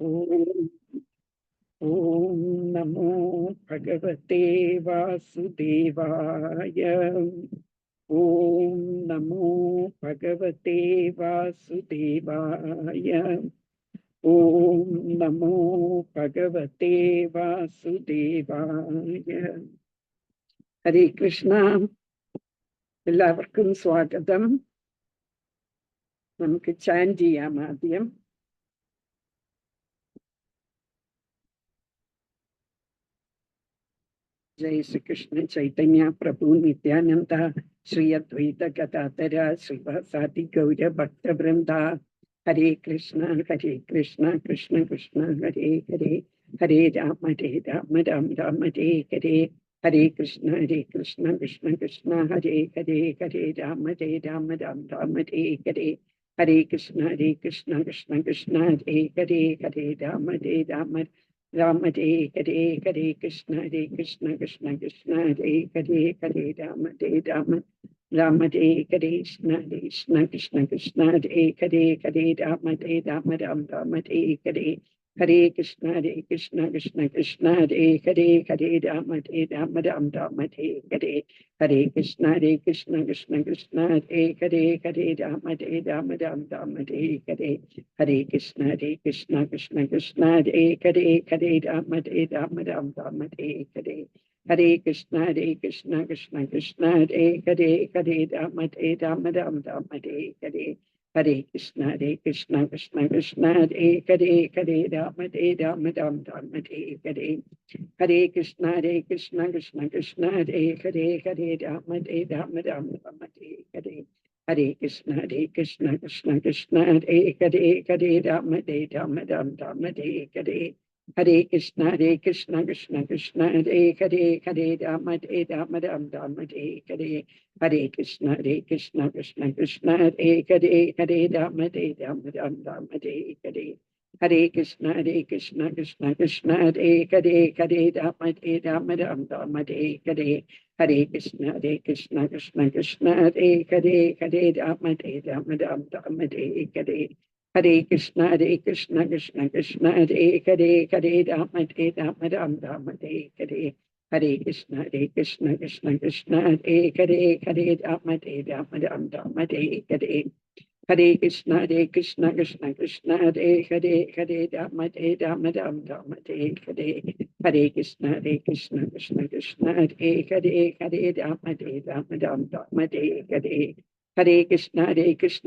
Om Om Namo Bhagavate Vasudevaya. Om Namo Bhagavate Vasudevaya. Om Namo Bhagavate Vasudevaya. Hare Krishna. എല്ലാവർക്കും സ്വാഗതം. നമുക്ക് chant ചെയ്യാം ആദ്യം. जय श्री कृष्ण चैतन्य प्रभु नित्यानंद श्री अद्वैत गदाधर श्रीवासादि गौर भक्त वृंदा. हरे कृष्ण कृष्ण कृष्ण हरे हरे, हरे राम राम राम हरे हरे. हरे कृष्ण कृष्ण कृष्ण हरे हरे, हरे राम राम राम हरे हरे. हरे कृष्ण कृष्ण कृष्ण हरे हरे, हरे राम राम हरे हरे. हरे कृष्ण कृष्ण कृष्ण हरे हरे, हरे राम राम हरे हरे. कृष्ण कृष्ण कृष्ण हरे हरे, हरे राम राम हरे हरे. हरे कृष्ण कृष्ण कृष्ण हरे हरे, हरे राम राम हरे हरे. हरे कृष्ण कृष्ण कृष्ण हरे हरे, हरे राम राम हरे हरे. हरे कृष्ण कृष्ण कृष्ण हरे हरे, हरे राम राम हरे हरे. हरे कृष्ण कृष्ण कृष्ण हरे हरे, हरे राम राम हरे हरे. हरे कृष्ण कृष्ण कृष्ण हरे हरे, हरे राम राम हरे हरे. हरे कृष्ण कृष्ण कृष्ण हरे हरे, हरे राम राम हरे हरे. हरे कृष्ण कृष्ण कृष्ण हरे हरे, हरे राम राम हरे हरे. हरे कृष्ण कृष्ण कृष्ण हरे हरे, हरे राम राम हरे हरे. हरे कृष्ण कृष्ण कृष्ण हरे हरे, हरे राम राम हरे हरे. हरे कृष्ण कृष्ण कृष्ण हरे हरे, हरे राम राम हरे हरे. हरे कृष्ण कृष्ण कृष्ण हरे हरे, हरे राम राम हरे हरे. हरे कृष्ण कृष्ण कृष्ण हरे हरे, हरे राम राम हरे हरे. हरे कृष्ण कृष्ण कृष्ण हरे हरे, हरे राम राम हरे हरे. हरे कृष्ण कृष्ण कृष्ण हरे हरे, हरे राम राम हरे हरे. हरे कृष्ण कृष्ण कृष्ण हरे हरे, हरे राम राम हरे हरे. हरे कृष्ण कृष्ण कृष्ण हरे हरे, हरे राम राम हरे हरे. हरे कृष्ण कृष्ण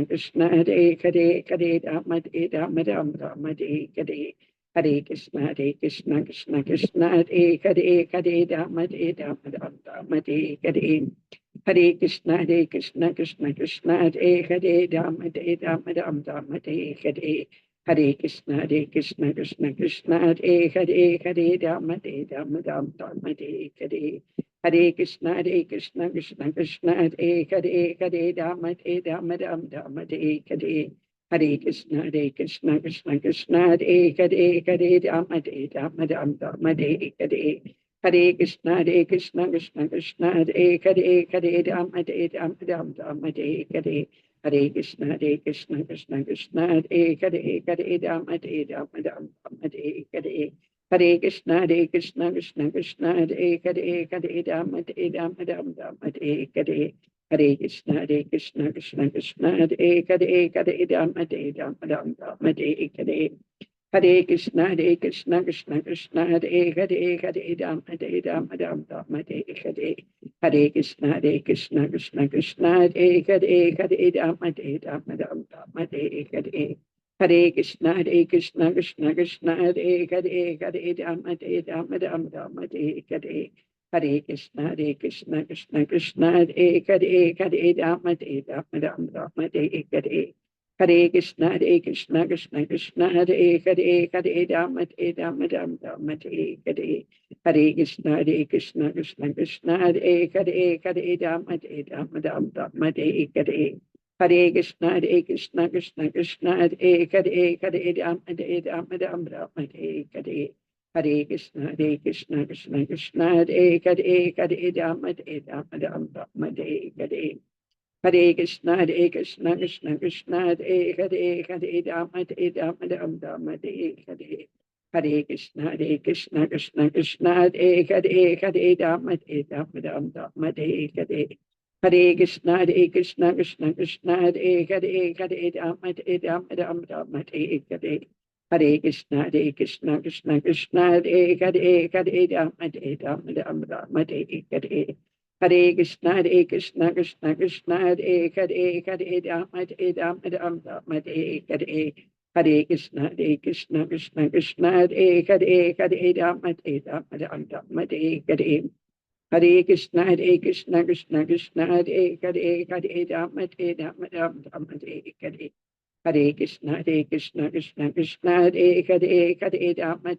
कृष्ण हरे हरे, हरे राम राम हरे हरे. हरे कृष्ण कृष्ण कृष्ण हरे हरे, राम राम हरे हरे. हरे कृष्ण कृष्ण कृष्ण हरे हरे, हरे राम राम हरे हरे. हरे कृष्ण कृष्ण कृष्ण हरे हरे, हरे राम राम हरे हरे. हरे कृष्ण कृष्ण कृष्ण हरे हरे, हरे राम राम हरे हरे. हरे कृष्ण कृष्ण कृष्ण हरे हरे, हरे राम राम हरे हरे. हरे कृष्ण कृष्ण कृष्ण हरे हरे, हरे राम राम हरे हरे. हरे कृष्ण कृष्ण कृष्ण हरे हरे, हरे राम राम हरे हरे. हरे कृष्ण कृष्ण कृष्ण हरे हरे, हरे राम राम हरे हरे. हरे कृष्ण कृष्ण कृष्ण हरे हरे, हरे राम राम हरे हरे. हरे कृष्ण कृष्ण कृष्ण हरे हरे, हरे राम राम हरे हरे. हरे कृष्ण कृष्ण कृष्ण हरे हरे, हरे राम राम हरे हरे. हरे कृष्ण कृष्ण कृष्ण हरे हरे, हरे राम राम हरे हरे. हरे कृष्ण कृष्ण कृष्ण हरे हरे, हरे राम राम हरे हरे. हरे कृष्ण कृष्ण कृष्ण हरे हरे, हरे राम राम हरे हरे. हरे कृष्ण कृष्ण कृष्ण हरे हरे, हरे राम राम हरे हरे. हरे कृष्ण कृष्ण कृष्ण हरे हरे, हरे Ram Ram Hare Hare. Hare Krishna, Hare Krishna, Krishna Krishna, Hare Hare, Hare Rama, Rama Rama, Hare Hare. Hare Krishna, Hare Krishna, Krishna Krishna, Hare Hare, Hare Rama, Rama, Hare Hare. Hare Krishna, Hare Krishna, Krishna Krishna, Hare Hare, Hare Rama, Rama, Hare Hare. Hare Krishna, Hare Krishna, Krishna Krishna, Hare Hare, Hare Rama, Rama, Hare Hare. Hare Krishna, Hare Krishna, Krishna Krishna, Hare Hare, Hare Rama, Rama, Hare Hare. Hare Krishna, Hare Krishna, Krishna Krishna, Hare Hare, Hare Rama, Rama, Hare Hare. Hare Krishna, Hare Krishna, Krishna Krishna, Hare Hare, Hare Rama, Rama, Hare Hare. Hare Krishna, Hare Krishna, Krishna Krishna, Hare Hare, Hare Rama,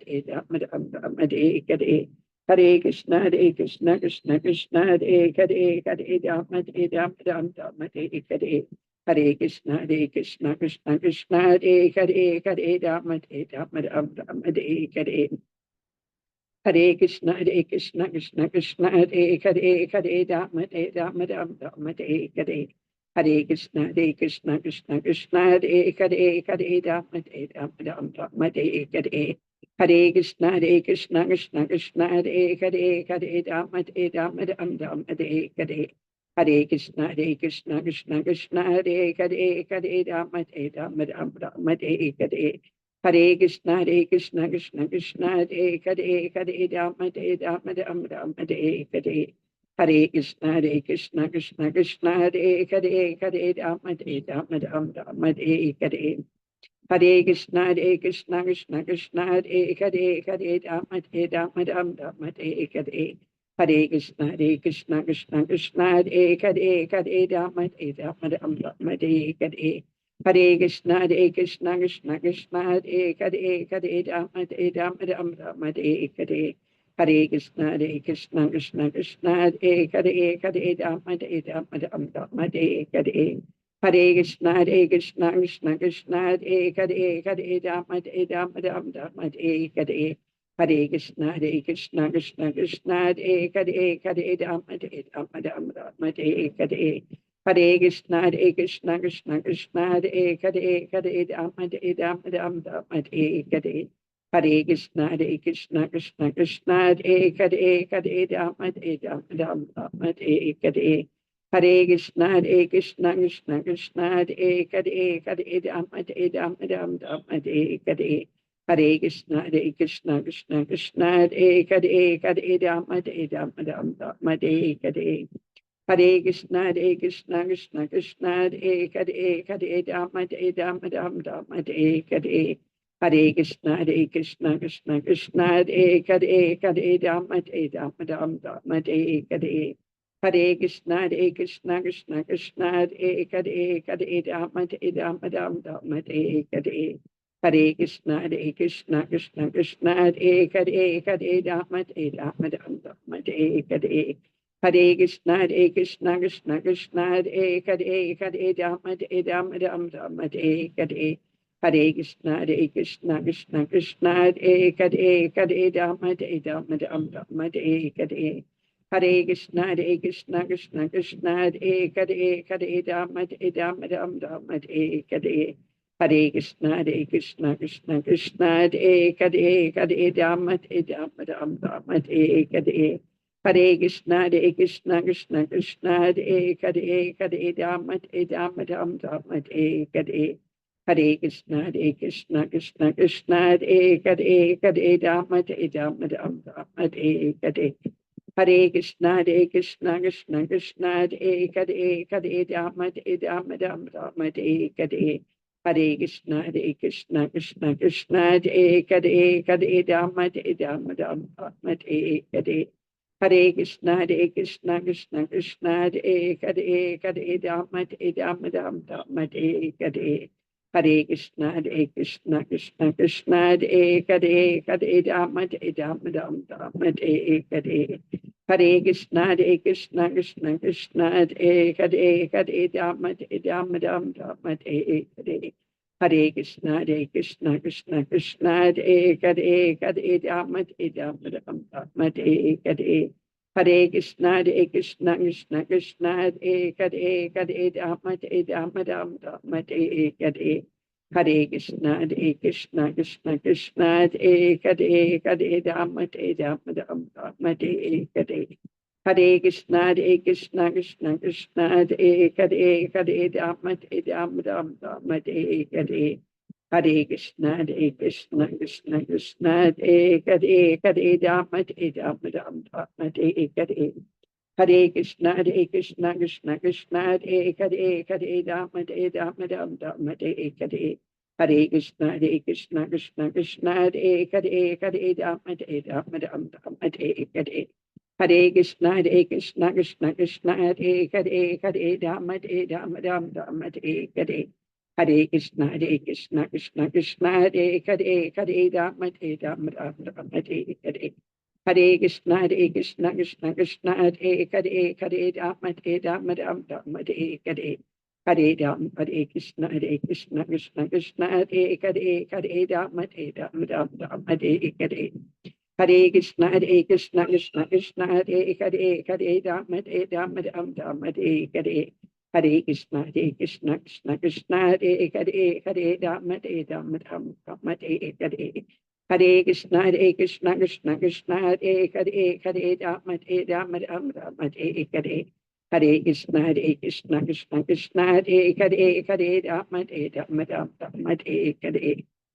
Rama, Hare Hare. Hare Krishna, Hare Krishna, Krishna Krishna, Hare Hare, Hare Rama, Rama, Hare Hare. Hare Krishna, Hare Krishna, Krishna Krishna, Hare Hare, Hare Rama, Rama, Hare Hare. Hare Krishna, Hare Krishna, Krishna Krishna, Hare Hare, Hare Rama, Rama, Hare Hare. Hare Krishna, Hare Krishna, Krishna Krishna, Hare Hare, Hare Rama, Rama, Hare Hare. Hare Krishna, Hare Krishna, Krishna Krishna, Hare Hare, Hare Rama, Rama, Hare Hare. Hare Krishna, Hare Krishna, Krishna Krishna, Hare Hare, Hare Rama, Rama, Hare Hare. Hare Krishna, Hare Krishna, Krishna Krishna, Hare Hare, Hare Rama, Rama, Hare Hare. Hare Krishna, Hare Krishna, Krishna Krishna, Hare Hare, Hare Rama, Rama, Hare Hare. Hare Krishna, Hare Krishna, Krishna Krishna, Hare Hare, Hare Rama, Rama, Hare Hare. Hare Krishna, Hare Krishna, Krishna Krishna, Hare Hare, Hare Rama, Rama, Hare Hare. Hare Krishna, Hare Krishna, Krishna Krishna, Hare Hare, Hare Rama, Rama, Hare Hare. Hare Krishna, Hare Krishna, Krishna Krishna, Hare Hare, Hare Rama, Rama, Hare Hare. Hare Krishna, Hare Krishna, Krishna Krishna, Hare Hare, Hare Rama, Rama, Hare Hare. Hare Krishna, Hare Krishna, Krishna Krishna, Hare Hare, Hare Rama, Rama, Hare Hare. Hare Krishna, Hare Krishna, Krishna Krishna, Hare Hare, Hare Rama, Rama, Hare Hare. Hare Krishna, Hare Krishna, Krishna Krishna, Hare Hare, Hare Rama, Rama, Hare Hare. Hare Krishna, Hare Krishna, Krishna Krishna, Hare Hare, Hare Rama, Rama, Hare Hare. Hare Krishna, Hare Krishna, Krishna Krishna, Hare Hare, Hare Rama, Rama, Hare Hare. Hare Krishna, Hare Krishna, Krishna Krishna, Hare Hare, Hare Rama, Rama, Hare Hare. Hare Krishna, Hare Krishna, Krishna Krishna, Hare Hare, Hare Rama, Rama, Hare Hare. Hare Krishna, Hare Krishna, Krishna Krishna, Hare Hare, Hare Rama, Rama, Hare Hare. Hare Krishna, Hare Krishna, Krishna Krishna, Hare Hare, Hare Rama, Rama, Hare Hare. Hare Krishna, Hare Krishna, Krishna Krishna, Hare Hare, Hare Rama, Rama, Hare Hare. Hare Krishna, Hare Krishna, Krishna Krishna, Hare Hare, Hare Rama, Rama, Hare Hare. Hare Krishna, Hare Krishna, Krishna Krishna, Hare Hare, Hare Rama, Rama, Hare Hare. Hare Krishna, Hare Krishna, Krishna Krishna, Hare Hare, Hare Rama, Rama, Hare Hare. Hare Krishna, Hare Krishna, Krishna Krishna, Hare Hare, Hare Rama, Rama, Hare Hare. Hare Krishna, Hare Krishna, Krishna Krishna, Hare Hare, Hare Rama, Rama, Hare Hare. Hare Krishna, Hare Krishna, Krishna Krishna, Hare Hare, Hare Rama, Rama, Hare Hare. Hare Krishna, Hare Krishna, Krishna Krishna, Hare Hare, Hare Rama, Rama, Hare Hare. Hare Krishna, Hare Krishna, Krishna Krishna, Hare Hare, Hare Rama, Rama, Hare Hare. Hare Krishna, Hare Krishna, Krishna Krishna, Hare Hare, Hare Rama, Rama, Hare Hare. Hare Krishna, Hare Krishna, Krishna Krishna, Hare Hare, Hare Rama, Rama, Hare Hare. Hare Krishna, Hare Krishna, Krishna Krishna, Hare Hare, Hare Rama, Rama, Hare Hare. ഹരേ കൃഷ്ണ കൃഷ്ണ കൃഷ്ണ ഹരേ ഹരേ ഹരേ രാമ രാമ രാമ രാമ ഹരേ ഹരേ ഹരേ കൃഷ്ണ കൃഷ്ണ കൃഷ്ണ ഹരേ ഹരേ ഹരേ രാമ രാമ രാമ രാമ ഹരേ ഹരേ ഹരേ കൃഷ്ണ കൃഷ്ണ കൃഷ്ണ ഹരേ ഹരേ ഹരേ രാമ രാമ രാമ രാമ ഹരേ ഹരേ ഹരേ കൃഷ്ണ കൃഷ്ണ കൃഷ്ണ ഹരേ ഹരേ ഹരേ രാമ രാമ രാമ രാമ ഹരേ ഹരേ ഹരേ കൃഷ്ണ കൃഷ്ണ ഹരേ ഹരേ ഹരേ രാമ രാമ രാമ രാമ ഹരേ ഹരേ ഹരേ കൃഷ്ണ കൃഷ്ണ ഹരേ ഹരേ ഹരേ രാമ രാമ രാമ രാമ ഹരേ ഹരേ ഹരേ കൃഷ്ണ കൃഷ്ണ ഹരേ ഹരേ ഹരേ രാമ രാമ രാമ രാമ ഹരേ ഹരേ ഹരേ കൃഷ്ണ കൃഷ്ണ ഹരേ ഹരേ ഹരേ രാമ രാമ രാമ രാമ ഹരേ ഹരേ ഹരേ കൃഷ്ണ കൃഷ്ണ ഹരേ ഹരേ ഹരേ രാമ രാമ രാമ രാമ ഹരേ ഹരേ ഹരേ കൃഷ്ണ കൃഷ്ണ ഹരേ ഹരേ ഹരേ രാമ രാമ രാമ രാമ ഹരേ ഹരേ ഹരേ കൃഷ്ണ കൃഷ്ണ ഹരേ ഹരേ ഹരേ രാമ രാമ രാമ രാമ ഹരേ ഹരേ ഹരേ കൃഷ്ണ കൃഷ്ണ ഹരേ ഹരേ ഹരേ രാമ രാമ രാമ രാമ ഹരേ ഹരേ ഹരേ കൃഷ്ണ കൃഷ്ണ ഹരേ ഹരേ ഹരേ രാമ രാമ രാമ രാമ ഹരേ ഹരേ ഹരേ കൃഷ്ണ കൃഷ്ണ ഹരേ ഹരേ ഹരേ രാമ രാമ രാമ രാമ ഹരേ ഹരേ ഹരേ കൃഷ്ണ കൃഷ്ണ ഹരേ ഹരേ ഹരേ രാമ രാമ രാമ രാമ ഹരേ ഹരേ ഹരേ കൃഷ്ണ കൃഷ്ണ ഹരേ ഹരേ ഹരേ രാമ രാമ രാമ രാമ ഹരേ ഹരേ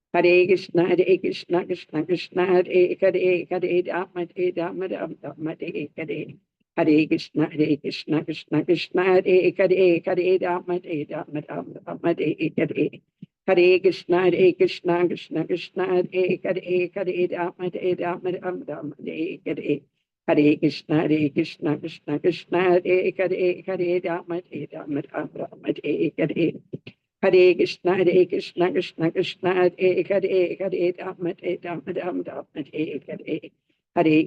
ഹരേ കൃഷ്ണ കൃഷ്ണ ഹരേ ഹരേ ഹരേ രാമ രാമ രാമ രാമ ഹരേ ഹരേ ഹരേ കൃഷ്ണ കൃഷ്ണ ഹരേ ഹരേ ഹരേ രാമ രാമ രാമ രാമ ഹരേ ഹരേ ഹരേ കൃഷ്ണ കൃഷ്ണ ഹരേ ഹരേ ഹരേ രാമ രാമ രാമ രാമ ഹരേ ഹരേ ഹരേ കൃഷ്ണ കൃഷ്ണ ഹരേ ഹരേ ഹരേ രാമ രാമ രാമ രാമ ഹരേ ഹരേ ഹരേ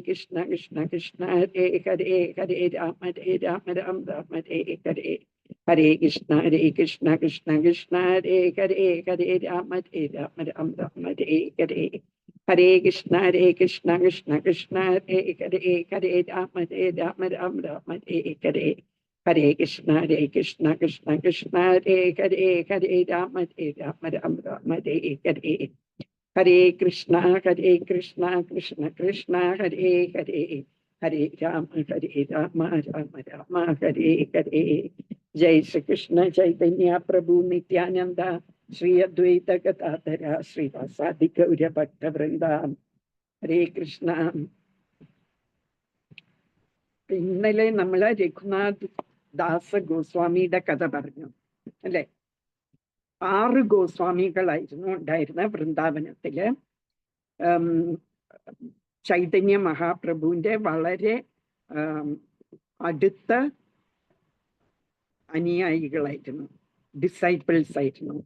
കൃഷ്ണ കൃഷ്ണ ഹരേ ഹരേ ഹരേ രാമ രാമ രാമ രാമ ഹരേ ഹരേ ഹരേ കൃഷ്ണ കൃഷ്ണ ഹരേ ഹരേ ഹരേ രാമ രാമ രാമ രാമ ഹരേ ഹരേ ഹരേ കൃഷ്ണ കൃഷ്ണ ഹരേ ഹരേ ഹരേ രാമ രാമ രാമ രാമ ഹരേ ഹരേ ഹരേ കൃഷ്ണ കൃഷ്ണ ഹരേ ഹരേ ഹരേ രാമ രാമ രാമ രാമ ഹരേ ഹരേ ഹരേ കൃഷ്ണ കൃഷ്ണ ഹരേ ഹരേ ഹരേ രാമ രാമ രാമ ഹരേ ഹരേ ജയ് ശ്രീകൃഷ്ണ ചൈതന്യ പ്രഭു നിത്യാനന്ദ ശ്രീ അദ്വൈത ഗദാധര ശ്രീവാസാദി ഗൗര ഭക്തവൃന്ദ ഹരേ കൃഷ്ണ. ഇന്നലെ നമ്മള് രഘുനാഥ് ദാസ ഗോസ്വാമിയുടെ കഥ പറഞ്ഞു അല്ലെ. 6 ഗോസ്വാമികളായിരുന്നു ഉണ്ടായിരുന്ന വൃന്ദാവനത്തില്. ചൈതന്യ മഹാപ്രഭുവിന്റെ വളരെ അടുത്ത അനുയായികളായിരുന്നു, disciples ആയിരുന്നു.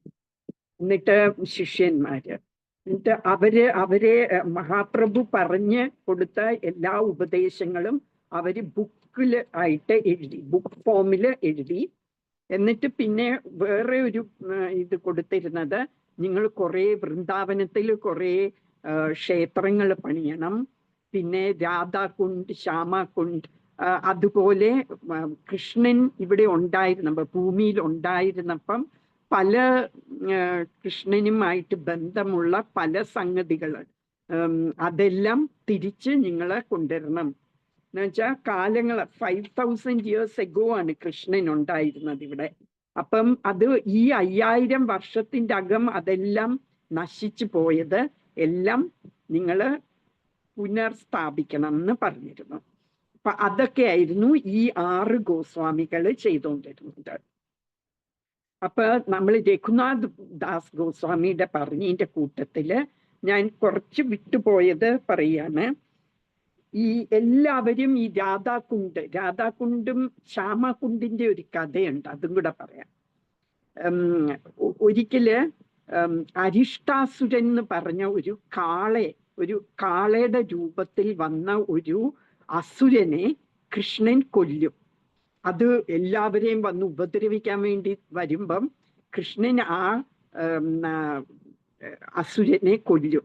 എന്നിട്ട് ശിഷ്യന്മാര്. എന്നിട്ട് അവരെ മഹാപ്രഭു പറഞ്ഞ് കൊടുത്ത എല്ലാ ഉപദേശങ്ങളും അവര് ബുക്കിൽ ആയിട്ട് എഴുതി, ബുക്ക് ഫോമിൽ എഴുതി. എന്നിട്ട് പിന്നെ വേറെ ഒരു ഇത് കൊടുത്തിരുന്നത്, നിങ്ങൾ കുറെ വൃന്ദാവനത്തിൽ കുറെ ക്ഷേത്രങ്ങൾ പണിയണം, പിന്നെ രാധാകുണ്ട്, ശ്യാമകുണ്ട്, അതുപോലെ കൃഷ്ണൻ ഇവിടെ ഉണ്ടായിരുന്നപ്പോൾ, ഭൂമിയിൽ ഉണ്ടായിരുന്നപ്പം പല കൃഷ്ണനുമായിട്ട് ബന്ധമുള്ള പല സംഗതികൾ, അതെല്ലാം തിരിച്ച് നിങ്ങളെ കൊണ്ടുവരണം എന്ന് വെച്ചാൽ കാലങ്ങൾ 5000 years ago ആണ് കൃഷ്ണൻ ഉണ്ടായിരുന്നത് ഇവിടെ. അപ്പം അത് ഈ 5000 വർഷത്തിൻ്റെ അകം അതെല്ലാം നശിച്ചു പോയത് എല്ലാം നിങ്ങൾ പുനർസ്ഥാപിക്കണം എന്ന് പറഞ്ഞിരുന്നു. അപ്പൊ അതൊക്കെ ആയിരുന്നു ഈ 6 ഗോസ്വാമികൾ ചെയ്തുകൊണ്ടിരുന്നത്. അപ്പൊ നമ്മൾ രഘുനാഥ് ദാസ് ഗോസ്വാമിയുടെ പറഞ്ഞതിന്റെ കൂട്ടത്തില് ഞാൻ കുറച്ച് വിട്ടുപോയത് പറയാണ്. ഈ എല്ലാവരും ഈ രാധാകുണ്ടും ശ്യാമകുണ്ടിന്റെ ഒരു കഥയുണ്ട്, അതും കൂടെ പറയാം. ഒരിക്കല് അരിഷ്ടാസുരൻ എന്ന് പറഞ്ഞ ഒരു കാളയുടെ രൂപത്തിൽ വന്ന ഒരു അസുരനെ കൃഷ്ണൻ കൊല്ലും. അത് എല്ലാവരെയും വന്ന് ഉപദ്രവിക്കാൻ വേണ്ടി വരുമ്പം കൃഷ്ണൻ ആ അസുരനെ കൊല്ലും.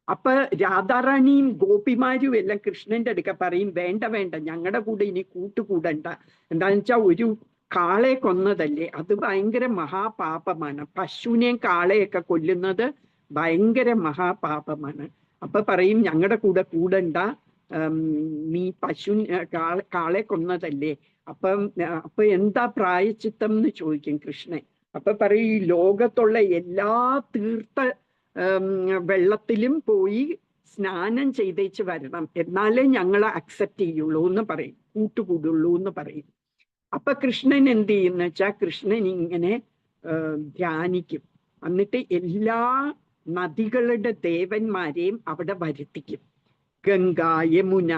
അപ്പൊ രാധാറാണിയും ഗോപിമാരും എല്ലാം കൃഷ്ണന്റെ അടുക്ക പറയും, വേണ്ട വേണ്ട, ഞങ്ങളുടെ കൂടെ ഇനി കൂട്ടുകൂടണ്ട. എന്താന്ന് വെച്ചാൽ ഒരു കാളെ കൊന്നതല്ലേ, അത് ഭയങ്കര മഹാപാപമാണ്. പശുവിനെയും കാളയൊക്കെ കൊല്ലുന്നത് ഭയങ്കര മഹാപാപമാണ്. അപ്പൊ പറയും ഞങ്ങളുടെ കൂടെ കൂടണ്ട, നീ കാളെ കൊന്നതല്ലേ, അപ്പൊ എന്താ പ്രായച്ചിത്തം എന്ന് ചോദിക്കും കൃഷ്ണൻ. അപ്പൊ പറയും, ഈ ലോകത്തുള്ള എല്ലാ തീർത്ഥ വെള്ളത്തിലും പോയി സ്നാനം ചെയ്തേച്ച് വരണം, എന്നാലേ ഞങ്ങളെ അക്സെപ്റ്റ് ചെയ്യുള്ളൂ എന്ന് പറയും, കൂട്ടുകൂടുള്ളൂ എന്ന് പറയും. അപ്പൊ കൃഷ്ണൻ എന്ത് ചെയ്യുന്ന വെച്ചാൽ കൃഷ്ണൻ ഇങ്ങനെ ധ്യാനിക്കും. എന്നിട്ട് എല്ലാ നദികളുടെ ദേവന്മാരെയും അവിടെ വരുത്തിക്കും. ഗംഗ, യമുന,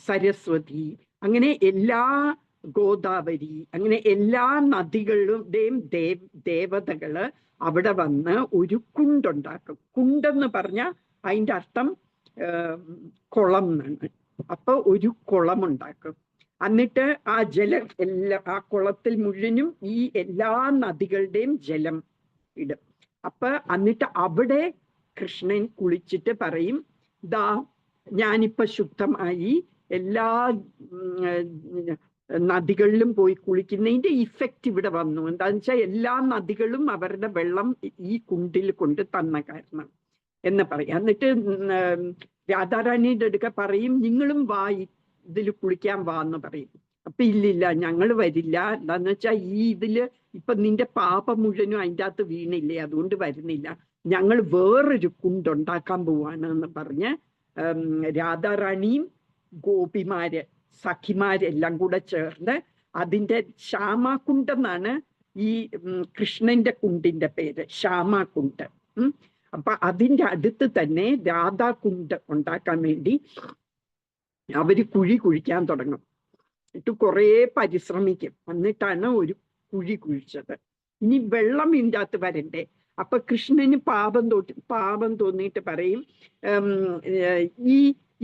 സരസ്വതി, അങ്ങനെ എല്ലാ ഗോദാവരി, അങ്ങനെ എല്ലാ നദികളുടെയും ദേവതകള് അവിടെ വന്ന് ഒരു കുണ്ടുണ്ടാക്കും. കുണ്ടെന്ന് പറഞ്ഞാൽ അതിൻ്റെ അർത്ഥം കുളം എന്നാണ്. അപ്പൊ ഒരു കുളമുണ്ടാക്കും. എന്നിട്ട് ആ ജലം എല്ലാം ആ കുളത്തിൽ മുഴുവനും ഈ എല്ലാ നദികളുടെയും ജലം ഇടും. അപ്പൊ എന്നിട്ട് അവിടെ കൃഷ്ണൻ കുളിച്ചിട്ട് പറയും, ദാ ഞാനിപ്പൊ ശുദ്ധമായി, എല്ലാ നദികളിലും പോയി കുളിക്കുന്നതിന്റെ ഇഫക്റ്റ് ഇവിടെ വന്നു. എന്താന്ന് വെച്ചാൽ എല്ലാ നദികളും അവരുടെ വെള്ളം ഈ കുണ്ടിൽ കൊണ്ട് തന്ന കാരണം എന്ന് പറയും. എന്നിട്ട് രാധാറാണിയുടെ അടുക്ക പറയും, നിങ്ങളും വാ, ഇതിൽ കുളിക്കാൻ വാ എന്ന് പറയും. അപ്പൊ ഇല്ലില്ല, ഞങ്ങൾ വരില്ല. എന്താന്ന് വെച്ചാൽ ഈ ഇതില് ഇപ്പൊ നിന്റെ പാപം മുഴുവനും അതിൻ്റെ അകത്ത് വീണില്ലേ, അതുകൊണ്ട് വരുന്നില്ല, ഞങ്ങൾ വേറൊരു കുണ്ടുണ്ടാക്കാൻ പോവാണ് എന്ന് പറഞ്ഞ് രാധാറാണിയും ഗോപിമാര് സഖിമാരെല്ലാം കൂടെ ചേർന്ന് അതിൻ്റെ ശ്യാമാകുണ്ടെന്നാണ് ഈ കൃഷ്ണന്റെ കുണ്ടിന്റെ പേര്, ശ്യാമാകുണ്ട്. അപ്പൊ അതിൻ്റെ അടുത്ത് തന്നെ രാധാകുണ്ട് ഉണ്ടാക്കാൻ വേണ്ടി അവര് കുഴി കുഴിക്കാൻ തുടങ്ങും. എന്നിട്ട് കുറേ പരിശ്രമിക്കും. എന്നിട്ടാണ് ഒരു കുഴി കുഴിച്ചത്. ഇനി വെള്ളം ഇതിൻ്റെ അകത്ത് വരണ്ടേ. അപ്പൊ കൃഷ്ണന് പാപം തോന്നിയിട്ട് പറയും,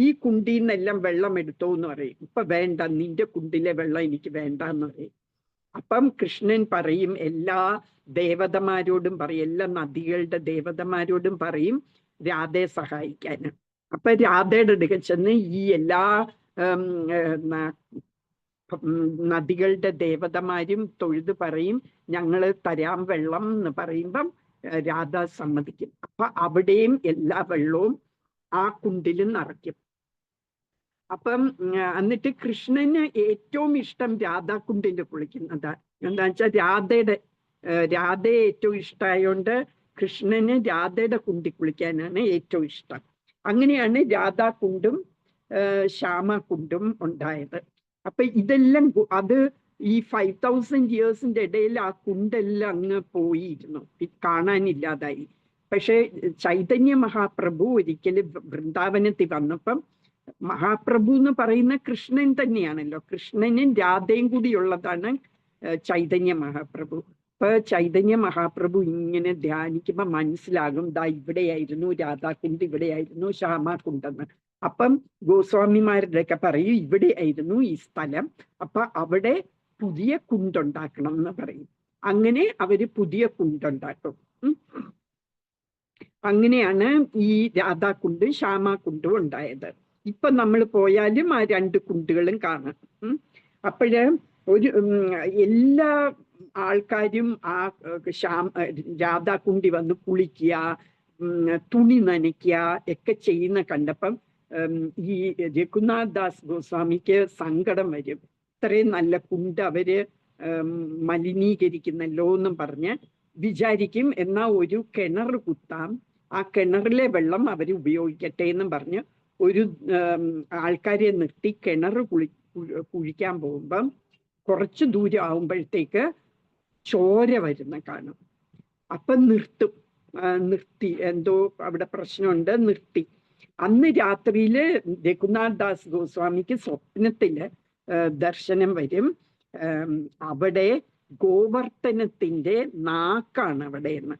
ഈ കുണ്ടിൽ നിന്നെല്ലാം വെള്ളം എടുത്തോ എന്ന് പറയും. ഇപ്പൊ വേണ്ട, നിന്റെ കുണ്ടിലെ വെള്ളം എനിക്ക് വേണ്ട എന്ന് പറയും. അപ്പം കൃഷ്ണൻ പറയും, എല്ലാ ദേവതമാരോടും പറയും, എല്ലാ നദികളുടെ ദേവതമാരോടും പറയും രാധയെ സഹായിക്കാൻ. അപ്പൊ രാധയുടെ അടുക്ക ചെന്ന് ഈ എല്ലാ നദികളുടെ ദേവതമാരും തൊഴുത് പറയും, ഞങ്ങള് തരാം വെള്ളം എന്ന് പറയുമ്പം രാധ സമ്മതിക്കും. അപ്പൊ അവിടെയും എല്ലാ വെള്ളവും ആ കുണ്ടിലും നിറയ്ക്കും. അപ്പം എന്നിട്ട് കൃഷ്ണന് ഏറ്റവും ഇഷ്ടം രാധാകുണ്ടിൽ കുളിക്കുന്നതാണ്. എന്താ വെച്ചാൽ രാധയെ ഏറ്റവും ഇഷ്ടമായോണ്ട് കൃഷ്ണന് രാധയുടെ കുണ്ടിൽ കുളിക്കാനാണ് ഏറ്റവും ഇഷ്ടം. അങ്ങനെയാണ് രാധാകുണ്ടും ശ്യാമകുണ്ടും ഉണ്ടായത്. അപ്പൊ ഇതെല്ലാം അത് ഈ 5000 yearsന്റെ ഇടയിൽ ആ കുണ്ടെല്ലാം അങ്ങ് പോയിരുന്നു, കാണാനില്ലാതായി. പക്ഷെ ചൈതന്യ മഹാപ്രഭു ഒരിക്കലും വൃന്ദാവനത്തിൽ വന്നപ്പം, മഹാപ്രഭു എന്ന് പറയുന്ന കൃഷ്ണൻ തന്നെയാണല്ലോ, കൃഷ്ണനും രാധയും കൂടിയുള്ളതാണ് ചൈതന്യ മഹാപ്രഭു. അപ്പൊ ചൈതന്യ മഹാപ്രഭു ഇങ്ങനെ ധ്യാനിക്കുമ്പോ മനസ്സിലാകും, ദാ ഇവിടെയായിരുന്നു രാധാകുണ്ട്, ഇവിടെയായിരുന്നു ശ്യാമാകുണ്ടെന്ന്. അപ്പം ഗോസ്വാമിമാരുടെ ഒക്കെ പറയും, ഇവിടെ ആയിരുന്നു ഈ സ്ഥലം, അപ്പൊ അവിടെ പുതിയ കുണ്ടുണ്ടാക്കണം എന്ന് പറയും. അങ്ങനെ അവര് പുതിയ കുണ്ടുണ്ടാക്കും. അങ്ങനെയാണ് ഈ രാധാകുണ്ട് ശ്യാമാകുണ്ടും ഉണ്ടായത്. ഇപ്പൊ നമ്മൾ പോയാലും ആ രണ്ട് കുണ്ടുകളും കാണാം. അപ്പോഴ് എല്ലാ ആൾക്കാരും ആ രാധാകുണ്ടി വന്ന് കുളിക്കുക, തുണി നനയ്ക്കുക ഒക്കെ ചെയ്യുന്ന കണ്ടപ്പം ഈ രഘുനാഥ് ദാസ് ഗോസ്വാമിക്ക് സങ്കടം വരും. ഇത്രയും നല്ല കുണ്ട് അവര് മലിനീകരിക്കുന്നല്ലോ എന്നും പറഞ്ഞ് വിചാരിക്കും. എന്നാ ഒരു കിണർ കുത്താം, ആ കിണറിലെ വെള്ളം അവർ ഉപയോഗിക്കട്ടെ എന്നും പറഞ്ഞ് ഒരു ആൾക്കാരെ നിർത്തി കിണർ കുഴിക്കാൻ പോകുമ്പം കുറച്ച് ദൂരം ആവുമ്പോഴത്തേക്ക് ചോര വരുന്ന കാണും. അപ്പം നിർത്തി, എന്തോ അവിടെ പ്രശ്നമുണ്ട്, നിർത്തി. അന്ന് രാത്രിയില് രഘുനാഥ് ദാസ് ഗോസ്വാമിക്ക് സ്വപ്നത്തില് ദർശനം വരും. അവിടെ ഗോവർത്തനത്തിന്റെ നാക്കാണ് അവിടെയെന്ന്.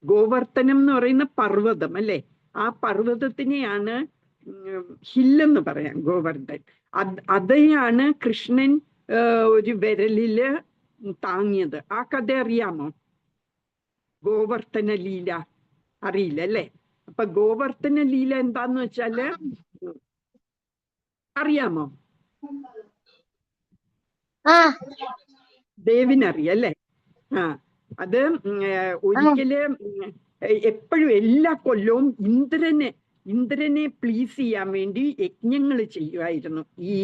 ഗോവർത്തനം എന്ന് പറയുന്ന പർവ്വതം അല്ലെ, ആ പർവ്വതത്തിനെയാണ് ഹില്ലെന്ന് പറയാം, ഗോവർദ്ധൻ. അതെയാണ് കൃഷ്ണൻ ഒരു വിരലില് താങ്ങിയത്. ആ കഥ അറിയാമോ? ഗോവർദ്ധന ലീല അറിയില്ല അല്ലേ? അപ്പൊ ഗോവർദ്ധന ലീല എന്താന്ന് വെച്ചാല് അറിയാമോ? ദേവിനറിയല്ലേ? ആ, അത് ഒരിക്കല് എപ്പോഴും എല്ലാ കൊല്ലവും ഇന്ദ്രനെ പ്ലീസ് ചെയ്യാൻ വേണ്ടി യജ്ഞങ്ങൾ ചെയ്യുമായിരുന്നു ഈ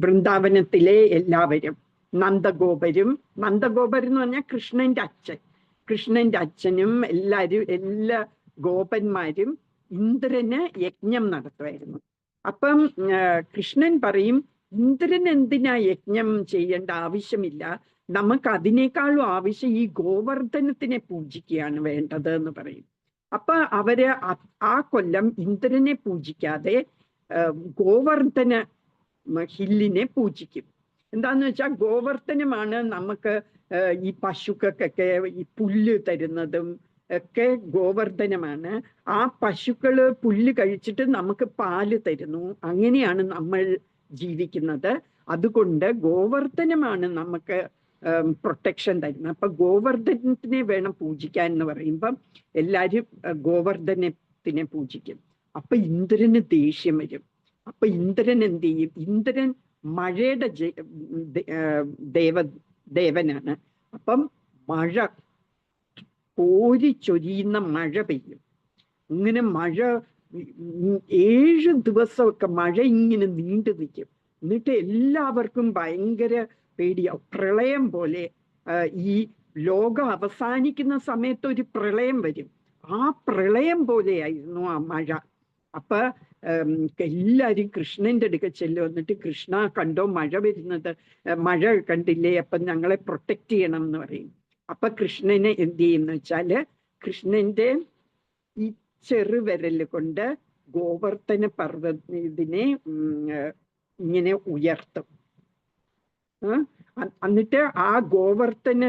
വൃന്ദാവനത്തിലെ എല്ലാവരും. നന്ദഗോപർ എന്ന് പറഞ്ഞാൽ കൃഷ്ണന്റെ അച്ഛനും എല്ലാ ഗോപന്മാരും ഇന്ദ്രന് യജ്ഞം നടത്തുമായിരുന്നു. അപ്പം കൃഷ്ണൻ പറയും, ഇന്ദ്രൻ എന്തിനാ യജ്ഞം ചെയ്യേണ്ട ആവശ്യമില്ല, നമുക്ക് അതിനേക്കാളും ആവശ്യം ഈ ഗോവർദ്ധനത്തിനെ പൂജിക്കുകയാണ് വേണ്ടത് എന്ന് പറയും. അപ്പൊ അവര് ആ കൊല്ലം ഇന്ദ്രനെ പൂജിക്കാതെ ഗോവർദ്ധന ഹില്ലിനെ പൂജിക്കും. എന്താന്ന് വെച്ചാൽ ഗോവർദ്ധനമാണ് നമുക്ക് ഈ പശുക്കൾക്കൊക്കെ ഈ പുല്ല് തരുന്നതും ഒക്കെ ഗോവർദ്ധനമാണ്. ആ പശുക്കള് പുല്ല് കഴിച്ചിട്ട് നമുക്ക് പാല് തരുന്നു. അങ്ങനെയാണ് നമ്മൾ ജീവിക്കുന്നത്. അതുകൊണ്ട് ഗോവർദ്ധനമാണ് നമുക്ക് പ്രൊട്ടക്ഷൻ തരുന്നത്. അപ്പൊ ഗോവർദ്ധനത്തിനെ വേണം പൂജിക്കാൻ എന്ന് പറയുമ്പം എല്ലാരും ഗോവർദ്ധനത്തിനെ പൂജിക്കും. അപ്പൊ ഇന്ദ്രന് ദേഷ്യം വരും. അപ്പൊ ഇന്ദ്രൻ എന്ത് ചെയ്യും? ഇന്ദ്രൻ മഴയുടെ ദേവനാണ്. അപ്പം മഴ കോരിച്ചൊരിയുന്ന മഴ പെയ്യും. ഇങ്ങനെ മഴ 7 ദിവസമൊക്കെ മഴ ഇങ്ങനെ നീണ്ടു നിൽക്കും. എന്നിട്ട് എല്ലാവർക്കും ഭയങ്കര പേടിയാവും. പ്രളയം പോലെ ഈ ലോകം അവസാനിക്കുന്ന സമയത്ത് ഒരു പ്രളയം വരും. ആ പ്രളയം പോലെയായിരുന്നു ആ മഴ. അപ്പൊ എല്ലാരും കൃഷ്ണന്റെ അടുക്ക ചെല്ലും. എന്നിട്ട് കൃഷ്ണ കണ്ടോ മഴ വരുന്നത്, മഴ കണ്ടില്ലേ, അപ്പൊ ഞങ്ങളെ പ്രൊട്ടക്ട് ചെയ്യണം എന്ന് പറയും. അപ്പൊ കൃഷ്ണനെ എന്ത് ചെയ്യുന്ന വെച്ചാല് കൃഷ്ണന്റെ ഈ ചെറുവിരല് കൊണ്ട് ഗോവർദ്ധന ഇതിനെ ഇങ്ങനെ ഉയർത്തും. എന്നിട്ട് ആ ഗോവർദ്ധന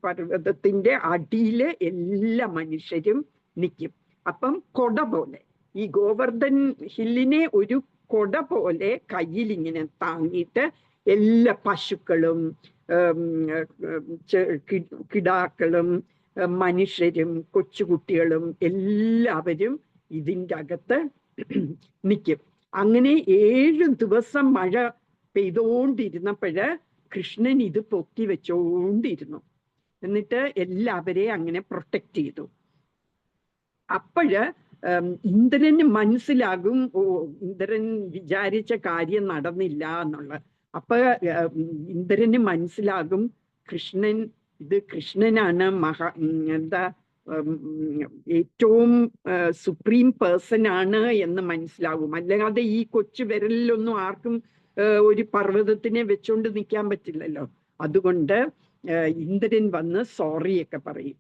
പർവ്വതത്തിന്റെ അടിയില് എല്ലാ മനുഷ്യരും നിൽക്കും. അപ്പം കൊട പോലെ ഈ ഗോവർദ്ധൻ ഹില്ലിനെ ഒരു കൊട പോലെ കയ്യിൽ ഇങ്ങനെ താങ്ങിയിട്ട് എല്ലാ പശുക്കളും കിടാക്കളും മനുഷ്യരും കൊച്ചുകുട്ടികളും എല്ലാവരും ഇതിൻ്റെ അകത്ത് നിൽക്കും. അങ്ങനെ 7 ദിവസം മഴ പെയ്തോണ്ടിരുന്നപ്പോഴ് കൃഷ്ണൻ ഇത് പൊക്കി വെച്ചോണ്ടിരുന്നു. എന്നിട്ട് എല്ലാവരെയും അങ്ങനെ പ്രൊട്ടക്ട് ചെയ്തു. അപ്പോഴ് ഇന്ദ്രന് മനസ്സിലാകും, ഓ, ഇന്ദ്രൻ വിചാരിച്ച കാര്യം നടന്നില്ല എന്നുള്ളത്. അപ്പൊ ഇന്ദ്രന് മനസ്സിലാകും കൃഷ്ണനാണ് ഏറ്റവും സുപ്രീം പേഴ്സൺ ആണ് എന്ന് മനസ്സിലാകും. അല്ലാതെ ഈ കൊച്ചു വിരലിലൊന്നും ആർക്കും ഒരു പർവ്വതത്തിനെ വെച്ചോണ്ട് നിൽക്കാൻ പറ്റില്ലല്ലോ. അതുകൊണ്ട് ഇന്ദ്രൻ വന്ന് സോറിയൊക്കെ പറയും.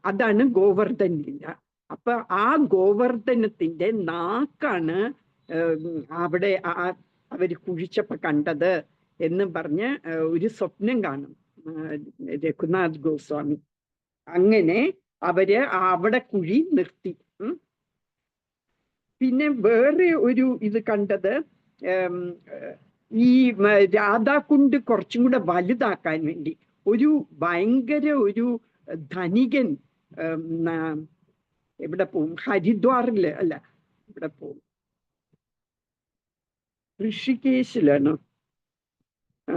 അതാണ് ഗോവർദ്ധൻ ലീല. അപ്പൊ ആ ഗോവർദ്ധനത്തിന്റെ നാക്കാണ് അവിടെ അവര് കുഴിച്ചപ്പോ കണ്ടത് എന്ന് പറഞ്ഞ് ഒരു സ്വപ്നം കാണും രഘുനാഥ് ഗോസ്വാമി. അങ്ങനെ അവര് അവിടെ കുഴി നിർത്തി. പിന്നെ വേറെ ഒരു ഇത് കണ്ടത്, ഈ രാധാകുണ്ട് കുറച്ചും കൂടെ വലുതാക്കാൻ വേണ്ടി ഒരു ഭയങ്കര ഒരു ധനികൻ എവിടെ പോവും, ഹരിദ്വാറില് അല്ല, ഇവിടെ പോവും,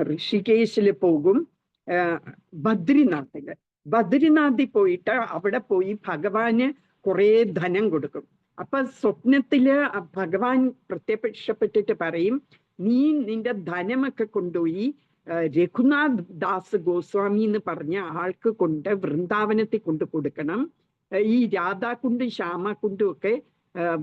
ഋഷികേശില് പോകും. ബദ്രിനാഥിൽ പോയിട്ട് അവിടെ പോയി ഭഗവാന് കുറെ ധനം കൊടുക്കും. അപ്പൊ സ്വപ്നത്തില് ഭഗവാൻ പ്രത്യക്ഷപ്പെട്ടിട്ട് പറയും, നീ നിന്റെ ധനമൊക്കെ കൊണ്ടുപോയി രഘുനാഥ് ദാസ് ഗോസ്വാമി എന്ന് പറഞ്ഞ ആൾക്ക് കൊണ്ട് വൃന്ദാവനത്തിൽ കൊണ്ട് കൊടുക്കണം. ഈ രാധാകുണ്ടും ശ്യാമകുണ്ടും ഒക്കെ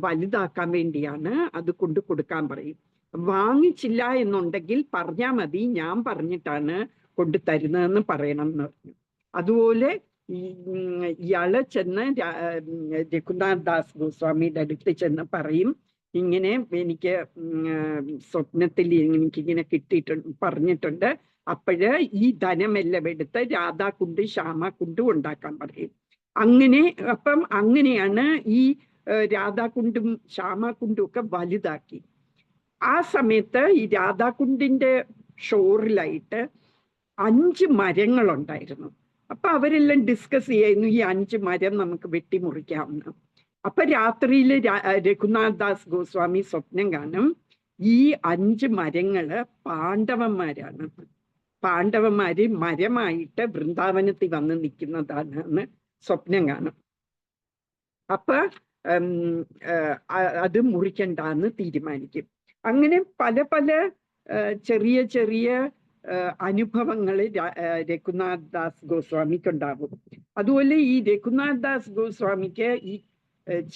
വലുതാക്കാൻ വേണ്ടിയാണ് അത് കൊണ്ട് കൊടുക്കാൻ പറയും. വാങ്ങിച്ചില്ല എന്നുണ്ടെങ്കിൽ പറഞ്ഞാൽ മതി, ഞാൻ പറഞ്ഞിട്ടാണ് കൊണ്ട് തരുന്നതെന്ന് പറയണം എന്ന് പറഞ്ഞു. അതുപോലെ ഇയാള് ചെന്ന് രഘുനാഥ് ദാസ് ഗോസ്വാമിയുടെ അടുത്ത് ചെന്ന് പറയും, ഇങ്ങനെ എനിക്ക് സ്വപ്നത്തിൽ എനിക്കിങ്ങനെ കിട്ടിയിട്ടുണ്ട്, പറഞ്ഞിട്ടുണ്ട്. അപ്പോഴ് ഈ ധനമെല്ലാം എടുത്ത് രാധാകുണ്ടും ശ്യാമകുണ്ടും ഉണ്ടാക്കാൻ പറയും. അപ്പം അങ്ങനെയാണ് ഈ രാധാകുണ്ടും ശ്യാമകുണ്ടും ഒക്കെ വലുതാക്കി. ആ സമയത്ത് ഈ രാധാകുണ്ടിന്റെ ഷോറിലായിട്ട് 5 മരങ്ങളുണ്ടായിരുന്നു. അപ്പൊ അവരെല്ലാം ഡിസ്കസ് ചെയ്യുന്നു ഈ 5 മരം നമുക്ക് വെട്ടിമുറിക്കാമെന്ന്. അപ്പൊ രാത്രിയിൽ രഘുനാഥ് ദാസ് ഗോസ്വാമി സ്വപ്നം കാണും ഈ 5 മരങ്ങള് പാണ്ഡവന്മാരാണ്. പാണ്ഡവന്മാര് മരമായിട്ട് വൃന്ദാവനത്തിൽ വന്ന് നിൽക്കുന്നതാണ് എന്ന് സ്വപ്നം കാണും. അപ്പൊ അത് മുറിക്കണ്ടെന്ന് തീരുമാനിക്കും. അങ്ങനെ പല പല ചെറിയ ചെറിയ അനുഭവങ്ങൾ രഘുനാഥ് ദാസ് ഗോസ്വാമിക്ക് ഉണ്ടാവും. അതുപോലെ ഈ രഘുനാഥ് ദാസ് ഗോസ്വാമിക്ക് ഈ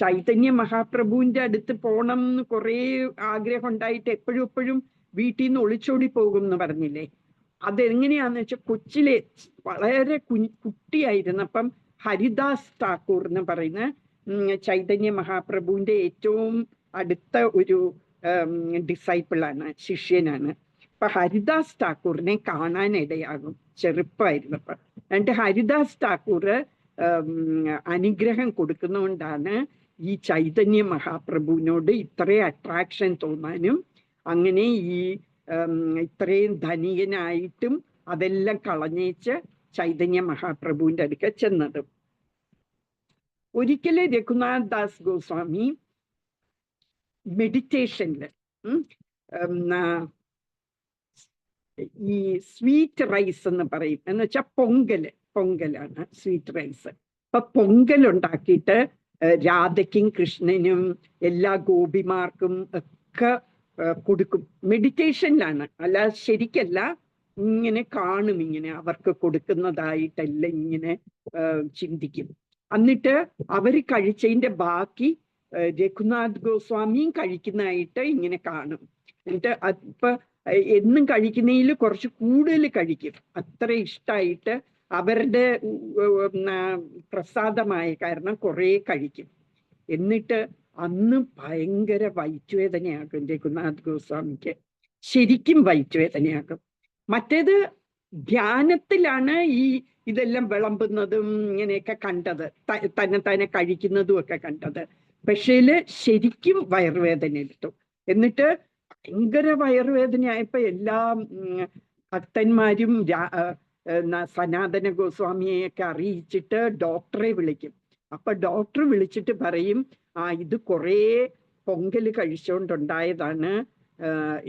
ചൈതന്യ മഹാപ്രഭുവിന്റെ അടുത്ത് പോണം എന്ന് കുറെ ആഗ്രഹം ഉണ്ടായിട്ട് എപ്പോഴും എപ്പോഴും വീട്ടിൽ നിന്ന് ഒളിച്ചോടി പോകും എന്ന് പറഞ്ഞില്ലേ. അതെങ്ങനെയാന്ന് വെച്ചാൽ കൊച്ചിലെ വളരെ കുട്ടിയായിരുന്നപ്പം ഹരിദാസ് ഠാക്കൂർ എന്ന് പറയുന്ന ചൈതന്യ മഹാപ്രഭുവിന്റെ ഏറ്റവും അടുത്ത ഒരു ഡിസൈപ്പിളാണ്, ശിഷ്യനാണ്. അപ്പൊ ഹരിദാസ് ഠാക്കൂറിനെ കാണാനിടയാകും ചെറുപ്പമായിരുന്നപ്പോ. എന്നിട്ട് ഹരിദാസ് ഠാക്കൂർ അനുഗ്രഹം കൊടുക്കുന്നതുകൊണ്ടാണ് ഈ ചൈതന്യ മഹാപ്രഭുവിനോട് ഇത്രയും അട്രാക്ഷൻ തോന്നാനും അങ്ങനെ ഈ ഇത്രയും ധനികനായിട്ടും അതെല്ലാം കളഞ്ഞേച്ച് ചൈതന്യ മഹാപ്രഭുവിന്റെ അടുക്ക ചെന്നത്. ഒരിക്കലും രഘുനാഥ് ദാസ് ഗോസ്വാമി മെഡിറ്റേഷനില് ഈ സ്വീറ്റ് റൈസ് എന്ന് പറയും, എന്ന് വെച്ചാൽ പൊങ്കലാണ് സ്വീറ്റ് റൈസ്. അപ്പൊ പൊങ്കൽ ഉണ്ടാക്കിയിട്ട് രാധയ്ക്കും കൃഷ്ണനും എല്ലാ ഗോപിമാർക്കും ഒക്കെ കൊടുക്കും. മെഡിറ്റേഷനിലാണ്, അല്ല ശരിക്കല്ല. ഇങ്ങനെ കാണും, ഇങ്ങനെ അവർക്ക് കൊടുക്കുന്നതായിട്ടെല്ലാം ഇങ്ങനെ ചിന്തിക്കും. എന്നിട്ട് അവര് കഴിച്ചതിന്റെ ബാക്കി രഘുനാഥ് ഗോസ്വാമിയും കഴിക്കുന്നതായിട്ട് ഇങ്ങനെ കാണും. എന്നിട്ട് ഇപ്പൊ എന്നും കഴിക്കുന്നതിൽ കുറച്ച് കൂടുതൽ കഴിക്കും, അത്ര ഇഷ്ടമായിട്ട് അവരുടെ പ്രസാദമായ കാരണം കുറെ കഴിക്കും. എന്നിട്ട് അന്ന് ഭയങ്കര വയറ്റുവേദനയാകും രഘുനാഥ് ഗോസ്വാമിക്ക്, ശരിക്കും വയറ്റുവേദനയാകും. മറ്റേത് ധ്യാനത്തിലാണ് ഈ ഇതെല്ലാം വിളമ്പുന്നതും ഇങ്ങനെയൊക്കെ കണ്ടത്, തന്നെ കഴിക്കുന്നതും ഒക്കെ കണ്ടത്. പക്ഷേല് ശരിക്കും വയറുവേദന എടുത്തു. എന്നിട്ട് ഭയങ്കര വയറുവേദനയായപ്പോ എല്ലാ ഭക്തന്മാരും സനാതന ഗോസ്വാമിയെയൊക്കെ അറിയിച്ചിട്ട് ഡോക്ടറെ വിളിക്കും. അപ്പൊ ഡോക്ടർ വിളിച്ചിട്ട് പറയും, ഇത് കുറേ പൊങ്കല് കഴിച്ചുകൊണ്ടുണ്ടായതാണ്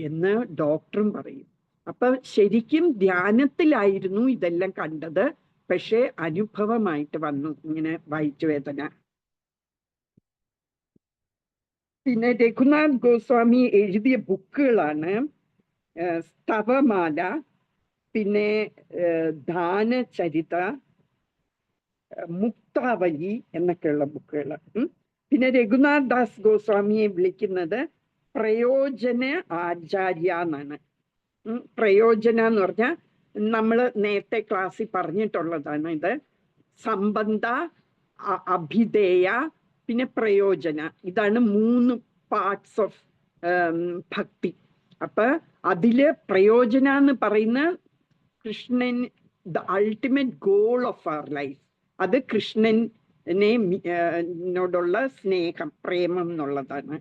എന്ന് ഡോക്ടറും പറയും. അപ്പൊ ശരിക്കും ധ്യാനത്തിലായിരുന്നു ഇതെല്ലാം കണ്ടത്, പക്ഷെ അനുഭവമായിട്ട് വന്നു ഇങ്ങനെ വയറ്റുവേദന. പിന്നെ രഘുനാഥ് ഗോസ്വാമി എഴുതിയ ബുക്കുകളാണ് സ്തവമാല, പിന്നെ ദാനചരിത, മുക്താവലി എന്നൊക്കെയുള്ള ബുക്കുകൾ. പിന്നെ രഘുനാഥ് ദാസ് ഗോസ്വാമിയെ വിളിക്കുന്നത് പ്രയോജന ആചാര്യ എന്നാണ്. പ്രയോജന എന്ന് പറഞ്ഞാൽ നമ്മൾ നേരത്തെ ക്ലാസ്സിൽ പറഞ്ഞിട്ടുള്ളതാണ്. ഇത് സംബന്ധ, അഭിധേയ, പിന്നെ പ്രയോജന, ഇതാണ് 3 പാർട്സ് ഓഫ് ഭക്തി. അപ്പൊ അതില് പ്രയോജന എന്ന് പറയുന്ന Krishnan, the ultimate goal of our life, അത് കൃഷ്ണനോടുള്ള സ്നേഹം, പ്രേമം എന്നുള്ളതാണ്.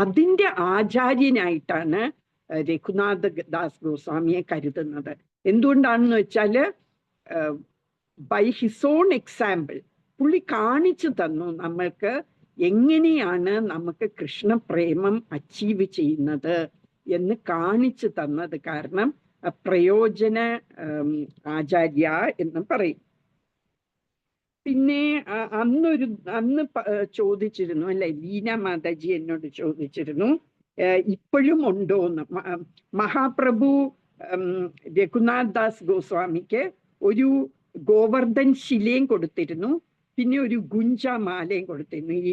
അതിന്റെ ആചാര്യനായിട്ടാണ് രഘുനാഥ് ദാസ് ഗോസ്വാമിയെ കരുതുന്നത്. എന്തുകൊണ്ടാണെന്ന് വെച്ചാല് ബൈ ഹിസ് ഓൺ എക്സാമ്പിൾ പുള്ളി കാണിച്ചു തന്നു നമ്മൾക്ക് എങ്ങനെയാണ് നമുക്ക് കൃഷ്ണപ്രേമം അച്ചീവ് ചെയ്യുന്നത് എന്ന് കാണിച്ചു തന്നത് കാരണം പ്രയോജന ആചാര്യ എന്ന് പറയും. പിന്നെ അന്ന് ചോദിച്ചിരുന്നു അല്ലെ, ലീന മാതാജി എന്നോട് ചോദിച്ചിരുന്നു ഇപ്പോഴും ഉണ്ടോന്ന്. മഹാപ്രഭു രഘുനാഥ് ദാസ് ഗോസ്വാമിക്ക് ഒരു ഗോവർദ്ധൻ ശിലയും കൊടുത്തിരുന്നു, പിന്നെ ഒരു ഗുഞ്ച മാലയും കൊടുത്തിരുന്നു, ഈ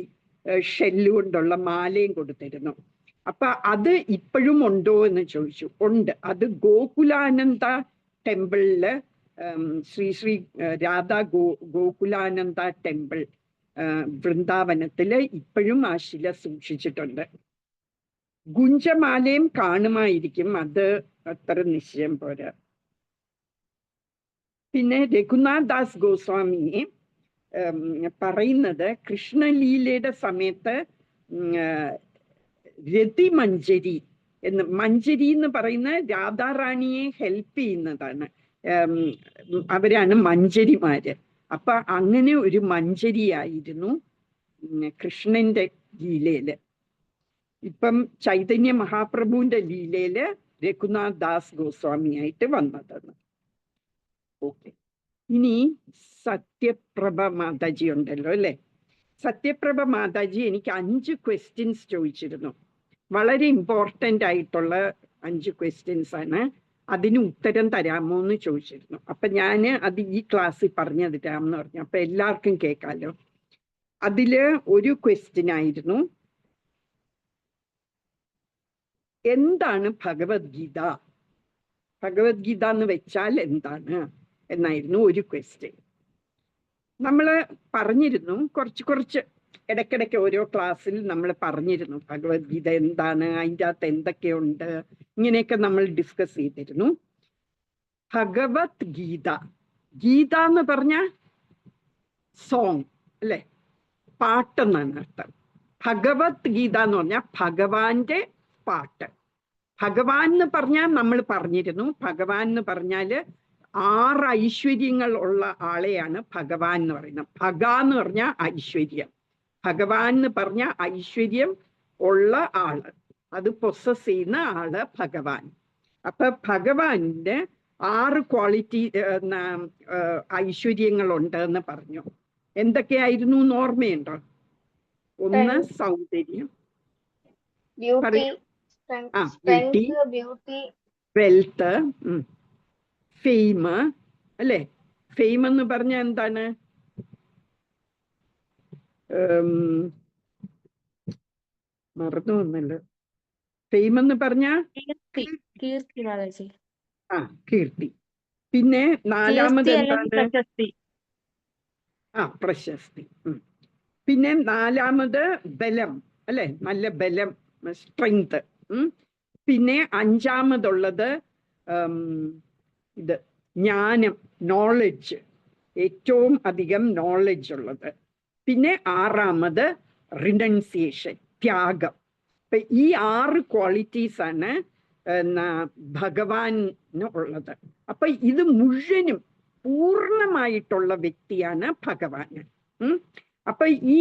ഷെല്ല് കൊണ്ടുള്ള മാലയും കൊടുത്തിരുന്നു. അപ്പൊ അത് ഇപ്പോഴും ഉണ്ടോ എന്ന് ചോദിച്ചു. ഉണ്ട്, അത് ഗോകുലാനന്ദ ടെമ്പിളില്, ശ്രീ രാധാ ഗോകുലാനന്ദ ടെമ്പിൾ വൃന്ദാവനത്തില് ഇപ്പോഴും ആ ശില സൂക്ഷിച്ചിട്ടുണ്ട്. ഗുഞ്ചമാലയും കാണുമായിരിക്കും, അത് അത്ര നിശ്ചയം പോരാ. പിന്നെ രഘുനാഥ് ദാസ് ഗോസ്വാമിയെ പറയുന്നത് കൃഷ്ണലീലയുടെ സമയത്ത് രതിമഞ്ജരി എന്ന്, മഞ്ജരി എന്ന് പറയുന്ന രാധാറാണിയെ ഹെൽപ്പ് ചെയ്യുന്നതാണ്. അവരാണ് മഞ്ചരിമാര്. അപ്പൊ അങ്ങനെ ഒരു മഞ്ചരിയായിരുന്നു കൃഷ്ണന്റെ ലീലയില്. ഇപ്പം ചൈതന്യ മഹാപ്രഭുവിന്റെ ലീലയില് രഘുനാഥ് ദാസ് ഗോസ്വാമിയായിട്ട് വന്നതെന്ന്. ഓക്കെ, ഇനി സത്യപ്രഭ മാതാജി ഉണ്ടല്ലോ അല്ലെ. സത്യപ്രഭ മാതാജി എനിക്ക് 5 ക്വസ്റ്റ്യൻസ് ചോദിച്ചിരുന്നു. വളരെ ഇമ്പോർട്ടൻ്റ് ആയിട്ടുള്ള 5 ക്വസ്റ്റ്യൻസ് ആണ്. അതിന് ഉത്തരം തരാമോ എന്ന് ചോദിച്ചിരുന്നു. അപ്പൊ ഞാൻ അത് ഈ ക്ലാസ്സിൽ പറഞ്ഞു തരാമെന്ന് പറഞ്ഞു. അപ്പൊ എല്ലാവർക്കും കേൾക്കാലോ. അതില് ഒരു ക്വസ്റ്റ്യൻ ആയിരുന്നു, എന്താണ് ഭഗവത്ഗീത? ഭഗവത്ഗീത എന്ന് വെച്ചാൽ എന്താണ് എന്നായിരുന്നു ഒരു ക്വസ്റ്റ്യൻ. നമ്മൾ പറഞ്ഞിരുന്നു, കുറച്ച് ഇടയ്ക്കിടയ്ക്ക് ഓരോ ക്ലാസ്സിൽ നമ്മൾ പറഞ്ഞിരുന്നു ഭഗവത്ഗീത എന്താണ്, അതിൻ്റെ അകത്ത് എന്തൊക്കെയുണ്ട്, ഇങ്ങനെയൊക്കെ നമ്മൾ ഡിസ്കസ് ചെയ്തിരുന്നു. ഭഗവത് ഗീത, ഗീത എന്ന് പറഞ്ഞ സോങ് അല്ലെ, പാട്ടെന്നാണ് അർത്ഥം. ഭഗവത് ഗീത എന്ന് പറഞ്ഞാൽ ഭഗവാന്റെ പാട്ട്. ഭഗവാൻ എന്ന് പറഞ്ഞാൽ നമ്മൾ പറഞ്ഞിരുന്നു, ഭഗവാൻ എന്ന് പറഞ്ഞാല് 6 ഐശ്വര്യങ്ങൾ ഉള്ള ആളെയാണ് ഭഗവാൻ എന്ന് പറയുന്നത്. ഭഗ എന്ന് പറഞ്ഞാൽ ഐശ്വര്യം, ഭഗവാൻ എന്ന് പറഞ്ഞ ഐശ്വര്യം ഉള്ള ആള്, അത് പൊസസ് ചെയ്യുന്ന ആള് ഭഗവാൻ. അപ്പൊ ഭഗവാന്റെ 6 ക്വാളിറ്റി ഐശ്വര്യങ്ങളുണ്ട് എന്ന് പറഞ്ഞു. എന്തൊക്കെയായിരുന്നു എന്ന് ഓർമ്മയുണ്ടോ? ഒന്ന് സൗന്ദര്യം, വെൽത്ത്, ഫെയിം അല്ലെ. ഫെയിം എന്ന് പറഞ്ഞ എന്താണ്? മറന്നു വന്നല്ലോ. ഫെയിം എന്ന് പറഞ്ഞ കീർത്തി. പിന്നെ നാലാമത് എന്താണ്? പ്രശസ്തി. പിന്നെ നാലാമത് ബലം അല്ലെ, നല്ല ബലം, സ്ട്രെങ്ത്. പിന്നെ 5ആമതുള്ളത് ഇത് ജ്ഞാനം, നോളജ്, ഏറ്റവും അധികം നോളജ് ഉള്ളത്. പിന്നെ 6ആമത് റിനൗൺസിയേഷൻ, ത്യാഗം. അപ്പൊ ഈ 6 ക്വാളിറ്റീസ് ആണ് ഭഗവാന് ഉള്ളത്. അപ്പൊ ഇത് മുഴുവനും പൂർണ്ണമായിട്ടുള്ള വ്യക്തിയാണ് ഭഗവാന്. അപ്പൊ ഈ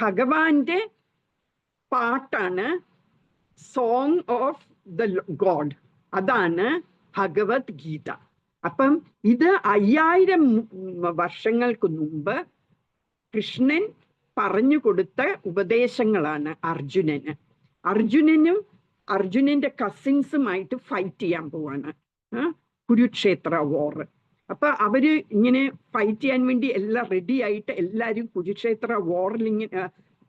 ഭഗവാന്റെ പാട്ടാണ് സോങ് ഓഫ് ദ ഗോഡ്, അതാണ് ഭഗവത് ഗീത. അപ്പം ഇത് 5000 വർഷങ്ങൾക്ക് മുമ്പ് കൃഷ്ണൻ പറഞ്ഞു കൊടുത്ത ഉപദേശങ്ങളാണ് അർജുനന്. അർജുനന്റെ കസിൻസുമായിട്ട് ഫൈറ്റ് ചെയ്യാൻ പോവാണ്, കുരുക്ഷേത്ര വാർ. അപ്പൊ അവര് ഇങ്ങനെ ഫൈറ്റ് ചെയ്യാൻ വേണ്ടി എല്ലാം റെഡി ആയിട്ട് എല്ലാരും കുരുക്ഷേത്ര വാറിൽ ഇങ്ങനെ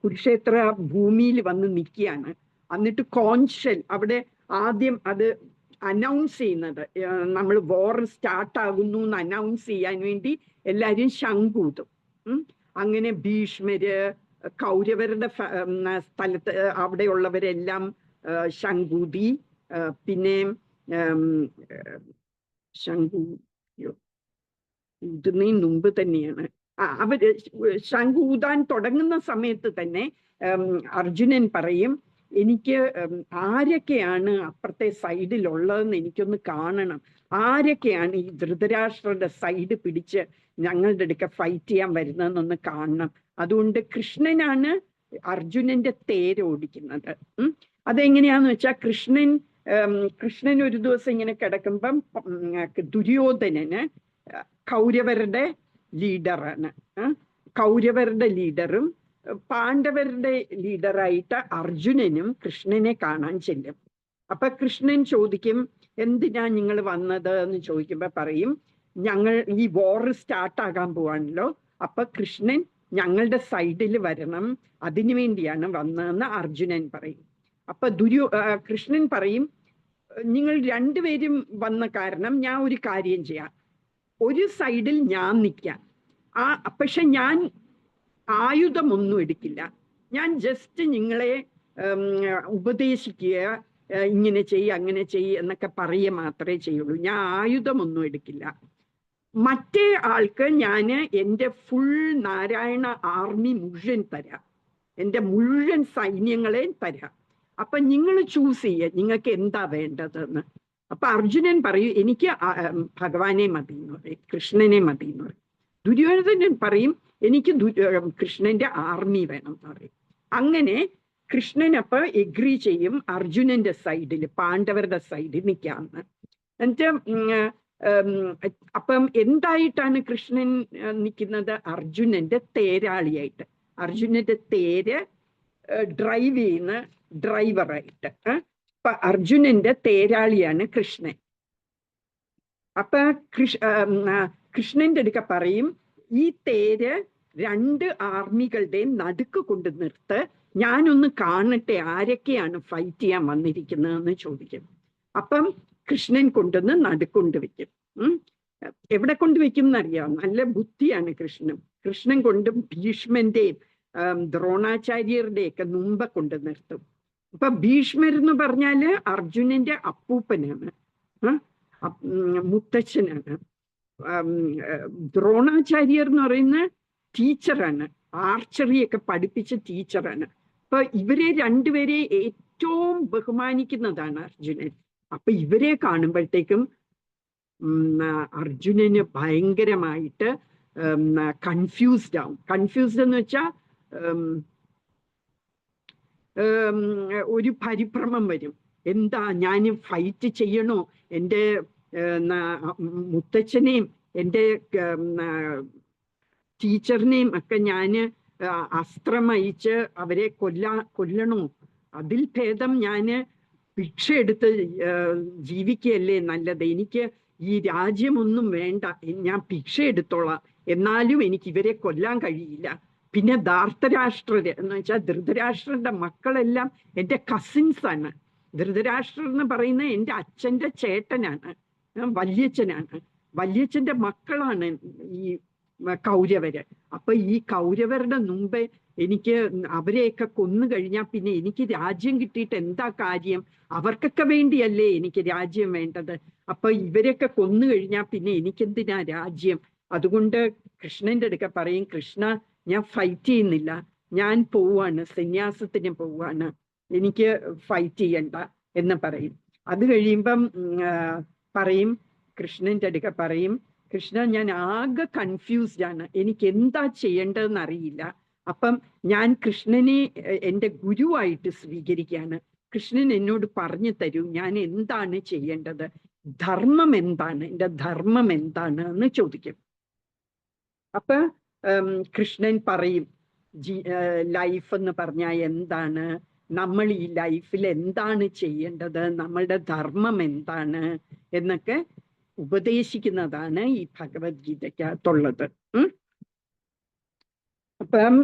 കുരുക്ഷേത്ര ഭൂമിയിൽ വന്ന് നിൽക്കുകയാണ്. എന്നിട്ട് കോൺഷൽ അവിടെ ആദ്യം അത് അനൗൺസ് ചെയ്യുന്നത്, നമ്മൾ വാർ സ്റ്റാർട്ട് ആകുന്നു എന്ന് അനൗൺസ് ചെയ്യാൻ വേണ്ടി എല്ലാരും ശംഖൂതും. അങ്ങനെ ഭീഷ്മര്, കൗരവരുടെ സ്ഥലത്ത് അവിടെയുള്ളവരെല്ലാം ശംഖൂതി. പിന്നെ ഇതിന് മുമ്പ് തന്നെയാണ് അവര് ശംഖൂതാൻ തുടങ്ങുന്ന സമയത്ത് തന്നെ അർജുനൻ പറയും, എനിക്ക് ആരൊക്കെയാണ് അപ്പുറത്തെ സൈഡിലുള്ളതെന്ന് എനിക്കൊന്ന് കാണണം, ആരൊക്കെയാണ് ഈ ധൃതരാഷ്ട്രയുടെ സൈഡ് പിടിച്ച് ഞങ്ങളുടെ അടുക്ക ഫൈറ്റ് ചെയ്യാൻ വരുന്നതെന്നൊന്ന് കാണണം. അതുകൊണ്ട് കൃഷ്ണനാണ് അർജുനന്റെ തേരോടിക്കുന്നത്. അതെങ്ങനെയാന്ന് വെച്ചാൽ കൃഷ്ണൻ ഒരു ദിവസം ഇങ്ങനെ കിടക്കുമ്പം ദുര്യോധനന് കൗരവരുടെ ലീഡറാണ്, കൗരവരുടെ ലീഡറും പാണ്ഡവരുടെ ലീഡറായിട്ട് അർജുനനും കൃഷ്ണനെ കാണാൻ ചെല്ലും. അപ്പൊ കൃഷ്ണൻ ചോദിക്കും, എന്തിനാ നിങ്ങൾ വന്നത് എന്ന് ചോദിക്കുമ്പോ പറയും, ഞങ്ങൾ ഈ വാർ സ്റ്റാർട്ടാകാൻ പോവാണല്ലോ, അപ്പൊ കൃഷ്ണൻ ഞങ്ങളുടെ സൈഡിൽ വരണം, അതിനു വേണ്ടിയാണ് വന്നതെന്ന് അർജുനൻ പറയും. അപ്പൊ കൃഷ്ണൻ പറയും, നിങ്ങൾ രണ്ടുപേരും വന്ന കാരണം ഞാൻ ഒരു കാര്യം ചെയ്യാം, ഒരു സൈഡിൽ ഞാൻ നിൽക്കാം, പക്ഷെ ഞാൻ ആയുധമൊന്നും എടുക്കില്ല, ഞാൻ ജസ്റ്റ് നിങ്ങളെ ഉപദേശിക്കുക, ഇങ്ങനെ ചെയ്യ അങ്ങനെ ചെയ്യ എന്നൊക്കെ പറയുക മാത്രമേ ചെയ്യുള്ളൂ, ഞാൻ ആയുധമൊന്നും എടുക്കില്ല. മറ്റേ ആൾക്ക് ഞാൻ എൻ്റെ ഫുൾ നാരായണ ആർമി മുഴുവൻ തരാം, എൻ്റെ മുഴുവൻ സൈന്യങ്ങളെയും തരാം. അപ്പൊ നിങ്ങൾ ചൂസ് ചെയ്യുക നിങ്ങൾക്ക് എന്താ വേണ്ടതെന്ന്. അപ്പൊ അർജുനൻ പറയും എനിക്ക് ഭഗവാനെ മതി എന്ന് പറയും, കൃഷ്ണനെ മതി എന്ന് പറയും. ദുര്യോധനൻ പറയും എനിക്ക് കൃഷ്ണന്റെ ആർമി വേണം എന്ന് പറയും. അങ്ങനെ കൃഷ്ണൻ അപ്പൊ എഗ്രി ചെയ്യും അർജുനന്റെ സൈഡിൽ, പാണ്ഡവരുടെ സൈഡിൽ നിൽക്കാമെന്ന്. എന്നിട്ട് അപ്പം എന്തായിട്ടാണ് കൃഷ്ണൻ നിൽക്കുന്നത്? അർജുനന്റെ തേരാളിയായിട്ട്, അർജുനന്റെ തേര് ഡ്രൈവ് ചെയ്യുന്ന ഡ്രൈവറായിട്ട്. അപ്പൊ അർജുനന്റെ തേരാളിയാണ് കൃഷ്ണൻ. അപ്പൊ കൃഷ്ണന്റെ അടുക്ക പറയും ഈ തേര് 2 ആർമികളുടെയും നടുക്ക് കൊണ്ട് നിർത്ത്, ഞാനൊന്ന് കാണട്ടെ ആരൊക്കെയാണ് ഫൈറ്റ് ചെയ്യാൻ വന്നിരിക്കുന്നതെന്ന് ചോദിക്കും. അപ്പം കൃഷ്ണൻ കൊണ്ടുവന്ന് നടുക്കൊണ്ട് വെക്കും. എവിടെ കൊണ്ടുവയ്ക്കും എന്നറിയാം, നല്ല ബുദ്ധിയാണ് കൃഷ്ണൻ. കൃഷ്ണൻ കൊണ്ട് ഭീഷ്മന്റെയും ദ്രോണാചാര്യരുടെയൊക്കെ മുമ്പ് കൊണ്ട് നിർത്തും. അപ്പൊ ഭീഷ്മർ എന്ന് പറഞ്ഞാല് അർജുനന്റെ അപ്പൂപ്പനാണ്, മുത്തച്ഛനാണ്. ദ്രോണാചാര്യർ എന്ന് പറയുന്ന ടീച്ചറാണ്, ആർച്ചറിയൊക്കെ പഠിപ്പിച്ച ടീച്ചറാണ്. അപ്പൊ ഇവരെ രണ്ടുപേരെ ഏറ്റവും ബഹുമാനിക്കുന്നതാണ് അർജുനൻ. അപ്പൊ ഇവരെ കാണുമ്പോഴത്തേക്കും അർജുനന് ഭയങ്കരമായിട്ട് കൺഫ്യൂസ്ഡ് ആവും. കൺഫ്യൂസ്ഡ് എന്ന് വെച്ചാൽ ഒരു പരിഭ്രമം വരും. എന്താ ഞാൻ ഫൈറ്റ് ചെയ്യണോ? എൻ്റെ മുത്തച്ഛനെയും എൻ്റെ ടീച്ചറിനെയും ഒക്കെ ഞാന് അസ്ത്രം അയച്ച് അവരെ കൊല്ലണോ? അതിൽ ഭേദം ഞാന് ഭിക്ഷ എടുത്ത് ജീവിക്കുകയല്ലേ നല്ലത്. എനിക്ക് ഈ രാജ്യമൊന്നും വേണ്ട, ഞാൻ ഭിക്ഷ എടുത്തോളാം, എന്നാലും എനിക്ക് ഇവരെ കൊല്ലാൻ കഴിയില്ല. പിന്നെ ധാർത്തരാഷ്ട്രര് എന്ന് വെച്ചാൽ ധൃതരാഷ്ട്രന്റെ മക്കളെല്ലാം എൻ്റെ കസിൻസ് ആണ്. ധൃതരാഷ്ട്രർ എന്ന് പറയുന്നത് എൻ്റെ അച്ഛൻ്റെ ചേട്ടനാണ്, വല്യച്ഛനാണ്. വല്യച്ഛൻ്റെ മക്കളാണ് ഈ കൗരവര്. അപ്പൊ ഈ കൗരവരുടെ മുമ്പേ എനിക്ക് അവരെയൊക്കെ കൊന്നു കഴിഞ്ഞാൽ പിന്നെ എനിക്ക് രാജ്യം കിട്ടിയിട്ട് എന്താ കാര്യം? അവർക്കൊക്കെ വേണ്ടിയല്ലേ എനിക്ക് രാജ്യം വേണ്ടത്. അപ്പൊ ഇവരെയൊക്കെ കൊന്നു കഴിഞ്ഞാൽ പിന്നെ എനിക്കെന്തിനാ രാജ്യം? അതുകൊണ്ട് കൃഷ്ണന്റെ അടുക്ക പറയും, കൃഷ്ണ ഞാൻ ഫൈറ്റ് ചെയ്യുന്നില്ല, ഞാൻ പോവാണ്, സന്യാസത്തിന് പോവാണ്, എനിക്ക് ഫൈറ്റ് ചെയ്യണ്ട എന്ന് പറയും. അത് കഴിയുമ്പം പറയും, കൃഷ്ണന്റെ അടുക്ക പറയും, കൃഷ്ണ ഞാൻ ആകെ കൺഫ്യൂസ്ഡ് ആണ്, എനിക്ക് എന്താ ചെയ്യേണ്ടതെന്ന് അറിയില്ല. അപ്പം ഞാൻ കൃഷ്ണനെ എൻ്റെ ഗുരുവായിട്ട് സ്വീകരിക്കുകയാണ്. കൃഷ്ണൻ എന്നോട് പറഞ്ഞു തരൂ ഞാൻ എന്താണ് ചെയ്യേണ്ടത്, ധർമ്മം എന്താണ്, എൻ്റെ ധർമ്മം എന്താണ് എന്ന് ചോദിക്കും. അപ്പൊ കൃഷ്ണൻ പറയും ലൈഫ് എന്ന് പറഞ്ഞാൽ എന്താണ്, നമ്മൾ ഈ ലൈഫിൽ എന്താണ് ചെയ്യേണ്ടത്, നമ്മളുടെ ധർമ്മം എന്താണ് എന്നൊക്കെ ഉപദേശിക്കുന്നതാണ് ഈ ഭഗവത്ഗീതയ്ക്കകത്തുള്ളത്. അപ്പം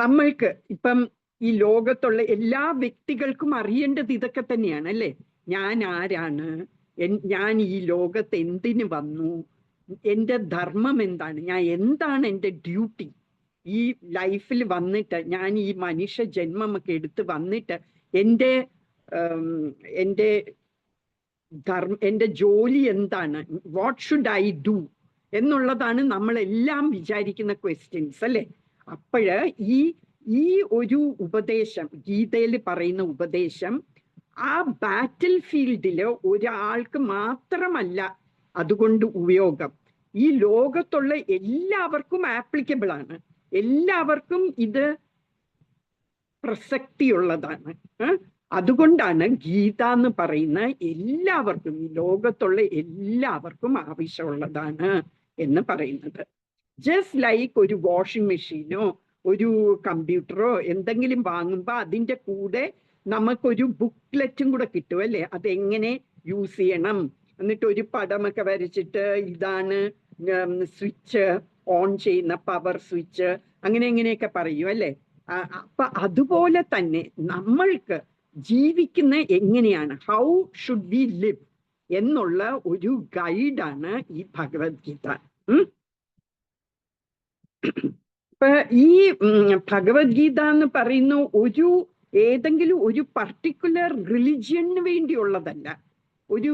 നമ്മൾക്ക് ഇപ്പം ഈ ലോകത്തുള്ള എല്ലാ വ്യക്തികൾക്കും അറിയേണ്ടത് ഇതൊക്കെ തന്നെയാണ് അല്ലേ. ഞാൻ ആരാണ്, ഞാൻ ഈ ലോകത്ത് എന്തിനു വന്നു, എൻ്റെ ധർമ്മം എന്താണ്, ഞാൻ എന്താണ് എൻ്റെ ഡ്യൂട്ടി ഈ ലൈഫിൽ വന്നിട്ട്, ഞാൻ ഈ മനുഷ്യ ജന്മമൊക്കെ എടുത്ത് വന്നിട്ട് എൻ്റെ ജോലി എന്താണ്, വാട്ട് ഷുഡ് ഐ ഡു എന്നുള്ളതാണ് നമ്മളെല്ലാം വിചാരിക്കുന്ന ക്വസ്റ്റ്യൻസ് അല്ലേ. അപ്പോഴ് ഈ ഒരു ഉപദേശം, ഗീതയിൽ പറയുന്ന ഉപദേശം ആ ബാറ്റിൽ ഫീൽഡില് ഒരാൾക്ക് മാത്രമല്ല അതുകൊണ്ട് ഉപയോഗം, ഈ ലോകത്തുള്ള എല്ലാവർക്കും ആപ്ലിക്കബിൾ ആണ്, എല്ലാവർക്കും ഇത് പ്രസക്തിയുള്ളതാണ്. അതുകൊണ്ടാണ് ഗീത എന്ന് പറയുന്ന എല്ലാവർക്കും, ഈ ലോകത്തുള്ള എല്ലാവർക്കും ആവശ്യമുള്ളതാണ് എന്ന് പറയുന്നത്. ജസ്റ്റ് ലൈക്ക് ഒരു വാഷിംഗ് മെഷീനോ ഒരു കമ്പ്യൂട്ടറോ എന്തെങ്കിലും വാങ്ങുമ്പോൾ അതിൻ്റെ കൂടെ നമുക്കൊരു ബുക്ക്ലെറ്റും കൂടെ കിട്ടും അല്ലേ, അതെങ്ങനെ യൂസ് ചെയ്യണം, എന്നിട്ട് ഒരു പടമൊക്കെ വരച്ചിട്ട് ഇതാണ് സ്വിച്ച് ഓൺ ചെയ്യുന്ന പവർ സ്വിച്ച്, അങ്ങനെ എങ്ങനെയൊക്കെ പറയും അല്ലേ. അപ്പൊ അതുപോലെ തന്നെ നമ്മൾക്ക് ജീവിക്കുന്ന എങ്ങനെയാണ്, ഹൗ ഷുഡ് വി ലിവ് എന്നുള്ള ഒരു ഗൈഡാണ് ഈ ഭഗവത്ഗീത. ഇപ്പൊ ഈ ഭഗവത്ഗീത എന്ന് പറയുന്ന ഏതെങ്കിലും ഒരു പർട്ടിക്കുലർ റിലിജിയന് വേണ്ടിയുള്ളതല്ല, ഒരു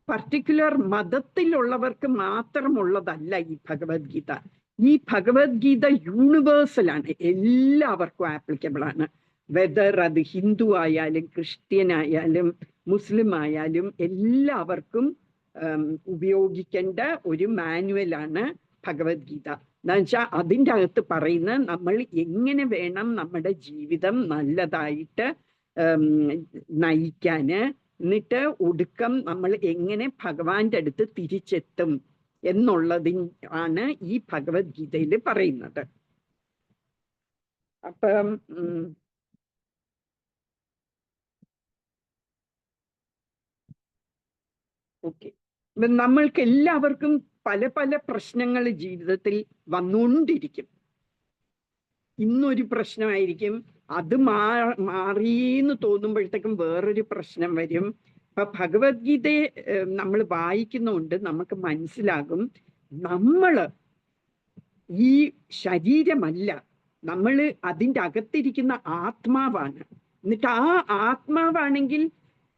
പർട്ടിക്കുലർ മതത്തിലുള്ളവർക്ക് മാത്രമുള്ളതല്ല ഈ ഭഗവത്ഗീത. ഈ ഭഗവത്ഗീത യൂണിവേഴ്സലാണ്, എല്ലാവർക്കും ആപ്ലിക്കബിൾ ആണ്. വെദർ അത് ഹിന്ദു ആയാലും ക്രിസ്ത്യൻ ആയാലും മുസ്ലിം ആയാലും എല്ലാവർക്കും ഉപയോഗിക്കേണ്ട ഒരു മാനുവലാണ് ഭഗവത്ഗീത. എന്താ വെച്ചാൽ അതിൻ്റെ അകത്ത് പറയുന്ന നമ്മൾ എങ്ങനെ വേണം നമ്മുടെ ജീവിതം നല്ലതായിട്ട് നയിക്കാന്, എന്നിട്ട് ഒടുക്കം നമ്മൾ എങ്ങനെ ഭഗവാന്റെ അടുത്ത് തിരിച്ചെത്തും എന്നുള്ളതിനാണ് ഈ ഭഗവത്ഗീതയിൽ പറയുന്നത്. അപ്പം ഓക്കെ, നമ്മൾക്ക് എല്ലാവർക്കും പല പല പ്രശ്നങ്ങൾ ജീവിതത്തിൽ വന്നുകൊണ്ടിരിക്കും. ഇന്നൊരു പ്രശ്നമായിരിക്കും, അത് മാറിയെന്ന് തോന്നുമ്പോഴത്തേക്കും വേറൊരു പ്രശ്നം വരും. അപ്പൊ ഭഗവത്ഗീതയെ നമ്മൾ വായിക്കുന്നതുകൊണ്ട് നമുക്ക് മനസ്സിലാകും, നമ്മള് ഈ ശരീരമല്ല, നമ്മൾ അതിൻ്റെ അകത്തിരിക്കുന്ന ആത്മാവാണ്. എന്നിട്ട് ആ ആത്മാവാണെങ്കിൽ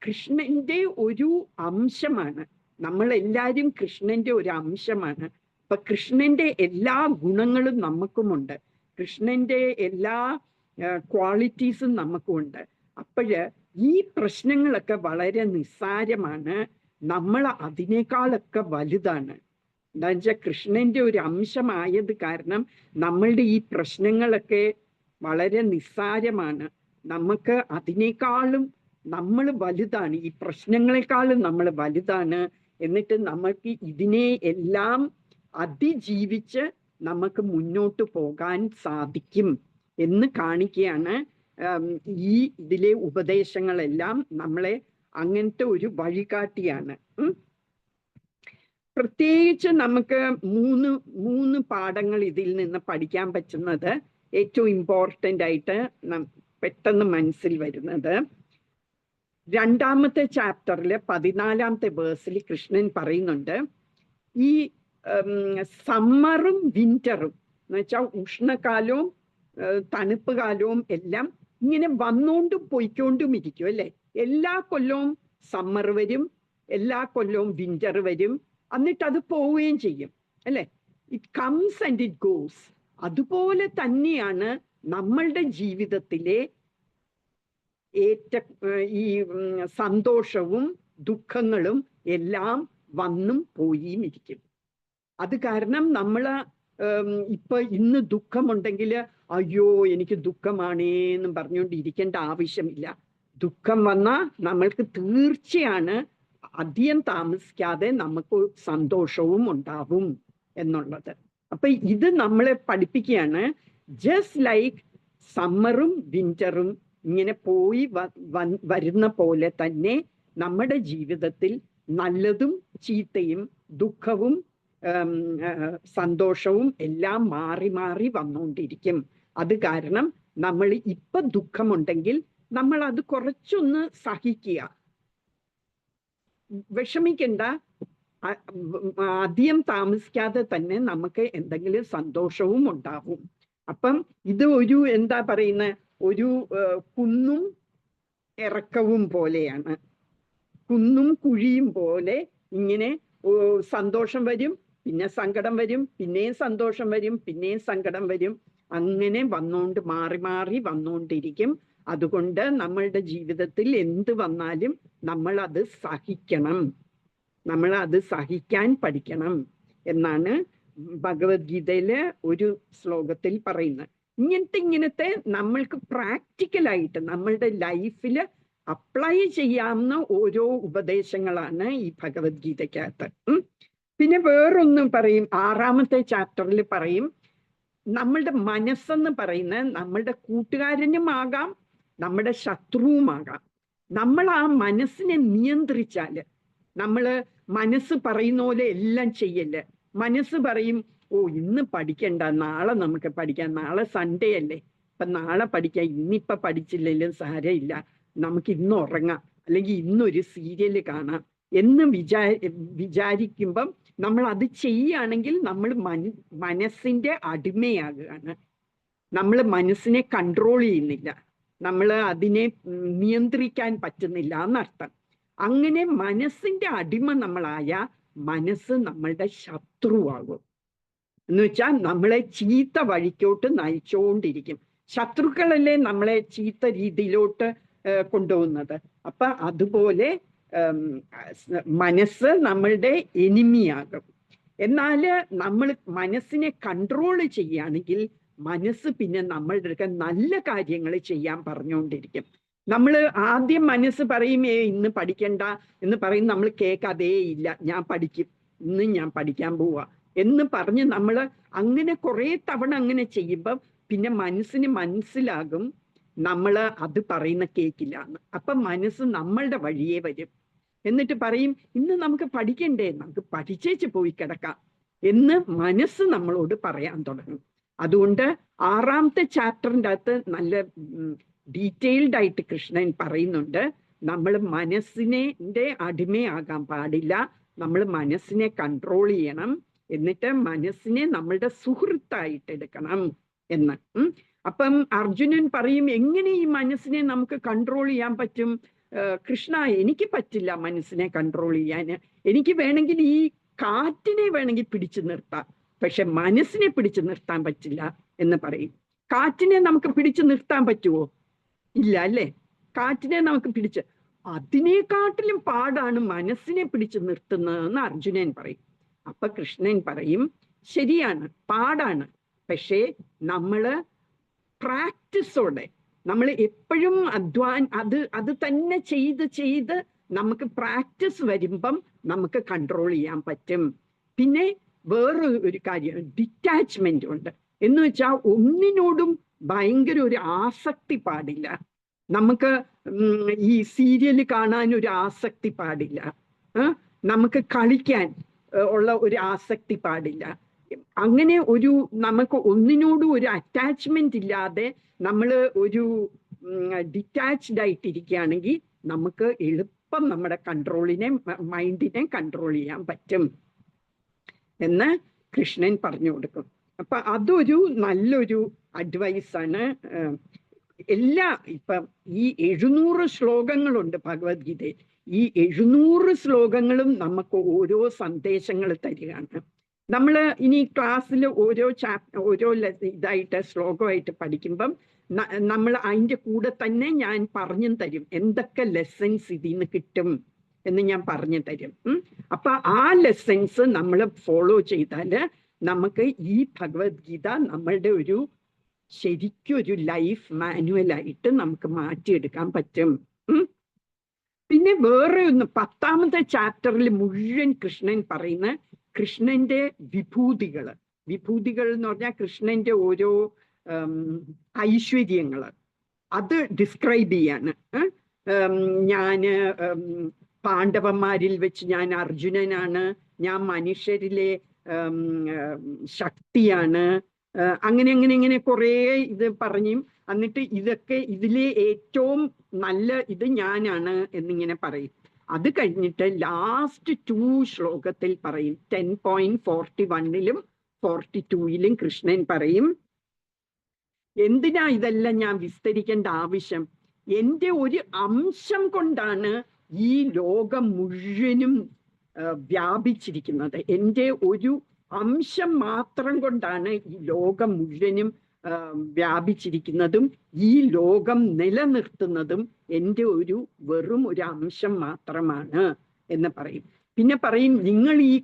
കൃഷ്ണന്റെ ഒരു അംശമാണ്. നമ്മളെല്ലാവരും കൃഷ്ണന്റെ ഒരു അംശമാണ്. അപ്പൊ കൃഷ്ണന്റെ എല്ലാ ഗുണങ്ങളും നമുക്കുമുണ്ട്, കൃഷ്ണന്റെ എല്ലാ ക്വാളിറ്റീസും നമുക്കുമുണ്ട്. അപ്പോഴ് ഈ പ്രശ്നങ്ങളൊക്കെ വളരെ നിസ്സാരമാണ്, നമ്മൾ അതിനേക്കാളൊക്കെ വലുതാണ്. എന്താ വെച്ചാൽ കൃഷ്ണന്റെ ഒരു അംശമായത് കാരണം നമ്മളുടെ ഈ പ്രശ്നങ്ങളൊക്കെ വളരെ നിസ്സാരമാണ്. നമുക്ക് അതിനേക്കാളും നമ്മൾ വലുതാണ്, ഈ പ്രശ്നങ്ങളെക്കാളും നമ്മൾ വലുതാണ്. എന്നിട്ട് നമുക്ക് ഇതിനെ എല്ലാം അതിജീവിച്ച് നമുക്ക് മുന്നോട്ട് പോകാൻ സാധിക്കും എന്ന് കാണിക്കുകയാണ് ഈ ഇതിലെ ഉപദേശങ്ങളെല്ലാം നമ്മളെ അങ്ങനത്തെ ഒരു വഴികാട്ടിയാണ്. പ്രത്യേകിച്ച് നമുക്ക് മൂന്ന് പാഠങ്ങൾ ഇതിൽ നിന്ന് പഠിക്കാൻ പറ്റുന്നത്, ഏറ്റവും ഇമ്പോർട്ടൻ്റ് ആയിട്ട് പെട്ടെന്ന് മനസ്സിൽ വരുന്നത്, രണ്ടാമത്തെ ചാപ്റ്ററിൽ 14ാമത്തെ വേഴ്സിൽ കൃഷ്ണൻ പറയുന്നുണ്ട്, ഈ സമ്മറും വിന്ററും എന്ന് വെച്ചാൽ ഉഷ്ണകാലവും തണുപ്പ് കാലവും എല്ലാം ഇങ്ങനെ വന്നുകൊണ്ടും പൊയ്ക്കൊണ്ടും ഇരിക്കും അല്ലെ. എല്ലാ കൊല്ലവും സമ്മർ വരും, എല്ലാ കൊല്ലവും വിന്റർ വരും, എന്നിട്ട് അത് പോവുകയും ചെയ്യും അല്ലെ. It comes and it goes. അതുപോലെ തന്നെയാണ് നമ്മളുടെ ജീവിതത്തിലെ ഈ സന്തോഷവും ദുഃഖങ്ങളും എല്ലാം വന്നും പോയും ഇരിക്കും. അത് കാരണം നമ്മൾ ഇപ്പൊ ഇന്ന് ദുഃഖമുണ്ടെങ്കിൽ അയ്യോ എനിക്ക് ദുഃഖമാണേന്നും പറഞ്ഞുകൊണ്ട് ഇരിക്കേണ്ട ആവശ്യമില്ല. ദുഃഖം വന്നാൽ നമ്മൾക്ക് തീർച്ചയാണ് അധികം താമസിക്കാതെ നമുക്ക് സന്തോഷവും ഉണ്ടാവും എന്നുള്ളത്. അപ്പൊ ഇത് നമ്മളെ പഠിപ്പിക്കുകയാണ്, ജസ്റ്റ് ലൈക്ക് സമ്മറും വിന്ററും ഇങ്ങനെ പോയി വരുന്ന പോലെ തന്നെ നമ്മുടെ ജീവിതത്തിൽ നല്ലതും ചീത്തയും ദുഃഖവും സന്തോഷവും എല്ലാം മാറി മാറി വന്നുകൊണ്ടിരിക്കും. അത് കാരണം നമ്മൾ ഇപ്പൊ ദുഃഖമുണ്ടെങ്കിൽ നമ്മൾ അത് കുറച്ചൊന്ന് സഹിക്കുക, വിഷമിക്കണ്ട. അധികം താമസിക്കാതെ തന്നെ നമുക്ക് എന്തെങ്കിലും സന്തോഷവും ഉണ്ടാവും. അപ്പം ഇത് ഒരു എന്താ പറയുന്ന ഒരു കുന്നും ഇറക്കവും പോലെയാണ്, കുന്നും കുഴിയും പോലെ. ഇങ്ങനെ സന്തോഷം വരും, പിന്നെ സങ്കടം വരും, പിന്നെയും സന്തോഷം വരും, പിന്നെയും സങ്കടം വരും, അങ്ങനെ വന്നുകൊണ്ട് മാറി മാറി വന്നുകൊണ്ടിരിക്കും. അതുകൊണ്ട് നമ്മളുടെ ജീവിതത്തിൽ എന്ത് വന്നാലും നമ്മൾ അത് സഹിക്കണം, നമ്മൾ അത് സഹിക്കാൻ പഠിക്കണം എന്നാണ് ഭഗവത്ഗീതയിലെ ഒരു ശ്ലോകത്തിൽ പറയുന്നത്. ഇങ്ങനത്തെ നമ്മൾക്ക് പ്രാക്ടിക്കലായിട്ട് നമ്മളുടെ ലൈഫിൽ അപ്ലൈ ചെയ്യാവുന്ന ഓരോ ഉപദേശങ്ങളാണ് ഈ ഭഗവത്ഗീതയ്ക്കകത്ത്. പിന്നെ വേറൊന്നും പറയും, 6ാമത്തെ ചാപ്റ്ററിൽ പറയും, നമ്മളുടെ മനസ്സെന്ന് പറയുന്ന നമ്മളുടെ കൂട്ടുകാരനുമാകാം നമ്മുടെ ശത്രുവുമാകാം. നമ്മൾ ആ മനസ്സിനെ നിയന്ത്രിച്ചാല്, നമ്മള് മനസ്സ് പറയുന്ന പോലെ എല്ലാം ചെയ്യല്ലേ. മനസ്സ് പറയും, ഓ ഇന്ന് പഠിക്കണ്ട, നാളെ നമുക്ക് പഠിക്കാം, നാളെ സൺഡേ അല്ലേ, അപ്പൊ നാളെ പഠിക്കാം, ഇന്നിപ്പൊ പഠിച്ചില്ലെങ്കിലും സാരമില്ല, നമുക്ക് ഇന്ന് ഉറങ്ങാം, അല്ലെങ്കിൽ ഇന്നൊരു സീരിയല് കാണാം എന്ന് വിചാരിക്കുമ്പം നമ്മൾ അത് ചെയ്യുകയാണെങ്കിൽ നമ്മൾ മനസ്സിന്റെ അടിമയാകുകയാണ്. നമ്മൾ മനസ്സിനെ കൺട്രോൾ ചെയ്യുന്നില്ല, നമ്മൾ അതിനെ നിയന്ത്രിക്കാൻ പറ്റുന്നില്ല എന്നർത്ഥം. അങ്ങനെ മനസ്സിന്റെ അടിമ നമ്മളായ മനസ്സ് നമ്മളുടെ ശത്രുവാകും. എന്ന് വെച്ചാൽ നമ്മളെ ചീത്ത വഴിക്കോട്ട് നയിച്ചുകൊണ്ടിരിക്കും. ശത്രുക്കളല്ലേ നമ്മളെ ചീത്ത രീതിയിലോട്ട് കൊണ്ടുപോകുന്നത്. അപ്പൊ അതുപോലെ മനസ്സ് നമ്മളുടെ എനിമിയാകും. എന്നാല് നമ്മൾ മനസ്സിനെ കൺട്രോൾ ചെയ്യുകയാണെങ്കിൽ മനസ്സ് പിന്നെ നമ്മളുടെ അടുക്ക നല്ല കാര്യങ്ങൾ ചെയ്യാൻ പറഞ്ഞുകൊണ്ടിരിക്കും. നമ്മൾ ആദ്യം മനസ്സ് പറയും ഇന്ന് പഠിക്കണ്ട എന്ന് പറയും, നമ്മൾ കേൾക്കാതേ ഇല്ല, ഞാൻ പഠിക്കും, ഇന്ന് ഞാൻ പഠിക്കാൻ പോവാ എന്ന് പറഞ്ഞ് നമ്മൾ അങ്ങനെ കുറെ തവണ അങ്ങനെ ചെയ്യുമ്പം പിന്നെ മനസ്സിന് മനസ്സിലാകും നമ്മൾ അത് പറയുന്ന കേൾക്കില്ല എന്ന്. അപ്പൊ മനസ്സ് നമ്മളുടെ വഴിയേ വരും. എന്നിട്ട് പറയും ഇന്ന് നമുക്ക് പഠിക്കണ്ടേ, നമുക്ക് പഠിച്ചേച്ച് പോയി കിടക്കാം എന്ന് മനസ്സ് നമ്മളോട് പറയാൻ തുടങ്ങും. അതുകൊണ്ട് 6ാമത്തെ ചാപ്റ്ററിൻ്റെ അകത്ത് നല്ല ഡീറ്റെയിൽഡ് ആയിട്ട് കൃഷ്ണൻ പറയുന്നുണ്ട്, നമ്മൾ മനസ്സിനെ അടിമയാകാൻ പാടില്ല, നമ്മൾ മനസ്സിനെ കൺട്രോൾ ചെയ്യണം, എന്നിട്ട് മനസ്സിനെ നമ്മളുടെ സുഹൃത്തായിട്ട് എടുക്കണം എന്ന്. അപ്പം അർജുനൻ പറയും എങ്ങനെ ഈ മനസ്സിനെ നമുക്ക് കൺട്രോൾ ചെയ്യാൻ പറ്റും? കൃഷ്ണ, എനിക്ക് പറ്റില്ല മനസ്സിനെ കൺട്രോൾ ചെയ്യാൻ. എനിക്ക് വേണമെങ്കിൽ ഈ കാറ്റിനെ വേണമെങ്കിൽ പിടിച്ചു നിർത്താം, പക്ഷെ മനസ്സിനെ പിടിച്ചു നിർത്താൻ പറ്റില്ല എന്ന് പറയും. കാറ്റിനെ നമുക്ക് പിടിച്ചു നിർത്താൻ പറ്റുമോ? ഇല്ല അല്ലേ? കാറ്റിനെ നമുക്ക് അതിനെക്കാട്ടിലും പാടാണ് മനസ്സിനെ പിടിച്ചു നിർത്തുന്നതെന്ന് അർജുനൻ പറയും. അപ്പൊ കൃഷ്ണൻ പറയും ശരിയാണ്, പാടാണ്, പക്ഷേ നമ്മള് പ്രാക്ടീസോടെ നമ്മൾ എപ്പോഴും അത് തന്നെ ചെയ്ത് നമുക്ക് പ്രാക്ടീസ് വരുമ്പം നമുക്ക് കൺട്രോൾ ചെയ്യാൻ പറ്റും. പിന്നെ വേറെ ഒരു കാര്യം, ഡിറ്റാച്ച്മെന്റ് ഉണ്ട്. എന്ന് വെച്ചാൽ ഒന്നിനോടും ഭയങ്കര ഒരു ആസക്തി പാടില്ല. നമുക്ക് ഈ സീരിയൽ കാണാൻ ഒരു ആസക്തി പാടില്ല, നമുക്ക് കളിക്കാൻ ഉള്ള ഒരു ആസക്തി പാടില്ല. അങ്ങനെ നമുക്ക് ഒന്നിനോടും ഒരു അറ്റാച്ച്മെന്റ് ഇല്ലാതെ നമ്മൾ ഒരു ഡിറ്റാച്ച്ഡ് ആയിട്ടിരിക്കുകയാണെങ്കിൽ നമുക്ക് എളുപ്പം നമ്മുടെ മൈൻഡിനെ കൺട്രോൾ ചെയ്യാൻ പറ്റും എന്ന് കൃഷ്ണൻ പറഞ്ഞു കൊടുക്കും. അപ്പൊ അതൊരു നല്ലൊരു അഡ്വൈസാണ്. ഇപ്പം ഈ 700 ശ്ലോകങ്ങളുണ്ട് ഭഗവത്ഗീതയിൽ. ഈ 700 ശ്ലോകങ്ങളും നമുക്ക് ഓരോ സന്ദേശങ്ങൾ തരികയാണ്. നമ്മൾ ഇനി ക്ലാസ്സിൽ ഓരോ ഇതായിട്ട് ശ്ലോകമായിട്ട് പഠിക്കുമ്പം നമ്മൾ അതിൻ്റെ കൂടെ തന്നെ ഞാൻ പറഞ്ഞു തരും എന്തൊക്കെ ലെസൺസ് ഇതിൽ നിന്ന് കിട്ടും എന്ന് ഞാൻ പറഞ്ഞു തരും. അപ്പൊ ആ ലെസൺസ് നമ്മൾ ഫോളോ ചെയ്താൽ നമുക്ക് ഈ ഭഗവത്ഗീത നമ്മളുടെ ശരിക്കും ഒരു ലൈഫ് മാനുവലായിട്ട് നമുക്ക് മാറ്റിയെടുക്കാൻ പറ്റും. പിന്നെ വേറെ 10ാമത്തെ ചാപ്റ്ററിൽ മുഴുവൻ കൃഷ്ണൻ പറയുന്ന കൃഷ്ണന്റെ വിഭൂതികൾ എന്ന് പറഞ്ഞാൽ കൃഷ്ണന്റെ ഓരോ ഐശ്വര്യങ്ങള് അത് ഡിസ്ക്രൈബ് ചെയ്യാണ്. ഞാന് പാണ്ഡവന്മാരിൽ വെച്ച് ഞാൻ അർജുനനാണ്, ഞാൻ മനുഷ്യരിലെ ശക്തിയാണ്, അങ്ങനെ കുറേ ഇത് പറഞ്ഞും എന്നിട്ട് ഇതിലെ ഏറ്റവും നല്ല ഇത് ഞാനാണ് എന്നിങ്ങനെ പറയും. അത് കഴിഞ്ഞിട്ട് ലാസ്റ്റ് 2 ശ്ലോകത്തിൽ പറയും, 10.41-ലും 42-ലും കൃഷ്ണൻ പറയും എന്തിനാ ഇതെല്ലാം ഞാൻ വിസ്തരിക്കേണ്ട ആവശ്യം, എൻ്റെ ഒരു അംശം കൊണ്ടാണ് ഈ ലോകം മുഴുവനും വ്യാപിച്ചിരിക്കുന്നത്, എൻ്റെ ഒരു അംശം മാത്രം കൊണ്ടാണ് ഈ ലോകം മുഴുവനും വ്യാപിച്ചിരിക്കുന്നതും ഈ ലോകം നിലനിർത്തുന്നതും എൻ്റെ വെറും ഒരു അംശം മാത്രമാണ് എന്ന് പറയും. പിന്നെ പറയും നിങ്ങൾ ഈ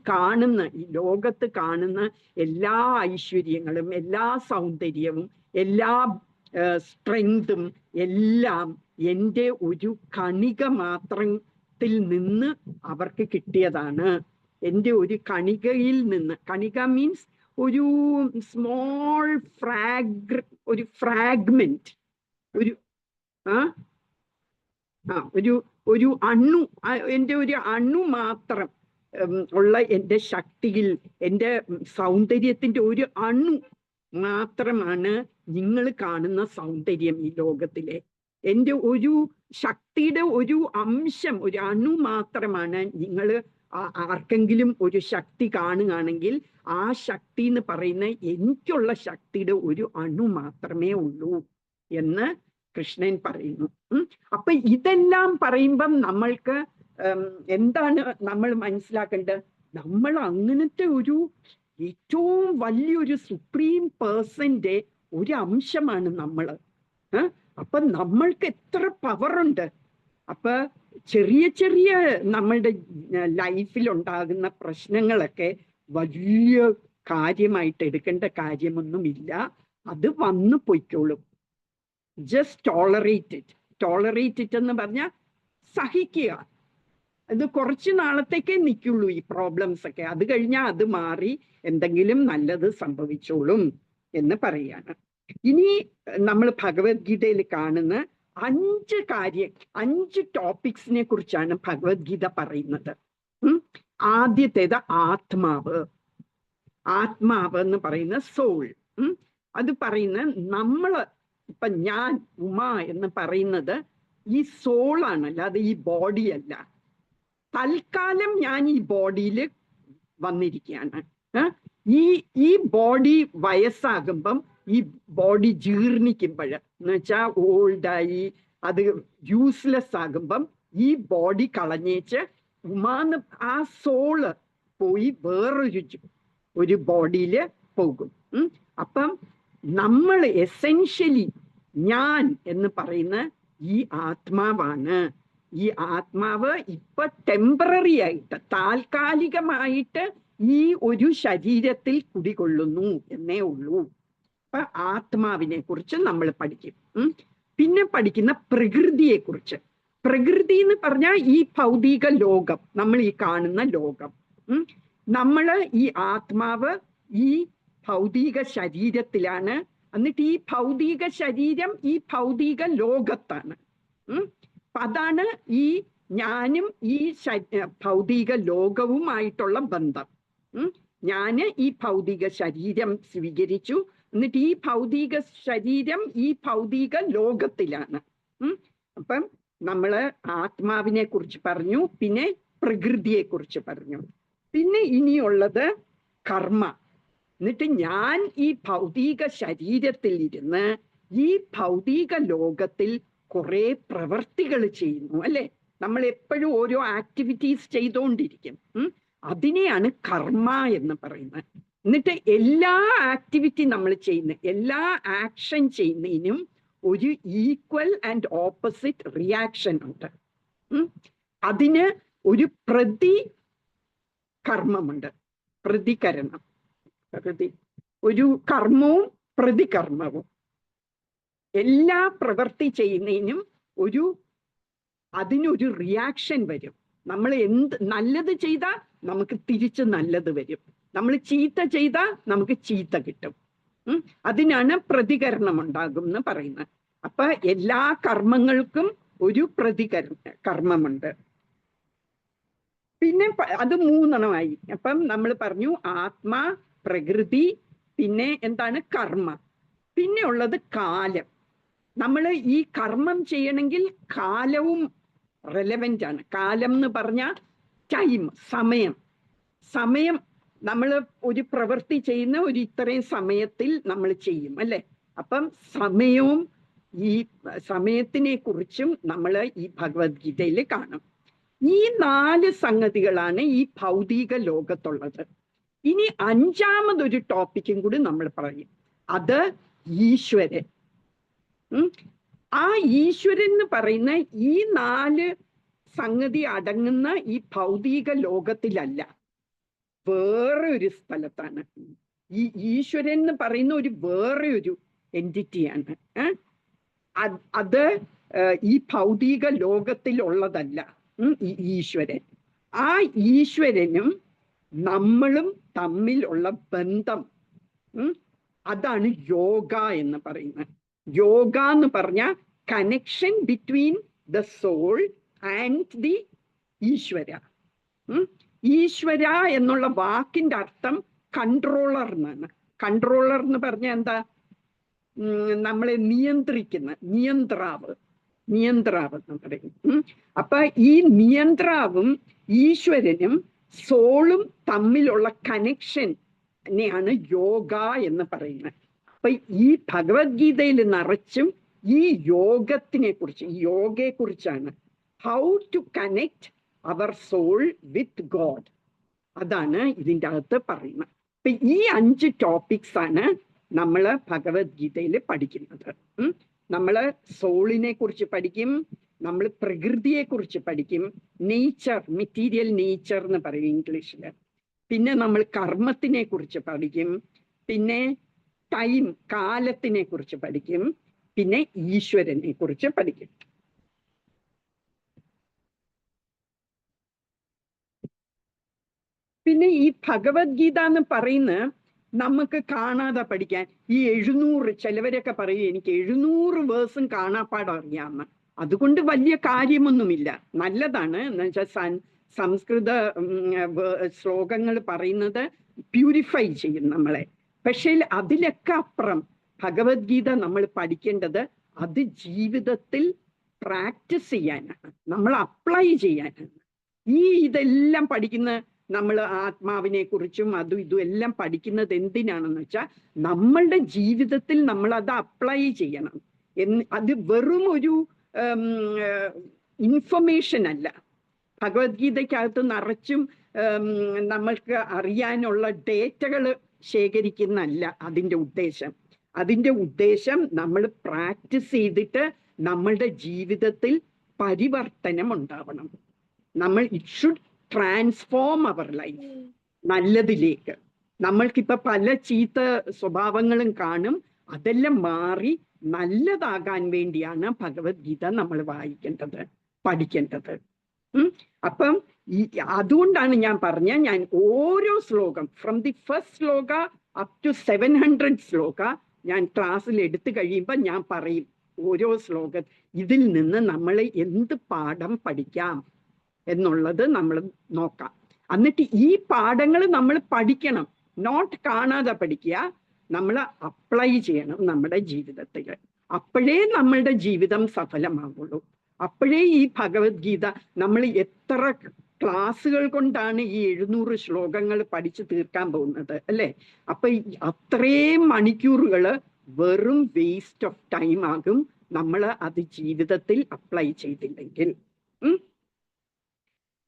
ലോകത്ത് കാണുന്ന എല്ലാ ഐശ്വര്യങ്ങളും എല്ലാ സൗന്ദര്യവും എല്ലാ സ്ട്രെങ്തും എല്ലാം എൻ്റെ ഒരു കണിക മാത്രത്തിൽ നിന്ന് അവർക്ക് കിട്ടിയതാണ്. എൻ്റെ ഒരു കണികയിൽ നിന്ന്, കണിക മീൻസ് ഒരു സ്മോൾ ഫ്രാഗ്മെന്റ്, ഒരു അണു, എൻ്റെ ഒരു അണു മാത്രം ഉള്ള എൻ്റെ ശക്തിയിൽ, എൻ്റെ സൗന്ദര്യത്തിൻ്റെ ഒരു അണു മാത്രമാണ് നിങ്ങൾ കാണുന്ന സൗന്ദര്യം ഈ ലോകത്തിലെ. എൻ്റെ ഒരു ശക്തിയുടെ ഒരു അംശം, ഒരു അണു മാത്രമാണ്. നിങ്ങൾ ആർക്കെങ്കിലും ഒരു ശക്തി കാണുകയാണെങ്കിൽ ആ ശക്തി എന്ന് പറയുന്ന എനിക്കുള്ള ശക്തിയുടെ ഒരു അണു മാത്രമേ ഉള്ളൂ എന്ന് കൃഷ്ണൻ പറയുന്നു. അപ്പൊ ഇതെല്ലാം പറയുമ്പം നമ്മൾക്ക് എന്താണ് നമ്മൾ മനസ്സിലാക്കേണ്ടത്? നമ്മൾ അങ്ങനത്തെ ഏറ്റവും വലിയൊരു സുപ്രീം പേഴ്സന്റെ ഒരു അംശമാണ് നമ്മള്. അപ്പൊ നമ്മൾക്ക് എത്ര പവറുണ്ട്. അപ്പൊ ചെറിയ ചെറിയ നമ്മളുടെ ലൈഫിൽ ഉണ്ടാകുന്ന പ്രശ്നങ്ങളൊക്കെ വലിയ കാര്യമായിട്ട് എടുക്കേണ്ട കാര്യമൊന്നുമില്ല. അത് വന്നു പൊയ്ക്കോളും. ജസ്റ്റ് ടോളറേറ്റ് ഇറ്റ് എന്ന് പറഞ്ഞാൽ സഹിക്കുക. അത് കുറച്ച് നാളത്തേക്കേ നിൽക്കുള്ളൂ ഈ പ്രോബ്ലംസ് ഒക്കെ. അത് കഴിഞ്ഞാൽ അത് മാറി എന്തെങ്കിലും നല്ലത് സംഭവിച്ചോളും എന്ന് പറയാണ്. ഇനി നമ്മൾ ഭഗവത്ഗീതയിൽ കാണുന്ന 5 ടോപ്പിക്സിനെ കുറിച്ചാണ് ഭഗവത്ഗീത പറയുന്നത്. ആദ്യത്തേത് ആത്മാവ് എന്ന് പറയുന്ന സോൾ. അത് പറയുന്ന നമ്മള് ഇപ്പൊ ഞാൻ ഉമ എന്ന് പറയുന്നത് ഈ സോളാണ്, അല്ലാതെ ഈ ബോഡി അല്ല. തൽക്കാലം ഞാൻ ഈ ബോഡിയിൽ വന്നിരിക്കുകയാണ്. ഈ ബോഡി വയസ്സാകുമ്പം, ഈ ബോഡി ജീർണിക്കുമ്പോൾ എന്ന് വെച്ചാൽ ഓൾഡായി അത് യൂസ്ലെസ് ആകുമ്പം ഈ ബോഡി കളഞ്ഞേച്ച് ഉമാന്ന് ആ സോള് പോയി വേറൊരു ബോഡിയിൽ പോകും. അപ്പം നമ്മൾ എസെൻഷ്യലി ഞാൻ എന്ന് പറയുന്ന ഈ ആത്മാവാണ്. ഈ ആത്മാവ് ഇപ്പൊ ടെമ്പററി ആയിട്ട്, താൽക്കാലികമായിട്ട് ഈ ഒരു ശരീരത്തിൽ കുടികൊള്ളുന്നു എന്നേ ഉള്ളൂ. അപ്പൊ ആത്മാവിനെ കുറിച്ച് നമ്മൾ പഠിക്കും. പിന്നെ പഠിക്കുന്ന പ്രകൃതിയെ കുറിച്ച്. പ്രകൃതി എന്ന് പറഞ്ഞാൽ ഈ ഭൗതിക ലോകം, നമ്മൾ ഈ കാണുന്ന ലോകം. നമ്മള് ഈ ആത്മാവ് ഈ ഭൗതിക ശരീരത്തിലാണ്. എന്നിട്ട് ഈ ഭൗതിക ശരീരം ഈ ഭൗതിക ലോകത്താണ്. അതാണ് ഈ ഞാനും ഈ ഭൗതിക ലോകവുമായിട്ടുള്ള ബന്ധം. ഞാന് ഈ ഭൗതിക ശരീരം സ്വീകരിച്ചു, എന്നിട്ട് ഈ ഭൗതിക ശരീരം ഈ ഭൗതിക ലോകത്തിലാണ്. അപ്പം നമ്മള് ആത്മാവിനെ കുറിച്ച് പറഞ്ഞു, പിന്നെ പ്രകൃതിയെ കുറിച്ച് പറഞ്ഞു, പിന്നെ ഇനിയുള്ളത് കർമ്മ. എന്നിട്ട് ഞാൻ ഈ ഭൗതിക ശരീരത്തിൽ ഇരുന്ന് ഈ ഭൗതിക ലോകത്തിൽ കുറെ പ്രവർത്തികൾ ചെയ്യുന്നു, അല്ലെ? നമ്മൾ എപ്പോഴും ഓരോ ആക്ടിവിറ്റീസ് ചെയ്തുകൊണ്ടിരിക്കും. അതിനെയാണ് കർമ്മ എന്ന് പറയുന്നത്. എന്നിട്ട് എല്ലാ ആക്ടിവിറ്റി നമ്മൾ ചെയ്യുന്ന, എല്ലാ ആക്ഷൻ ചെയ്യുന്നതിനും ഒരു ഈക്വൽ ആൻഡ് ഓപ്പോസിറ്റ് റിയാക്ഷൻ ഉണ്ട്. അതിന് ഒരു പ്രതികർമ്മമുണ്ട്, പ്രതികരണം. ഒരു കർമ്മവും പ്രതികർമ്മവും. എല്ലാ പ്രവൃത്തി ചെയ്യുന്നതിനും അതിനൊരു റിയാക്ഷൻ വരും. നമ്മൾ നല്ലത് ചെയ്താൽ നമുക്ക് തിരിച്ച് നല്ലത് വരും, നമ്മൾ ചീത്ത ചെയ്താൽ നമുക്ക് ചീത്ത കിട്ടും. അതിനാണ് പ്രതികരണം ഉണ്ടാകും എന്ന് പറയുന്നത്. അപ്പൊ എല്ലാ കർമ്മങ്ങൾക്കും ഒരു കർമ്മമുണ്ട്. പിന്നെ അത് 3 അപ്പം നമ്മൾ പറഞ്ഞു ആത്മാ, പ്രകൃതി, പിന്നെ എന്താണ് കർമ്മ. പിന്നെ ഉള്ളത് കാലം. നമ്മൾ ഈ കർമ്മം ചെയ്യണമെങ്കിൽ കാലവും റെലവെന്റ് ആണ്. കാലം എന്ന് പറഞ്ഞാൽ ടൈം, സമയം. നമ്മൾ ഒരു പ്രവൃത്തി ചെയ്യുന്ന ഇത്രയും സമയത്തിൽ നമ്മൾ ചെയ്യും, അല്ലെ? അപ്പം സമയവും ഈ സമയത്തിനെ കുറിച്ചും നമ്മൾ ഈ ഭഗവത്ഗീതയിൽ കാണും. ഈ 4 സംഗതികളാണ് ഈ ഭൗതിക ലോകത്തുള്ളത്. ഇനി 5ാമതൊരു ടോപ്പിക്കും കൂടി നമ്മൾ പറയും, അത് ഈശ്വരൻ. ആ ഈശ്വരൻ എന്ന് പറയുന്ന ഈ 4 സംഗതി അടങ്ങുന്ന ഈ ഭൗതിക ലോകത്തിലല്ല, വേറെ ഒരു സ്ഥലത്താണ്. ഈ ഈശ്വരൻ എന്ന് പറയുന്ന വേറെ ഒരു എൻറ്റിറ്റിയാണ്. അത് ഈ ഭൗതിക ലോകത്തിലുള്ളതല്ല ഈ ഈശ്വരൻ. ആ ഈശ്വരനും നമ്മളും തമ്മിലുള്ള ബന്ധം, അതാണ് യോഗ എന്ന് പറയുന്നത്. യോഗ എന്ന് പറഞ്ഞാൽ connection between the soul and the Ishwara. ഈശ്വര എന്നുള്ള വാക്കിന്റെ അർത്ഥം കൺട്രോളർ എന്നാണ്. കൺട്രോളർ എന്ന് പറഞ്ഞാൽ എന്താ? നമ്മളെ നിയന്ത്രിക്കുന്ന നിയന്ത്രാവ് എന്ന് പറയും. അപ്പൊ ഈ നിയന്ത്രാവും ഈശ്വരനും സോളും തമ്മിലുള്ള കണക്ഷനെയാണ് യോഗ എന്ന് പറയുന്നത്. അപ്പൊ ഈ ഭഗവത്ഗീതയിൽ നിറച്ചും ഈ യോഗത്തിനെ കുറിച്ച്, ഈ യോഗയെ കുറിച്ചാണ്. How to connect our soul with God, അതാണ് ഇതിൻ്റെ അകത്ത് പറയുന്നത്. അപ്പൊ ഈ 5 ടോപ്പിക്സ് ആണ് നമ്മൾ ഭഗവത്ഗീതയിൽ പഠിക്കുന്നത്. നമ്മൾ സോളിനെ കുറിച്ച് പഠിക്കും, നമ്മൾ പ്രകൃതിയെ കുറിച്ച് പഠിക്കും, നേച്ചർ, മെറ്റീരിയൽ നേച്ചർ എന്ന് പറയും ഇംഗ്ലീഷിൽ. പിന്നെ നമ്മൾ കർമ്മത്തിനെ കുറിച്ച് പഠിക്കും, പിന്നെ ടൈം, കാലത്തിനെ കുറിച്ച് പഠിക്കും, പിന്നെ ഈശ്വരനെ കുറിച്ച് പഠിക്കും. പിന്നെ ഈ ഭഗവത്ഗീത എന്ന് പറയുന്ന നമുക്ക് കാണാതെ പഠിക്കാൻ ഈ 700, ചിലവരൊക്കെ പറയും എനിക്ക് 700 വേഴ്സും കാണാപ്പാടം അറിയാമെന്ന്. അതുകൊണ്ട് വലിയ കാര്യമൊന്നുമില്ല, നല്ലതാണ്. എന്ന് വെച്ചാൽ സംസ്കൃത ശ്ലോകങ്ങൾ പറയുന്നത് പ്യൂരിഫൈ ചെയ്യും നമ്മളെ. പക്ഷേ അതിലൊക്കെ അപ്പുറം ഭഗവത്ഗീത നമ്മൾ പഠിക്കേണ്ടത് അത് ജീവിതത്തിൽ പ്രാക്ടീസ് ചെയ്യാനാണ്, നമ്മൾ അപ്ലൈ ചെയ്യാനാണ്. ഇതെല്ലാം പഠിക്കുന്ന നമ്മൾ ആത്മാവിനെ കുറിച്ചും അതും ഇതും എല്ലാം പഠിക്കുന്നത് എന്തിനാണെന്ന് വെച്ചാൽ നമ്മളുടെ ജീവിതത്തിൽ നമ്മൾ അത് അപ്ലൈ ചെയ്യണം. അത് വെറും ഒരു ഇൻഫർമേഷൻ അല്ല. ഭഗവത്ഗീതയ്ക്കകത്ത് നിറച്ചും നമ്മൾക്ക് അറിയാനുള്ള ഡേറ്റകൾ ശേഖരിക്കുന്നല്ല അതിൻ്റെ ഉദ്ദേശം. അതിൻ്റെ ഉദ്ദേശം നമ്മൾ പ്രാക്ടീസ് ചെയ്തിട്ട് നമ്മളുടെ ജീവിതത്തിൽ പരിവർത്തനം ഉണ്ടാവണം. നമ്മൾ it should transform our life നല്ലതിലേക്ക്. നമ്മൾക്കിപ്പോൾ പല ചീത്ത സ്വഭാവങ്ങളും കാണും, അതെല്ലാം മാറി നല്ലതാകാൻ വേണ്ടിയാണ് ഭഗവത്ഗീത നമ്മൾ വായിക്കേണ്ടത്, പഠിക്കേണ്ടത്. അപ്പം അതുകൊണ്ടാണ് ഞാൻ ഞാൻ ഓരോ ശ്ലോകം from the first shloka up to 700 shloka ഞാൻ ക്ലാസ്സിൽ എടുത്തു കഴിയുമ്പോൾ ഞാൻ പറയും ഓരോ ശ്ലോകം ഇതിൽ നിന്ന് നമ്മൾ എന്ത് പാഠം പഠിക്കാം എന്നുള്ളത് നമ്മൾ നോക്കാം. എന്നിട്ട് ഈ പാഠങ്ങൾ നമ്മൾ പഠിക്കണം, നോട്ട് കാണാതെ പഠിക്കുക, നമ്മൾ അപ്ലൈ ചെയ്യണം നമ്മുടെ ജീവിതത്തിൽ. അപ്പോഴേ നമ്മളുടെ ജീവിതം സഫലമാകുള്ളൂ. അപ്പോഴേ ഈ ഭഗവത്ഗീത നമ്മൾ എത്ര ക്ലാസ്സുകൾ കൊണ്ടാണ് ഈ 700 ശ്ലോകങ്ങൾ പഠിച്ചു തീർക്കാൻ പോകുന്നത് അല്ലേ? അപ്പൊ അത്രയും മണിക്കൂറുകൾ വെറും വേസ്റ്റ് ഓഫ് ടൈം ആകും നമ്മൾ അത് ജീവിതത്തിൽ അപ്ലൈ ചെയ്തില്ലെങ്കിൽ.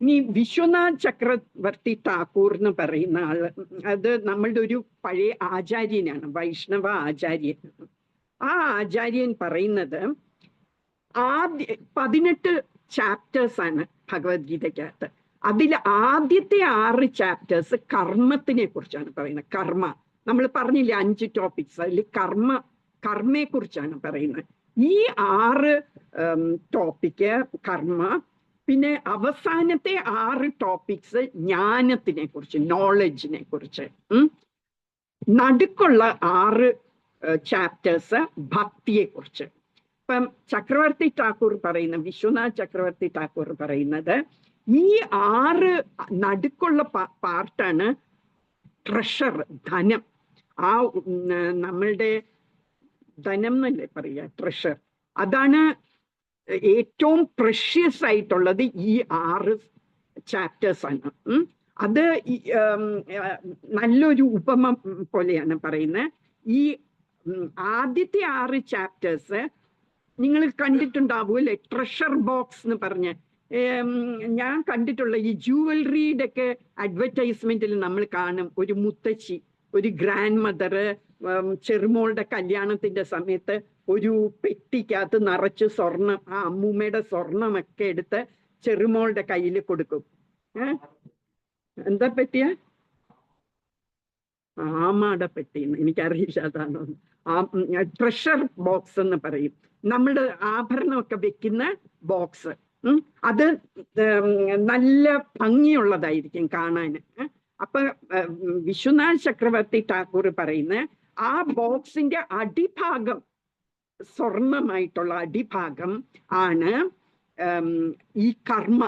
ഇനി വിശ്വനാഥ് ചക്രവർത്തി ടാക്കൂർ എന്ന് പറയുന്ന ആള്, അത് നമ്മളുടെ ഒരു പഴയ ആചാര്യനാണ്, വൈഷ്ണവ ആചാര്യൻ. ആ ആചാര്യൻ പറയുന്നത് 18 ചാപ്റ്റേഴ്സ് ആണ് ഭഗവത്ഗീതയ്ക്കകത്ത്. അതിൽ ആദ്യത്തെ 6 ചാപ്റ്റേഴ്സ് കർമ്മത്തിനെ കുറിച്ചാണ് പറയുന്നത്. കർമ്മ നമ്മൾ പറഞ്ഞില്ലേ 5 ടോപ്പിക്സ്, അതിൽ കർമ്മയെ കുറിച്ചാണ് പറയുന്നത്. ഈ 6 ടോപ്പിക്ക് കർമ്മ, പിന്നെ അവസാനത്തെ 6 ടോപ്പിക്സ് ജ്ഞാനത്തിനെ കുറിച്ച്, നോളജിനെ കുറിച്ച്. നടുക്കുള്ള 6 ചാപ്റ്റേഴ്സ് ഭക്തിയെ കുറിച്ച്. ഇപ്പം ചക്രവർത്തി ടാക്കൂർ പറയുന്ന, വിശ്വനാഥ് ചക്രവർത്തി ടാക്കൂർ പറയുന്നത് ഈ 6 നടുക്കുള്ള പാർട്ടാണ് ട്രഷർ, ധനം. ആ നമ്മളുടെ ധനം എന്നല്ലേ പറയുക, ട്രഷർ. അതാണ് ഏറ്റവും പ്രഷ്യസ് ആയിട്ടുള്ളത് ഈ 6 ചാപ്റ്റേഴ്സ് ആണ്. അത് നല്ലൊരു ഉപമ പോലെയാണ് പറയുന്നത്. ഈ ആദ്യത്തെ 6 ചാപ്റ്റേഴ്സ് നിങ്ങൾ കണ്ടിട്ടുണ്ടാവുമല്ലേ, ട്രഷർ ബോക്സ് എന്ന് പറഞ്ഞ്. ഞാൻ കണ്ടിട്ടുള്ള ഈ ജുവലറിയുടെ ഒക്കെ അഡ്വർടൈസ്മെന്റിൽ നമ്മൾ കാണും ഒരു മുത്തശ്ശി, ഒരു ഗ്രാൻഡ് മദർ ചെറുമോളുടെ കല്യാണത്തിന്റെ സമയത്ത് ഒരു പെട്ടിക്കകത്ത് നിറച്ച് സ്വർണം, ആ അമ്മൂമ്മയുടെ സ്വർണമൊക്കെ എടുത്ത് ചെറുമോളുടെ കയ്യിൽ കൊടുക്കും. എന്താ പെട്ടിയ? ആമാടെ പെട്ടിന്ന് എനിക്കറിയില്ല, അതാണോ. ട്രഷർ ബോക്സ് എന്ന് പറയും, നമ്മുടെ ആഭരണമൊക്കെ വെക്കുന്ന ബോക്സ്. അത് നല്ല ഭംഗിയുള്ളതായിരിക്കും കാണാൻ. അപ്പൊ വിശ്വനാഥ് ചക്രവർത്തി ടാക്കൂർ പറയുന്ന ആ ബോക്സിന്റെ അടിഭാഗം, സ്വർണമായിട്ടുള്ള അടിഭാഗം ആണ് ഈ കർമ്മ.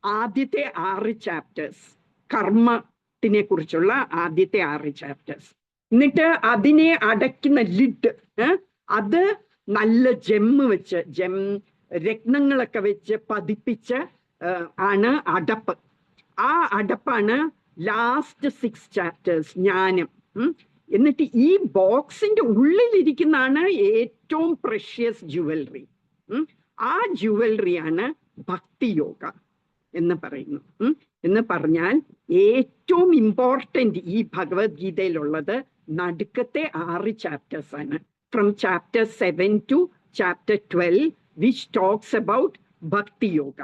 ആദ്യത്തെ 6 ചാപ്റ്റേഴ്സ് കർമ്മത്തിനെ കുറിച്ചുള്ള ആദ്യത്തെ 6 ചാപ്റ്റേഴ്സ്. എന്നിട്ട് അതിനെ അടയ്ക്കുന്ന ലിഡ്, അത് നല്ല വെച്ച് രത്നങ്ങളൊക്കെ വെച്ച് പതിപ്പിച്ച് ആണ് അടപ്പ്. ആ അടപ്പാണ് ലാസ്റ്റ് 6 ചാപ്റ്റേഴ്സ്, ജ്ഞാനം. എന്നിട്ട് ഈ ബോക്സിന്റെ ഉള്ളിലിരിക്കുന്നതാണ് ഏറ്റവും പ്രഷ്യസ് ജുവലറി. ആ ജുവലറിയാണ് ഭക്തിയോഗ എന്ന് പറയുന്നു. എന്ന് പറഞ്ഞാൽ ഏറ്റവും ഇമ്പോർട്ടൻ്റ് ഈ ഭഗവത്ഗീതയിലുള്ളത് നടുക്കത്തെ 6 ചാപ്റ്റേഴ്സ് ആണ്. From chapter 7 to chapter 12 which talks about ഭക്തി യോഗ.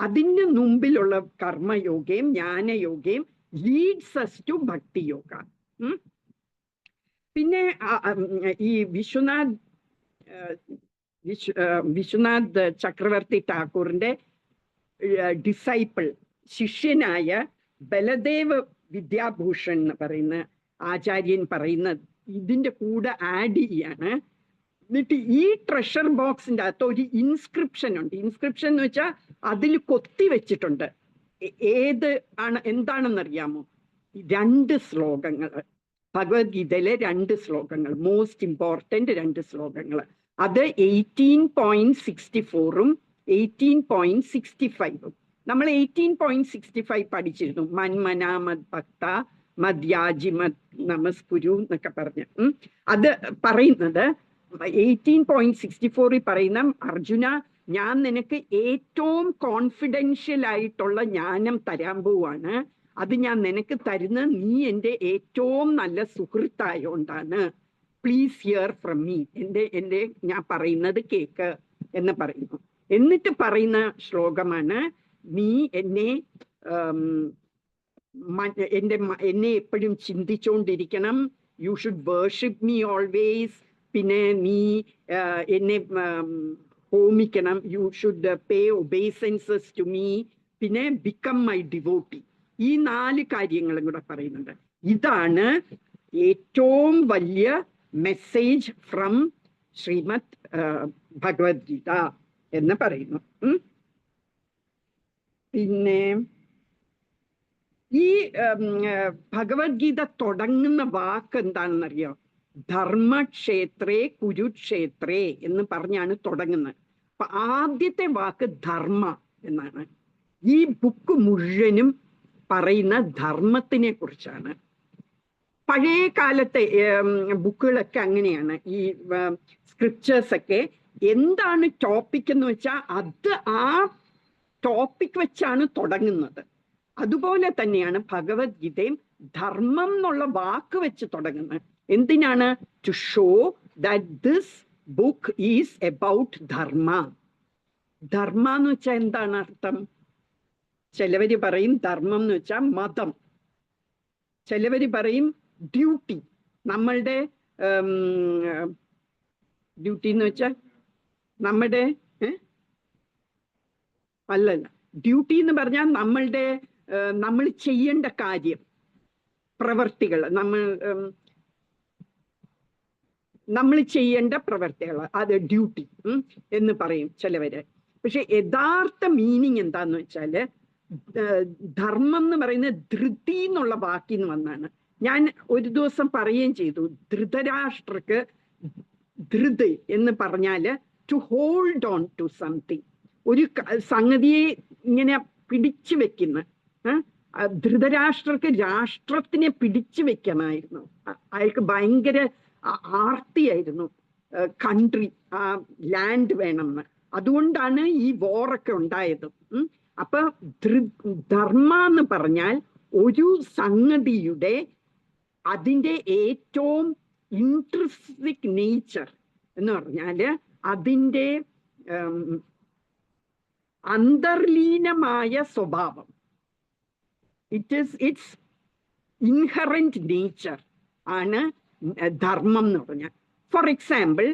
അതിന് മുമ്പിലുള്ള കർമ്മയോഗയും ജ്ഞാനയോഗയും ലീഡ്സ് അസ് ടു ഭക്തി യോഗ. പിന്നെ ഈ വിശ്വനാഥ് ചക്രവർത്തി ടാക്കൂറിന്റെ ഡിസൈപ്പിൾ, ശിഷ്യനായ ബലദേവ് വിദ്യാഭൂഷൺ എന്ന് പറയുന്ന ആചാര്യൻ പറയുന്ന ഇതിന്റെ കൂടെ ആഡ് ചെയ്യാണ്. എന്നിട്ട് ഈ ട്രഷർ ബോക്സിന്റെ അകത്ത് ഒരു ഇൻസ്ക്രിപ്ഷൻ ഉണ്ട്. ഇൻസ്ക്രിപ്ഷൻ എന്ന് വെച്ചാൽ അതിൽ കൊത്തി വെച്ചിട്ടുണ്ട്. എന്താണെന്നറിയാമോ? 2 ശ്ലോകങ്ങൾ, ഭഗവത്ഗീതയിലെ 2 ശ്ലോകങ്ങൾ, മോസ്റ്റ് ഇമ്പോർട്ടന്റ് 2 ശ്ലോകങ്ങൾ. അത് 18.64 18.65. നമ്മൾ 18.65 പഠിച്ചിരുന്നു. മന്മനാ മത് ഭക്ത മദ്യാജി മത് നമസ്കുരു എന്നൊക്കെ പറഞ്ഞ്. അത് പറയുന്നത് 18.64 പറയുന്ന, അർജുന, ഞാൻ നിനക്ക് ഏറ്റവും കോൺഫിഡൻഷ്യൽ ആയിട്ടുള്ള ജ്ഞാനം തരാൻ പോവാണ്. അത് ഞാൻ നിനക്ക് തരുന്ന നീ എൻ്റെ ഏറ്റവും നല്ല സുഹൃത്തായോണ്ടാണ്. Please hear from me. എൻ്റെ ഞാൻ പറയുന്നത് കേക്ക് എന്ന് പറയുന്നു. എന്നിട്ട് പറയുന്ന ശ്ലോകമാണ്, നീ എന്നെ എപ്പോഴും ചിന്തിച്ചുകൊണ്ടിരിക്കണം. You should worship me always. പിന്നെ നീ എന്നെ ഹോമിക്കണം. You should pay obeisances to me. പിന്നെ ബിക്കം മൈ ഡിവോട്ടി. ഈ 4 കാര്യങ്ങളും കൂടെ പറയുന്നുണ്ട്. ഇതാണ് ഏറ്റവും വലിയ മെസ്സേജ് ഫ്രം ശ്രീമദ് ഭഗവത്ഗീത എന്ന് പറയുന്നു. പിന്നെ ഈ ഭഗവത്ഗീത തുടങ്ങുന്ന വാക്ക് എന്താണെന്നറിയോ? ധർമ്മക്ഷേത്രേ കുരുക്ഷേത്രേ എന്ന് പറഞ്ഞാണ് തുടങ്ങുന്നത്. അപ്പൊ ആദ്യത്തെ വാക്ക് ധർമ്മ എന്നാണ്. ഈ ബുക്ക് മുഴുവനും പറയുന്ന ധർമ്മത്തിനെ കുറിച്ചാണ്. പഴയ കാലത്തെ ബുക്കുകളൊക്കെ അങ്ങനെയാണ്. ഈ സ്ക്രിപ്റ്റേഴ്സ് ഒക്കെ എന്താണ് ടോപ്പിക് എന്ന് വെച്ചാൽ അത് ആ ടോപ്പിക് വെച്ചാണ് തുടങ്ങുന്നത്. അതുപോലെ തന്നെയാണ് ഭഗവത്ഗീതയും ധർമ്മം എന്നുള്ള വാക്ക് വെച്ച് തുടങ്ങുന്നത്. എന്തിനാണ്? To show that this book is about dharma. Dharma എന്ന് വെച്ചാൽ എന്താണ് അർത്ഥം? ചിലവര് പറയും ധർമ്മം എന്ന് വെച്ചാൽ മതം, ചിലവര് പറയും ഡ്യൂട്ടി. നമ്മളുടെ ഡ്യൂട്ടി എന്ന് വെച്ചാൽ നമ്മുടെ അല്ലല്ല, ഡ്യൂട്ടി എന്ന് പറഞ്ഞാൽ നമ്മൾ ചെയ്യേണ്ട കാര്യം, പ്രവർത്തികൾ, നമ്മൾ ചെയ്യേണ്ട പ്രവർത്തികൾ, അത് ഡ്യൂട്ടി എന്ന് പറയും ചിലവര്. പക്ഷെ യഥാർത്ഥ മീനിങ് എന്താന്ന് വെച്ചാല് ധർമ്മം എന്ന് പറയുന്നത് ധൃതി എന്നുള്ള വാക്കിൽ നിന്ന് വന്നാണ്. ഞാൻ ഒരു ദിവസം പറയുകയും ചെയ്തു, ധൃതരാഷ്ട്രക്ക് ധൃത് എന്ന് പറഞ്ഞാല് to hold on to something, ഒരു സംഗതിയെ ഇങ്ങനെ പിടിച്ചു വെക്കുന്ന. ധൃതരാഷ്ട്രക്ക് രാഷ്ട്രത്തിനെ പിടിച്ചു വെക്കണമായിരുന്നു. അയാൾക്ക് ഭയങ്കര ആർത്തിയായിരുന്നു കൺട്രി, ലാൻഡ് വേണമെന്ന്. അതുകൊണ്ടാണ് ഈ വോറൊക്കെ ഉണ്ടായത്. അപ്പൊ ധർമ്മ എന്ന് പറഞ്ഞാൽ ഒരു സംഗതിയുടെ അതിൻ്റെ ഏറ്റവും ഇൻട്രിൻസിക് നേച്ചർ എന്ന് പറഞ്ഞാല് അതിൻ്റെ അന്തർലീനമായ സ്വഭാവം, ഇറ്റ്സ് ഇൻഹറന്റ് നേച്ചർ ആണ് ധർമ്മം എന്ന് പറഞ്ഞാൽ. ഫോർ എക്സാമ്പിൾ,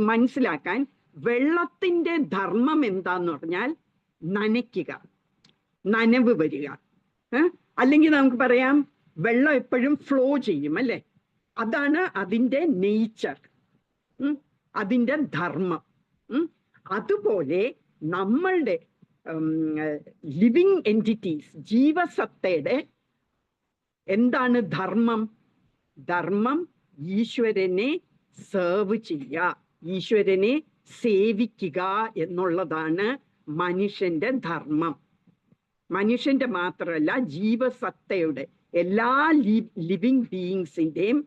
മനസ്സിലാക്കാൻ, വെള്ളത്തിന്റെ ധർമ്മം എന്താന്ന് പറഞ്ഞാൽ നനയ്ക്കുക, നനവ് വരിക. അല്ലെങ്കിൽ നമുക്ക് പറയാം വെള്ളം എപ്പോഴും ഫ്ലോ ചെയ്യും, അല്ലേ? അതാണ് അതിൻ്റെ നേച്ചർ, അതിൻ്റെ ധർമ്മം. അതുപോലെ നമ്മളുടെ ലിവിങ് എൻറ്റിറ്റീസ്, ജീവസത്തയുടെ എന്താണ് ധർമ്മം? ധർമ്മം ഈശ്വരനെ സെർവ് ചെയ്യുക, ഈശ്വരനെ സേവിക്കുക എന്നുള്ളതാണ് മനുഷ്യന്റെ ധർമ്മം. മനുഷ്യന്റെ മാത്രമല്ല, ജീവസത്തയുടെ എല്ലാ ലിവിങ് ബീയിങ്സിൻ്റെയും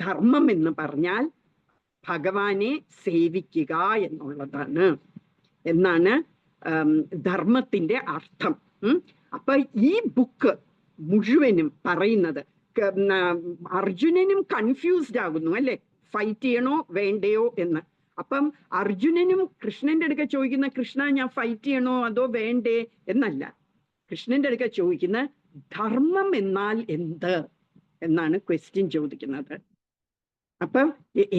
ധർമ്മം എന്ന് പറഞ്ഞാൽ ഭഗവാനെ സേവിക്കുക എന്നുള്ളതാണ് എന്നാണ് ധർമ്മത്തിന്റെ അർത്ഥം. അപ്പൊ ഈ ബുക്ക് മുഴുവനും പറയുന്നത് അർജുനനും കൺഫ്യൂസ്ഡ് ആകുന്നു അല്ലെ, ഫൈറ്റ് ചെയ്യണോ വേണ്ടയോ എന്ന്. അപ്പം അർജുനനും കൃഷ്ണന്റെ അടുക്ക ചോദിക്കുന്ന, കൃഷ്ണ ഞാൻ ഫൈറ്റ് ചെയ്യണോ അതോ വേണ്ടേ എന്നല്ല. കൃഷ്ണന്റെ അടുക്ക ചോദിക്കുന്ന ധർമ്മം എന്നാൽ എന്ത് എന്നാണ് ക്വസ്റ്റ്യൻ ചോദിക്കുന്നത്. അപ്പം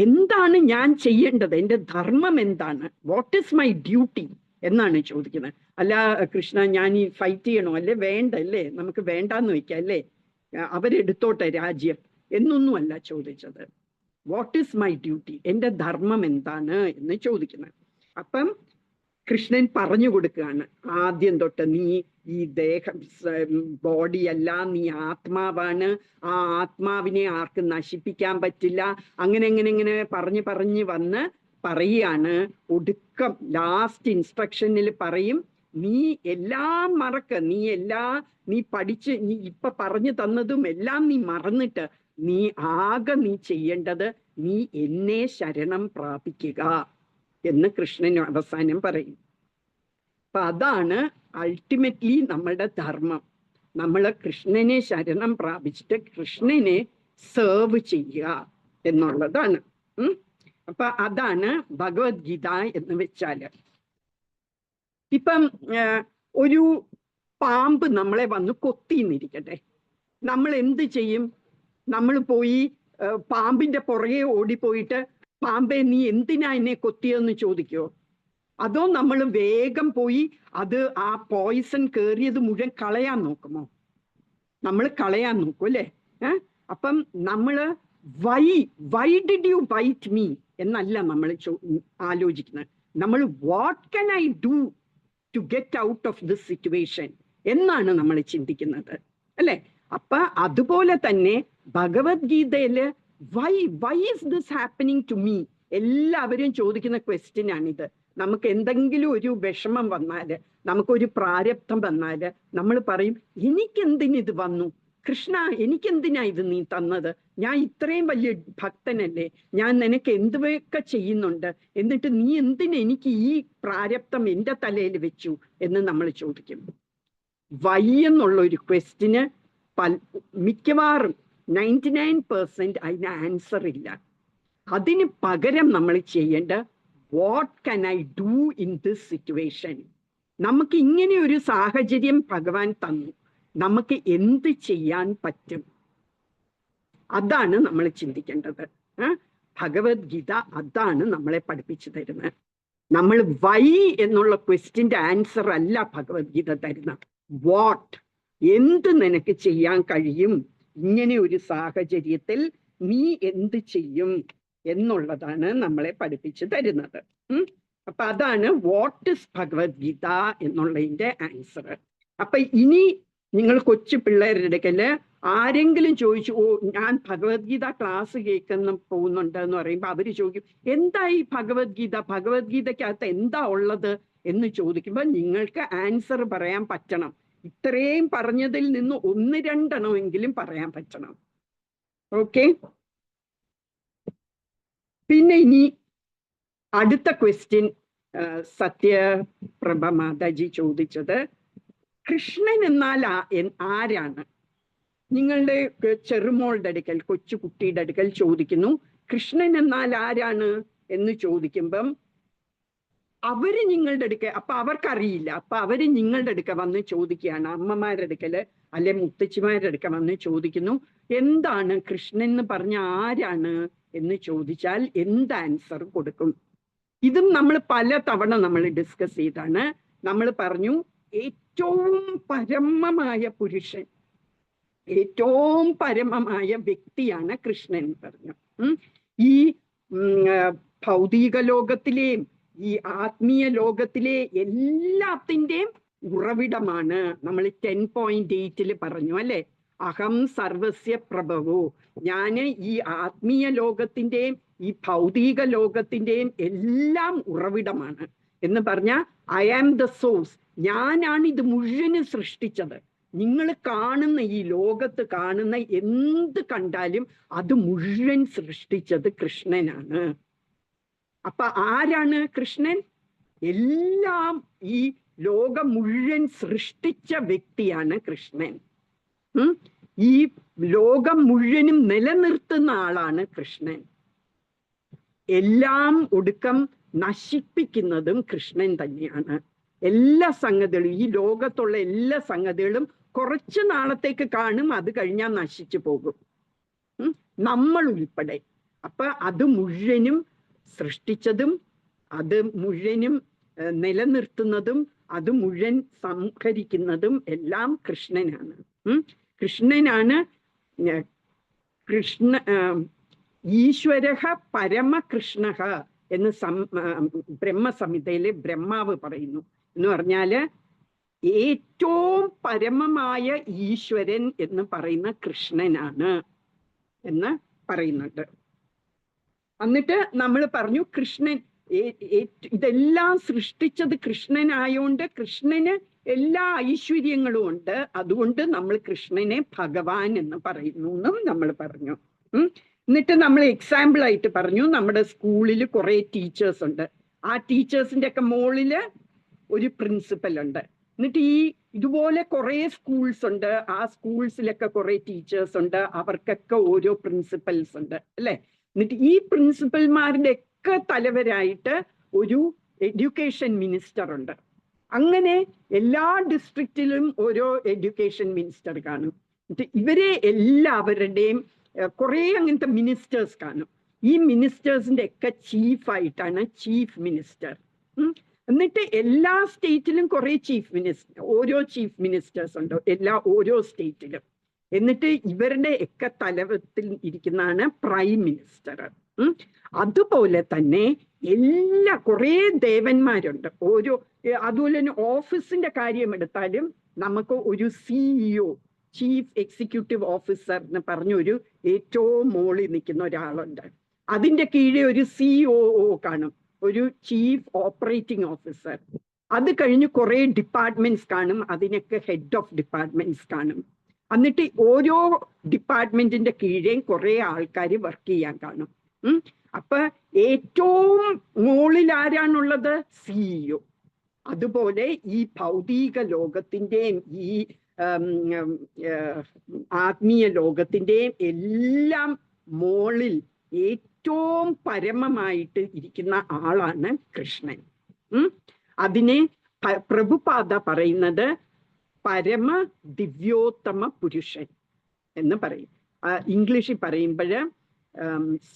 എന്താണ് ഞാൻ ചെയ്യേണ്ടത്, എൻ്റെ ധർമ്മം എന്താണ്, വാട്ട് ഈസ് മൈ ഡ്യൂട്ടി എന്നാണ് ചോദിക്കുന്നത്. അല്ല കൃഷ്ണ ഞാൻ ഈ ഫൈറ്റ് ചെയ്യണോ അല്ലേ വേണ്ട അല്ലേ, നമുക്ക് വേണ്ടാന്ന് വെക്കാം അല്ലേ, അവരെടുത്തോട്ടെ രാജ്യം എന്നൊന്നുമല്ല ചോദിച്ചത്. വാട്ട് ഈസ് മൈ ഡ്യൂട്ടി, എൻ്റെ ധർമ്മം എന്താണ് എന്ന് ചോദിക്കുന്നത്. അപ്പം കൃഷ്ണൻ പറഞ്ഞു കൊടുക്കുകയാണ്, ആദ്യം തൊട്ട് നീ ഈ ദേഹം ബോഡി അല്ല, നീ ആത്മാവാണ്, ആ ആത്മാവിനെ ആർക്കും നശിപ്പിക്കാൻ പറ്റില്ല, അങ്ങനെ പറഞ്ഞ് വന്ന് പറയുകയാണ്. ഒടുക്കം ലാസ്റ്റ് ഇൻസ്ട്രക്ഷനിൽ പറയും, നീ എല്ലാം മറക്ക, നീ പഠിച്ച് നീ ഇപ്പൊ പറഞ്ഞു തന്നതും എല്ലാം നീ മറന്നിട്ട് നീ ചെയ്യേണ്ടത് നീ എന്നെ ശരണം പ്രാപിക്കുക എന്ന് കൃഷ്ണൻ അവസാനം പറയും. അപ്പൊ അതാണ് അൾട്ടിമേറ്റ്ലി നമ്മളുടെ ധർമ്മം. നമ്മൾ കൃഷ്ണനെ ശരണം പ്രാപിച്ചിട്ട് കൃഷ്ണനെ സേർവ് ചെയ്യുക എന്നുള്ളതാണ്. അപ്പൊ അതാണ് ഭഗവത്ഗീത എന്ന് വെച്ചാല്. ഇപ്പം ഒരു പാമ്പ് നമ്മളെ വന്ന് കൊത്തിന്നിരിക്കട്ടെ, നമ്മൾ എന്ത് ചെയ്യും? നമ്മൾ പോയി പാമ്പിന്റെ പുറകെ ഓടിപ്പോയിട്ട് പാമ്പെ നീ എന്തിനാ എന്നെ കൊത്തിയെന്ന് ചോദിക്കോ? അതോ നമ്മൾ വേഗം പോയി അത് ആ പോയിസൺ കയറിയത് മുഴുവൻ കളയാൻ നോക്കുമോ? നമ്മൾ കളയാൻ നോക്കും അല്ലേ? അപ്പം നമ്മള് why did you bite me എന്നല്ല നമ്മൾ ആലോചിക്കുന്നത്. നമ്മൾ what can I do to get out of this situation എന്നാണ് നമ്മൾ ചിന്തിക്കുന്നത് അല്ലെ? അപ്പൊ അതുപോലെ തന്നെ ഭഗവത്ഗീതയില് why is this happening to me എല്ലാവരും ചോദിക്കുന്ന ക്വസ്റ്റ്യൻ ആണിത്. നമുക്ക് എന്തെങ്കിലും ഒരു വിഷമം വന്നാല്, നമുക്കൊരു പ്രാരബ്ധം വന്നാല് നമ്മൾ പറയും, എനിക്കെന്തിനിത് വന്നു കൃഷ്ണ, എനിക്കെന്തിനാ ഇത് നീ തന്നത്? ഞാൻ ഇത്രയും വലിയ ഭക്തനല്ലേ, ഞാൻ നിനക്ക് എന്തൊക്കെ ചെയ്യുന്നുണ്ട്, എന്നിട്ട് നീ എന്തിന് എനിക്ക് ഈ പ്രാരബ്ധം എൻ്റെ തലയിൽ വെച്ചു എന്ന് നമ്മൾ ചോദിക്കും. വൈ എന്നുള്ള ഒരു ക്വസ്റ്റിന് മിക്കവാറും 99% അതിന് ആൻസർ ഇല്ല. അതിന് പകരം നമ്മൾ ചെയ്യേണ്ട what can I do in this situation. നമുക്ക് ഇങ്ങനെ ഒരു സാഹചര്യം ഭഗവാൻ തന്നു, നമുക്ക് എന്ത് ചെയ്യാൻ പറ്റും? അതാണ് നമ്മൾ ചിന്തിക്കേണ്ടത്. ഭഗവത്ഗീത അതാണ് നമ്മളെ പഠിപ്പിച്ചു തരുന്നത്. നമ്മൾ വൈ എന്നുള്ള ക്വസ്റ്റിന്റെ ആൻസർ അല്ല ഭഗവത്ഗീത തരുന്ന. വാട്ട്, എന്ത് നിനക്ക് ചെയ്യാൻ കഴിയും, ഇങ്ങനെ ഒരു സാഹചര്യത്തിൽ നീ എന്ത് ചെയ്യും എന്നുള്ളതാണ് നമ്മളെ പഠിപ്പിച്ചു തരുന്നത്. അപ്പൊ അതാണ് വാട്ട് ഇസ് ഭഗവത്ഗീത എന്നുള്ളതിന്റെ ആൻസർ. അപ്പൊ ഇനി നിങ്ങൾ കൊച്ചു പിള്ളേരുടെ ഇടയ്ക്കല് ആരെങ്കിലും ചോദിച്ചു, ഓ ഞാൻ ഭഗവത്ഗീത ക്ലാസ് കേൾക്കുന്ന പോകുന്നുണ്ട് എന്ന് പറയുമ്പോൾ അവര് ചോദിക്കും, എന്താ ഈ ഭഗവത്ഗീത, ഭഗവത്ഗീതക്കകത്ത് എന്താ ഉള്ളത് എന്ന് ചോദിക്കുമ്പോൾ നിങ്ങൾക്ക് ആൻസർ പറയാൻ പറ്റണം. ഇത്രയും പറഞ്ഞതിൽ നിന്ന് 1-2 എണ്ണമെങ്കിലും പറയാൻ പറ്റണം. ഓക്കെ, പിന്നെ ഇനി അടുത്ത ക്വസ്റ്റ്യൻ സത്യപ്രഭ മാതാജി ചോദിച്ചത്, കൃഷ്ണൻ എന്നാൽ ആരാണ്? നിങ്ങളുടെ ചെറുമോളുടെ അടുക്കൽ, കൊച്ചുകുട്ടിയുടെ അടുക്കൽ ചോദിക്കുന്നു, കൃഷ്ണൻ എന്നാൽ ആരാണ് എന്ന് ചോദിക്കുമ്പം അവര് നിങ്ങളുടെ അടുക്ക, അപ്പൊ അവർക്കറിയില്ല, അപ്പൊ അവര് നിങ്ങളുടെ അടുക്ക വന്ന് ചോദിക്കുകയാണ്, അമ്മമാരുടെ അടുക്കല് അല്ലെ മുത്തച്ഛിമാരുടെ അടുക്ക വന്ന് ചോദിക്കുന്നു, എന്താണ് കൃഷ്ണൻ എന്ന് പറഞ്ഞ ആരാണ് എന്ന് ചോദിച്ചാൽ എന്ത് ആൻസർ കൊടുക്കും? ഇതും നമ്മൾ പല തവണ നമ്മൾ ഡിസ്കസ് ചെയ്താണ്. നമ്മൾ പറഞ്ഞു ഏറ്റവും പരമമായ പുരുഷൻ, ഏറ്റവും പരമമായ വ്യക്തിയാണ് കൃഷ്ണൻ എന്ന് പറഞ്ഞു. ഈ ഭൗതിക ലോകത്തിലെയും ഈ ആത്മീയ ലോകത്തിലെ എല്ലാത്തിൻ്റെയും ഉറവിടമാണ്. നമ്മൾ 10.8 പറഞ്ഞു അല്ലെ, അഹം സർവസ്യ പ്രഭവോ, ഞാന് ഈ ആത്മീയ ലോകത്തിൻ്റെയും ഈ ഭൗതിക ലോകത്തിൻ്റെയും എല്ലാം ഉറവിടമാണ് എന്ന് പറഞ്ഞ ഐ ആം ദ സോഴ്സ്, ഞാനാണ് ഇത് മുഴുവനും സൃഷ്ടിച്ചത്. നിങ്ങൾ കാണുന്ന ഈ ലോകത്ത് കാണുന്ന എന്ത് കണ്ടാലും അത് മുഴുവൻ സൃഷ്ടിച്ചത് കൃഷ്ണനാണ്. അപ്പൊ ആരാണ് കൃഷ്ണൻ? എല്ലാം ഈ ലോകം മുഴുവൻ സൃഷ്ടിച്ച വ്യക്തിയാണ് കൃഷ്ണൻ. ഈ ലോകം മുഴുവനും നിലനിർത്തുന്ന ആളാണ് കൃഷ്ണൻ. എല്ലാം ഒടുക്കം നശിപ്പിക്കുന്നതും കൃഷ്ണൻ തന്നെയാണ്. എല്ലാ സംഗതികളും, ഈ ലോകത്തുള്ള എല്ലാ സംഗതികളും കുറച്ചു നാളത്തേക്ക് കാണും, അത് കഴിഞ്ഞാൽ നശിച്ചു പോകും, നമ്മൾ ഉൾപ്പെടെ. അപ്പൊ അത് മുഴുവനും സൃഷ്ടിച്ചതും അത് മുഴുവനും നിലനിർത്തുന്നതും അത് മുഴുവൻ സംഹരിക്കുന്നതും എല്ലാം കൃഷ്ണനാണ്. കൃഷ്ണനാണ് ഈശ്വരഃ പരമകൃഷ്ണഃ എന്ന് ബ്രഹ്മസംഹിതയിലെ ബ്രഹ്മാവ് പറയുന്നു. എന്ന് പറഞ്ഞാല് ഏറ്റവും പരമമായ ഈശ്വരൻ എന്ന് പറയുന്ന കൃഷ്ണനാണ് എന്ന് പറയുന്നുണ്ട്. എന്നിട്ട് നമ്മൾ പറഞ്ഞു കൃഷ്ണൻ ഇതെല്ലാം സൃഷ്ടിച്ചത് കൃഷ്ണനായോണ്ട് കൃഷ്ണന് എല്ലാ ഐശ്വര്യങ്ങളും ഉണ്ട്, അതുകൊണ്ട് നമ്മൾ കൃഷ്ണനെ ഭഗവാൻ എന്ന് പറയുന്നു എന്നും നമ്മൾ പറഞ്ഞു. എന്നിട്ട് നമ്മൾ എക്സാമ്പിൾ ആയിട്ട് പറഞ്ഞു, നമ്മുടെ സ്കൂളിൽ കുറെ ടീച്ചേഴ്സ് ഉണ്ട്, ആ ടീച്ചേഴ്സിന്റെ ഒക്കെ മുകളില് ഒരു പ്രിൻസിപ്പൽ ഉണ്ട്. എന്നിട്ട് ഇതുപോലെ കുറെ സ്കൂൾസ് ഉണ്ട്, ആ സ്കൂൾസിലൊക്കെ കുറെ ടീച്ചേഴ്സ് ഉണ്ട്, അവർക്കൊക്കെ ഓരോ പ്രിൻസിപ്പൽസ് ഉണ്ട് അല്ലെ. എന്നിട്ട് ഈ പ്രിൻസിപ്പൽമാരുടെ ഒക്കെ തലവരായിട്ട് ഒരു എഡ്യൂക്കേഷൻ മിനിസ്റ്റർ ഉണ്ട്. അങ്ങനെ എല്ലാ ഡിസ്ട്രിക്റ്റിലും ഓരോ എഡ്യൂക്കേഷൻ മിനിസ്റ്റർ കാണും. ഇവരെ എല്ലാവരുടെയും കുറെ അങ്ങനത്തെ മിനിസ്റ്റേഴ്സ് കാണും. ഈ മിനിസ്റ്റേഴ്സിന്റെ ഒക്കെ ചീഫായിട്ടാണ് ചീഫ് മിനിസ്റ്റർ. എന്നിട്ട് എല്ലാ സ്റ്റേറ്റിലും കുറെ ഓരോ ചീഫ് മിനിസ്റ്റേഴ്സ് ഉണ്ട് ഓരോ സ്റ്റേറ്റിലും. എന്നിട്ട് ഇവരുടെ ഒക്കെ തലവത്തിൽ ഇരിക്കുന്നതാണ് പ്രൈം മിനിസ്റ്റർ. അതുപോലെ തന്നെ കുറെ ദേവന്മാരുണ്ട് അതുപോലെ തന്നെ ഓഫീസിന്റെ കാര്യം എടുത്താലും നമുക്ക് ഒരു CEO, ചീഫ് എക്സിക്യൂട്ടീവ് ഓഫീസർ എന്ന് പറഞ്ഞൊരു ഏറ്റവും മുകളിൽ നിൽക്കുന്ന ഒരാളുണ്ട്. അതിന്റെ കീഴിൽ ഒരു COO കാണും, ഒരു ചീഫ് ഓപ്പറേറ്റിംഗ് ഓഫീസർ. അത് കഴിഞ്ഞ് കുറെ ഡിപ്പാർട്ട്മെന്റ്സ് കാണും, അതിനൊക്കെ ഹെഡ് ഓഫ് ഡിപ്പാർട്ട്മെന്റ്സ് കാണും. എന്നിട്ട് ഓരോ ഡിപ്പാർട്ട്മെന്റിന്റെ കീഴേയും കുറെ ആൾക്കാർ വർക്ക് ചെയ്യാൻ കാണും. അപ്പൊ ഏറ്റവും മുകളിൽ ആരാണുള്ളത്? CEO. അതുപോലെ ഈ ഭൗതിക ലോകത്തിന്റെയും ഈ ആത്മീയ ലോകത്തിന്റെയും എല്ലാം മുകളിൽ ഏറ്റവും പരമമായിട്ട് ഇരിക്കുന്ന ആളാണ് കൃഷ്ണൻ. അതിനെ പ്രഭുപാദ പറയുന്നത് പരമ ദിവ്യോത്തമ പുരുഷൻ എന്ന് പറയും. ഇംഗ്ലീഷിൽ പറയുമ്പോൾ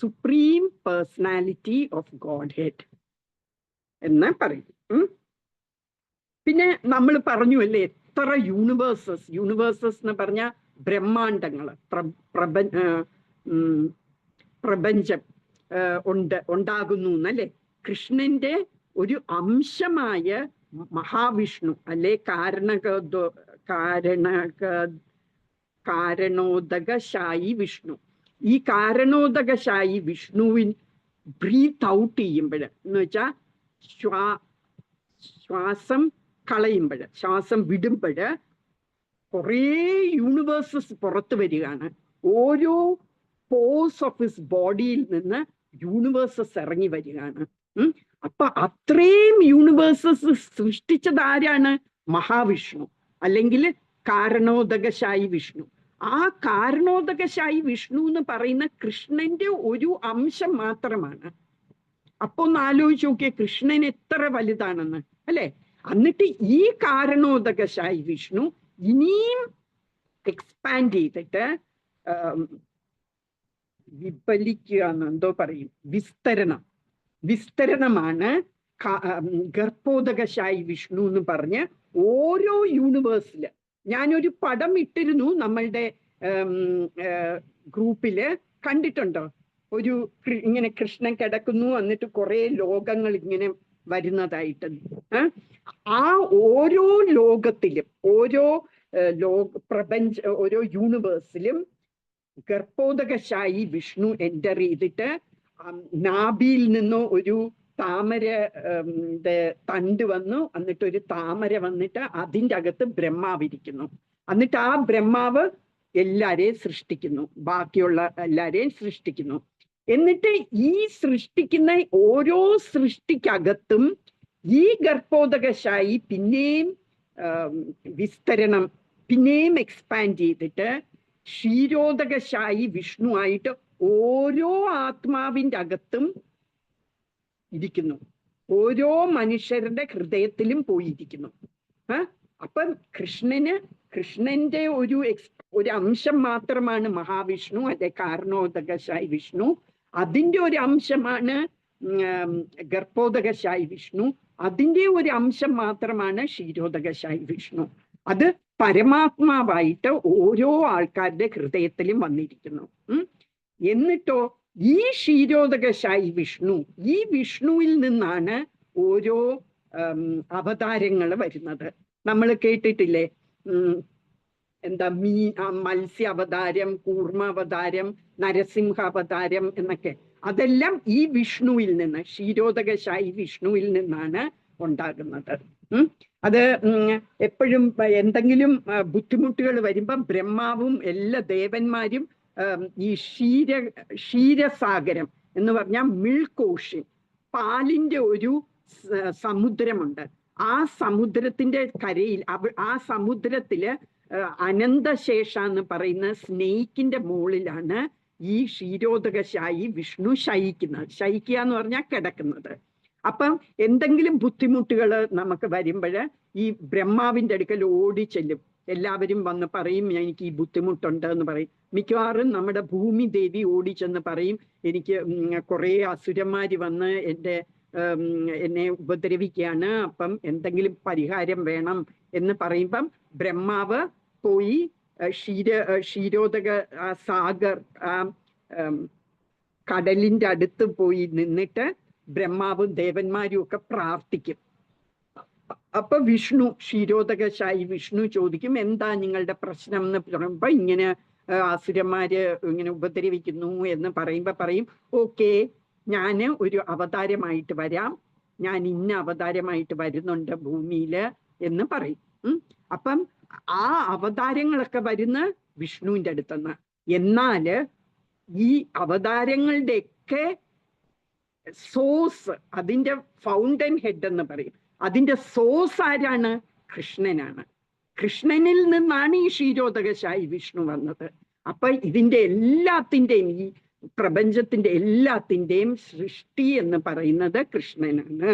supreme personality of God head എന്ന് പറയും. പിന്നെ നമ്മൾ പറഞ്ഞു അല്ലേ, എത്ര യൂണിവേഴ്സസ് എന്ന് പറഞ്ഞ ബ്രഹ്മാണ്ടങ്ങള്, പ്രപഞ്ചം ഉണ്ടാകുന്നു എന്നല്ലേ. കൃഷ്ണന്റെ ഒരു അംശമായ മഹാവിഷ്ണു അല്ലെ കാരണോദകശായി വിഷ്ണു. ഈ കാരണോദകശായി വിഷ്ണുവിൻ ബ്രീത്ത് ഔട്ട് ചെയ്യുമ്പോൾ എന്ന് വെച്ചാൽ ശ്വാസം കളയുമ്പോൾ, ശ്വാസം വിടുമ്പോൾ കുറേ യൂണിവേഴ്സസ് പുറത്തു വരികയാണ്. ഓരോ പോഴ്സ് ഓഫ് ഹിസ് ബോഡിയിൽ നിന്ന് യൂണിവേഴ്സസ് ഇറങ്ങി വരികയാണ്. അപ്പൊ അത്രയും യൂണിവേഴ്സസ് സൃഷ്ടിച്ചത് ആരാണ്? മഹാവിഷ്ണു അല്ലെങ്കിൽ കാരണോദകശായി വിഷ്ണു. ആ കാരണോദകശായി വിഷ്ണു എന്ന് പറയുന്ന കൃഷ്ണന്റെ ഒരു അംശം മാത്രമാണ്. അപ്പൊ ഒന്ന് ആലോചിച്ച് നോക്കിയേ, കൃഷ്ണൻ എത്ര വലുതാണെന്ന് അല്ലെ. എന്നിട്ട് ഈ കാരണോദകശായി വിഷ്ണു ഇനിയും എക്സ്പാൻഡ് ചെയ്തിട്ട് വിപലിക്കുക എന്നെന്തോ പറയും, വിസ്തരണമാണ് ഗർഭോദകശായി വിഷ്ണു എന്ന് പറഞ്ഞ് ഓരോ യൂണിവേഴ്സില്. ഞാനൊരു പടം ഇട്ടിരുന്നു നമ്മളുടെ ഗ്രൂപ്പില്, കണ്ടിട്ടുണ്ടോ? ഒരു ഇങ്ങനെ കൃഷ്ണൻ കിടക്കുന്നു, എന്നിട്ട് കുറെ ലോകങ്ങൾ ഇങ്ങനെ വരുന്നതായിട്ട്. ആ ഓരോ ലോകത്തിലും ഓരോ ഓരോ യൂണിവേഴ്സിലും ഗർഭോദകശായി വിഷ്ണു എൻ്റർ ചെയ്തിട്ട് നാഭിയിൽ നിന്ന് ഒരു താമര തണ്ട് വന്നു, എന്നിട്ട് ഒരു താമര വന്നിട്ട് അതിൻ്റെ അകത്ത് ബ്രഹ്മാവിരിക്കുന്നു. എന്നിട്ട് ആ ബ്രഹ്മാവ് എല്ലാരെയും സൃഷ്ടിക്കുന്നു, ബാക്കിയുള്ള എല്ലാരെയും സൃഷ്ടിക്കുന്നു. എന്നിട്ട് ഈ സൃഷ്ടിക്കുന്ന ഓരോ സൃഷ്ടിക്കകത്തും ഈ ഗർഭോദകശായി പിന്നെയും പിന്നെയും എക്സ്പാൻഡ് ചെയ്തിട്ട് ക്ഷീരോദകശായി വിഷ്ണു ആയിട്ട് ഓരോ ആത്മാവിൻ്റെ അകത്തും ഇരിക്കുന്നു, ഓരോ മനുഷ്യരുടെ ഹൃദയത്തിലും പോയിരിക്കുന്നു. അപ്പം കൃഷ്ണന്റെ ഒരു അംശം മാത്രമാണ് മഹാവിഷ്ണു, അല്ലെ കാരണോദകശായി വിഷ്ണു. അതിൻ്റെ ഒരു അംശമാണ് ഗർഭോദകശായി വിഷ്ണു. അതിൻ്റെ ഒരു അംശം മാത്രമാണ് ക്ഷീരോദകശായി വിഷ്ണു. അത് പരമാത്മാവായിട്ട് ഓരോ ആൾക്കാരുടെ ഹൃദയത്തിലും വന്നിരിക്കുന്നു. എന്നിട്ടോ ഈ ക്ഷീരോദകശായി വിഷ്ണു, ഈ വിഷ്ണുവിൽ നിന്നാണ് ഓരോ അവതാരങ്ങൾ വരുന്നത്. നമ്മൾ കേട്ടിട്ടില്ലേ, എന്താ മത്സ്യ അവതാരം, കൂർമ്മ അവതാരം, നരസിംഹ അവതാരം എന്നൊക്കെ. അതെല്ലാം ഈ വിഷ്ണുവിൽ നിന്ന്, ക്ഷീരോദകശായി വിഷ്ണുവിൽ നിന്നാണ് ഉണ്ടാകുന്നത്. അത് എപ്പോഴും എന്തെങ്കിലും ബുദ്ധിമുട്ടുകൾ വരുമ്പം ബ്രഹ്മാവും എല്ലാ ദേവന്മാരും ഈ ക്ഷീരസാഗരം എന്ന് പറഞ്ഞാൽ മിൽക്ക് ഓഷ്യൻ, പാലിന്റെ ഒരു സമുദ്രമുണ്ട്. ആ സമുദ്രത്തിന്റെ കരയിൽ, ആ സമുദ്രത്തില് അനന്തശേഷ എന്ന് പറയുന്ന സ്നേഹിക്കിന്റെ മുകളിലാണ് ഈ ക്ഷീരോദകശായി വിഷ്ണു ശയിക്കുന്നത്. ശയിക്കുക എന്ന് പറഞ്ഞാൽ കിടക്കുന്നത്. അപ്പം എന്തെങ്കിലും ബുദ്ധിമുട്ടുകൾ നമുക്ക് വരുമ്പോൾ ഈ ബ്രഹ്മാവിൻ്റെ അടുക്കൽ ഓടി ചെല്ലും. എല്ലാവരും വന്ന് പറയും, എനിക്ക് ഈ ബുദ്ധിമുട്ടുണ്ട് എന്ന് പറയും. മിക്കവാറും നമ്മുടെ ഭൂമി ദേവി ഓടിച്ചെന്ന് പറയും, എനിക്ക് കുറേ അസുരന്മാർ വന്ന് എന്നെ ഉപദ്രവിക്കുകയാണ്, അപ്പം എന്തെങ്കിലും പരിഹാരം വേണം എന്ന് പറയുമ്പം ബ്രഹ്മാവ് പോയി ക്ഷീരോദക സാഗർ കടലിൻ്റെ അടുത്ത് പോയി നിന്നിട്ട് ബ്രഹ്മാവും ദേവന്മാരും ഒക്കെ പ്രാർത്ഥിക്കും. അപ്പൊ വിഷ്ണു, ക്ഷീരോദകശായി വിഷ്ണു ചോദിക്കും, എന്താ നിങ്ങളുടെ പ്രശ്നം എന്ന് പറയുമ്പോ ഇങ്ങനെ അസുരന്മാര് ഇങ്ങനെ ഉപദ്രവിക്കുന്നു എന്ന് പറയുമ്പോ പറയും, ഓക്കെ, ഞാന് ഒരു അവതാരമായിട്ട് വരാം, ഞാൻ ഇന്ന അവതാരമായിട്ട് വരുന്നുണ്ട് ഭൂമിയില് എന്ന് പറയും. അപ്പം ആ അവതാരങ്ങളൊക്കെ വരുന്ന വിഷ്ണുവിൻ്റെ അടുത്തുനിന്ന്. എന്നാല് ഈ അവതാരങ്ങളുടെയൊക്കെ സോഴ്സ്, അതിൻ്റെ ഫൗണ്ടൻ ഹെഡ് എന്ന് പറയും, അതിൻ്റെ സോഴ്സ് ആരാണ്? കൃഷ്ണനാണ്. കൃഷ്ണനിൽ നിന്നാണ് ഈ ക്ഷീരോദകശായി വിഷ്ണു വന്നത്. അപ്പൊ ഇതിൻ്റെ എല്ലാത്തിൻ്റെയും, ഈ പ്രപഞ്ചത്തിന്റെ എല്ലാത്തിൻ്റെയും സൃഷ്ടി എന്ന് പറയുന്നത് കൃഷ്ണനാണ്.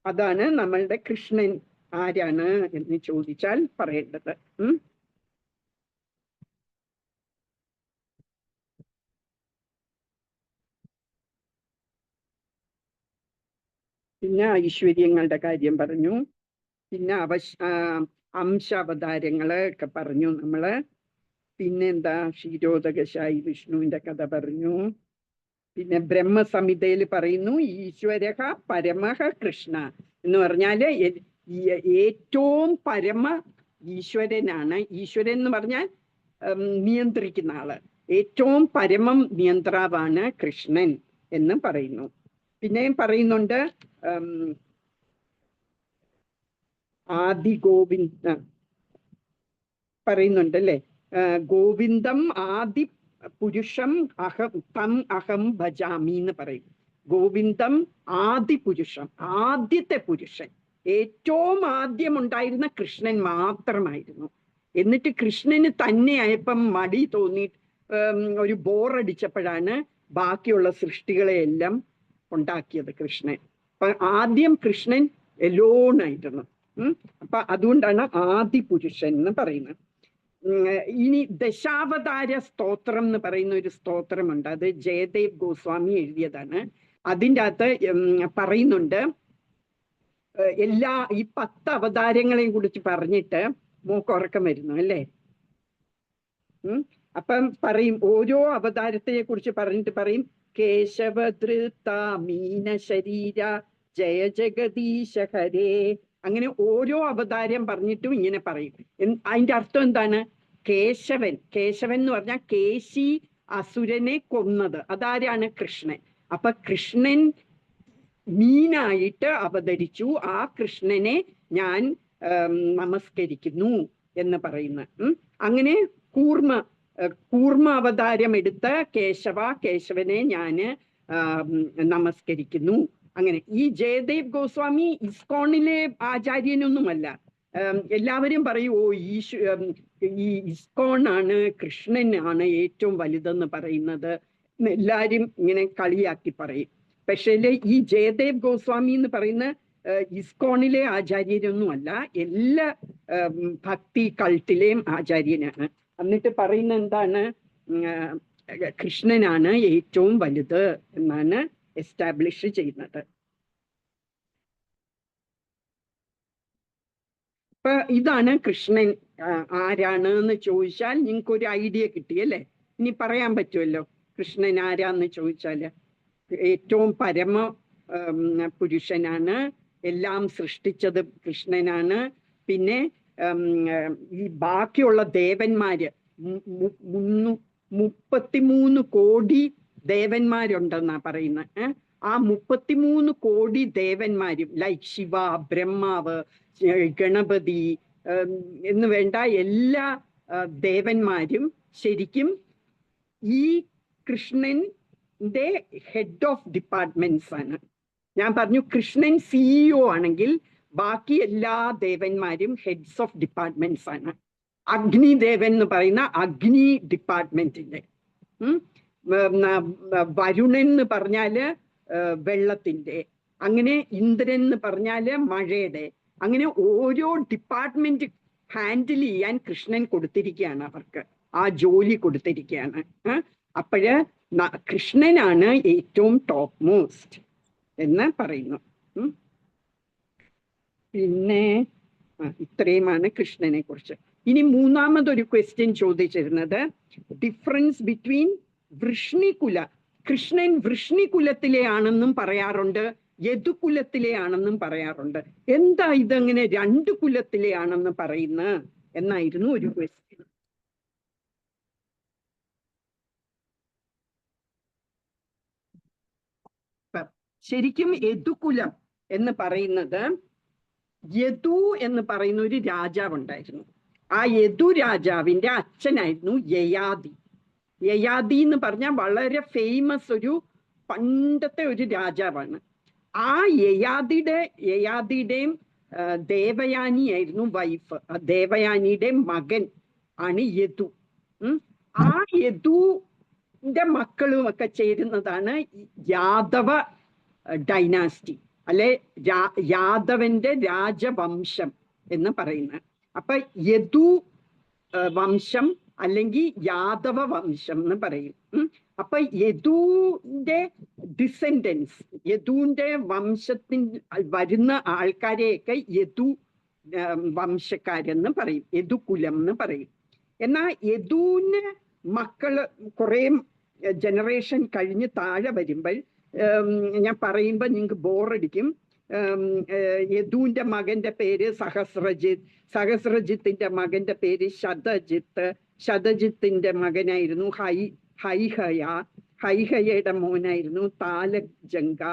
അതാണ് നമ്മളുടെ കൃഷ്ണൻ ആരാണ് എന്ന് ചോദിച്ചാൽ പറയേണ്ടത്. പിന്നെ ഐശ്വര്യങ്ങളുടെ കാര്യം പറഞ്ഞു, പിന്നെ അംശാവതാരങ്ങള് ഒക്കെ പറഞ്ഞു നമ്മള്. പിന്നെന്താ, ക്ഷീരോദകശായി വിഷ്ണുവിന്റെ കഥ പറഞ്ഞു. പിന്നെ ബ്രഹ്മസംഹിതയിൽ പറയുന്നു, ഈശ്വരഃ പരമഃ കൃഷ്ണ എന്ന് പറഞ്ഞാല് ഏറ്റവും പരമ ഈശ്വരനാണ്. ഈശ്വരൻ എന്ന് പറഞ്ഞാൽ നിയന്ത്രിക്കുന്ന ആള്. ഏറ്റവും പരമം നിയന്ത്രാവാണ് കൃഷ്ണൻ എന്ന് പറയുന്നു. പിന്നെയും പറയുന്നുണ്ട്, ആദി ഗോവിന്ദ പറയുന്നുണ്ട് അല്ലേ, ഗോവിന്ദം ആദി പുരുഷം അഹം ഭജാമി എന്ന് പറയും. ഗോവിന്ദം ആദി പുരുഷം, ആദ്യത്തെ പുരുഷൻ, ഏറ്റവും ആദ്യം ഉണ്ടായിരുന്ന കൃഷ്ണൻ മാത്രമായിരുന്നു. എന്നിട്ട് കൃഷ്ണന് തന്നെ ആയപ്പം മടി തോന്നി, ഒരു ബോറടിച്ചപ്പോഴാണ് ബാക്കിയുള്ള സൃഷ്ടികളെയെല്ലാം ഉണ്ടാക്കിയത് കൃഷ്ണൻ. അപ്പൊ ആദ്യം കൃഷ്ണൻ എലോണായിരുന്നു. അപ്പൊ അതുകൊണ്ടാണ് ആദി പുരുഷൻ എന്ന് പറയുന്നത്. ഇനി ദശാവതാര സ്തോത്രം എന്ന് പറയുന്ന ഒരു സ്തോത്രമുണ്ട്, അത് ജയദേവ് ഗോസ്വാമി എഴുതിയതാണ്. അതിൻ്റെ അകത്ത് പറയുന്നുണ്ട്, ഈ 10 അവതാരങ്ങളെയും കുറിച്ച് പറഞ്ഞിട്ട് മൂക്കുറക്കം വരുന്നു അല്ലേ. അപ്പം പറയും, ഓരോ അവതാരത്തെ കുറിച്ച് പറഞ്ഞിട്ട് പറയും, കേശവധൃത മീന ശരീര ജയ ജഗദീശ ഹരേ. അങ്ങനെ ഓരോ അവതാരം പറഞ്ഞിട്ടും ഇങ്ങനെ പറയും. അതിന്റെ അർത്ഥം എന്താണ്? കേശവൻ, കേശവൻ എന്ന് പറഞ്ഞാൽ കേശി അസുരനെ കൊന്നത്, അതാരാണ്? കൃഷ്ണൻ. അപ്പൊ കൃഷ്ണൻ മീനായിട്ട് അവതരിച്ചു, ആ കൃഷ്ണനെ ഞാൻ നമസ്കരിക്കുന്നു എന്ന് പറയുന്ന. അങ്ങനെ കൂർമ്മ അവതാരം എടുത്ത കേശവനെ ഞാന് നമസ്കരിക്കുന്നു. അങ്ങനെ ഈ ജയദേവ് ഗോസ്വാമി ഇസ്കോണിലെ ആചാര്യനൊന്നുമല്ല, എല്ലാവരും പറയും ഓ ഈ ഇസ്കോൺ ആണ് കൃഷ്ണനാണ് ഏറ്റവും വലുതെന്ന് പറയുന്നത്, എല്ലാരും ഇങ്ങനെ കളിയാക്കി പറയും. പക്ഷേ ഈ ജയദേവ് ഗോസ്വാമി എന്ന് പറയുന്ന ഇസ്കോണിലെ ആചാര്യരൊന്നുമല്ല, എല്ലാ ഭക്തി കൾട്ടിലെയും ആചാര്യനാണ്. എന്നിട്ട് പറയുന്ന എന്താണ്, കൃഷ്ണനാണ് ഏറ്റവും വലുത് എന്നാണ് എസ്റ്റാബ്ലിഷ് ചെയ്യുന്നത്. ഇപ്പൊ ഇതാണ് കൃഷ്ണൻ ആരാണ് എന്ന് ചോദിച്ചാൽ നിങ്ങൾക്ക് ഒരു ഐഡിയ കിട്ടിയല്ലേ? ഇനി പറയാൻ പറ്റുമല്ലോ കൃഷ്ണൻ ആരാന്ന് ചോദിച്ചാല്. ഏറ്റവും പരമ പുരുഷനാണ്, എല്ലാം സൃഷ്ടിച്ചത് കൃഷ്ണനാണ്. പിന്നെ ഈ ബാക്കിയുള്ള ദേവന്മാര് 33 കോടി ദേവന്മാരുണ്ടെന്നാ പറയുന്നത്. ആ 33 കോടി ദേവന്മാരും ലൈക്ക് ശിവ, ബ്രഹ്മാവ്, ഗണപതി എന്ന് വേണ്ട എല്ലാ ദേവന്മാരും ശരിക്കും ഈ കൃഷ്ണന്റെ ഹെഡ് ഓഫ് ഡിപ്പാർട്ട്മെന്റ്സ് ആണ്. ഞാൻ പറഞ്ഞു കൃഷ്ണൻ CEO ആണെങ്കിൽ ബാക്കി എല്ലാ ദേവന്മാരും ഹെഡ്സ് ഓഫ് ഡിപ്പാർട്ട്മെന്റ്സ് ആണ്. അഗ്നിദേവൻ എന്ന് പറയുന്ന അഗ്നി ഡിപ്പാർട്ട്മെന്റിന്റെ, വരുണൻ എന്ന് പറഞ്ഞാല് വെള്ളത്തിന്റെ, അങ്ങനെ ഇന്ദ്രൻ എന്ന് പറഞ്ഞാല് മഴയുടെ, അങ്ങനെ ഓരോ ഡിപ്പാർട്ട്മെന്റ് ഹാൻഡിൽ ചെയ്യാൻ കൃഷ്ണൻ കൊടുത്തിരിക്കുകയാണ്, അവർക്ക് ആ ജോലി കൊടുത്തിരിക്കുകയാണ്. അപ്പോഴ് കൃഷ്ണനാണ് ഏറ്റവും ടോപ്പ് മോസ്റ്റ് എന്ന് പറയുന്നു. പിന്നെ ഇത്രയുമാണ് കൃഷ്ണനെ കുറിച്ച്. ഇനി മൂന്നാമതൊരു ക്വസ്റ്റ്യൻ ചോദിച്ചിരുന്നത് ഡിഫറൻസ് ബിറ്റ്വീൻ വൃഷ്ണികുല. കൃഷ്ണൻ വൃഷ്ണികുലത്തിലെ ആണെന്നും പറയാറുണ്ട്, യദുകുലത്തിലെ ആണെന്നും പറയാറുണ്ട്. എന്താ ഇതെങ്ങനെ 2 കുലത്തിലെ ആണെന്ന് പറയുന്ന എന്നായിരുന്നു ഒരു ക്വസ്റ്റ്യൻ. ശരിക്കും യദുകുലം എന്ന് പറയുന്നത്, യദു എന്ന് പറയുന്ന ഒരു രാജാവ് ഉണ്ടായിരുന്നു. ആ യദു രാജാവിന്റെ അച്ഛനായിരുന്നു യയാതി. യയാതി എന്ന് പറഞ്ഞാൽ വളരെ ഫേമസ് ഒരു പണ്ടത്തെ ഒരു രാജാവാണ്. ആ യയാതിയുടെയും ദേവയാനിയായിരുന്നു വൈഫ്. ആ ദേവയാനിയുടെ മകൻ ആണ് യദു. ആ യദുവിന്റെ മക്കളും ഒക്കെ ചേരുന്നതാണ് യാദവ ഡൈനാസ്റ്റി, അല്ലെ യാദവന്റെ രാജവംശം എന്ന് പറയുന്നത്. അപ്പൊ യദു വംശം അല്ലെങ്കിൽ യാദവ വംശം എന്ന് പറയും. അപ്പൊ യദുവിന്റെ ഡിസെൻഡൻസ്, യദുവിന്റെ വംശത്തിൽ വരുന്ന ആൾക്കാരെയൊക്കെ യദു വംശക്കാരെന്ന് പറയും, യദുകുലം എന്ന് പറയും. എന്നാൽ യദുവിന് മക്കള് കുറെ ജനറേഷൻ കഴിഞ്ഞ് താഴെ വരുമ്പോൾ, ഞാൻ പറയുമ്പോൾ നിങ്ങൾക്ക് ബോറടിക്കും. യദുവിന്റെ മകന്റെ പേര് സഹസ്രജിത്ത്, സഹസ്രജിത്തിന്റെ മകന്റെ പേര് ശതജിത്ത്, ശതജിത്തിന്റെ മകനായിരുന്നു ഹൈഹയ, ഹൈഹയയുടെ മോനായിരുന്നു താലജംഗ,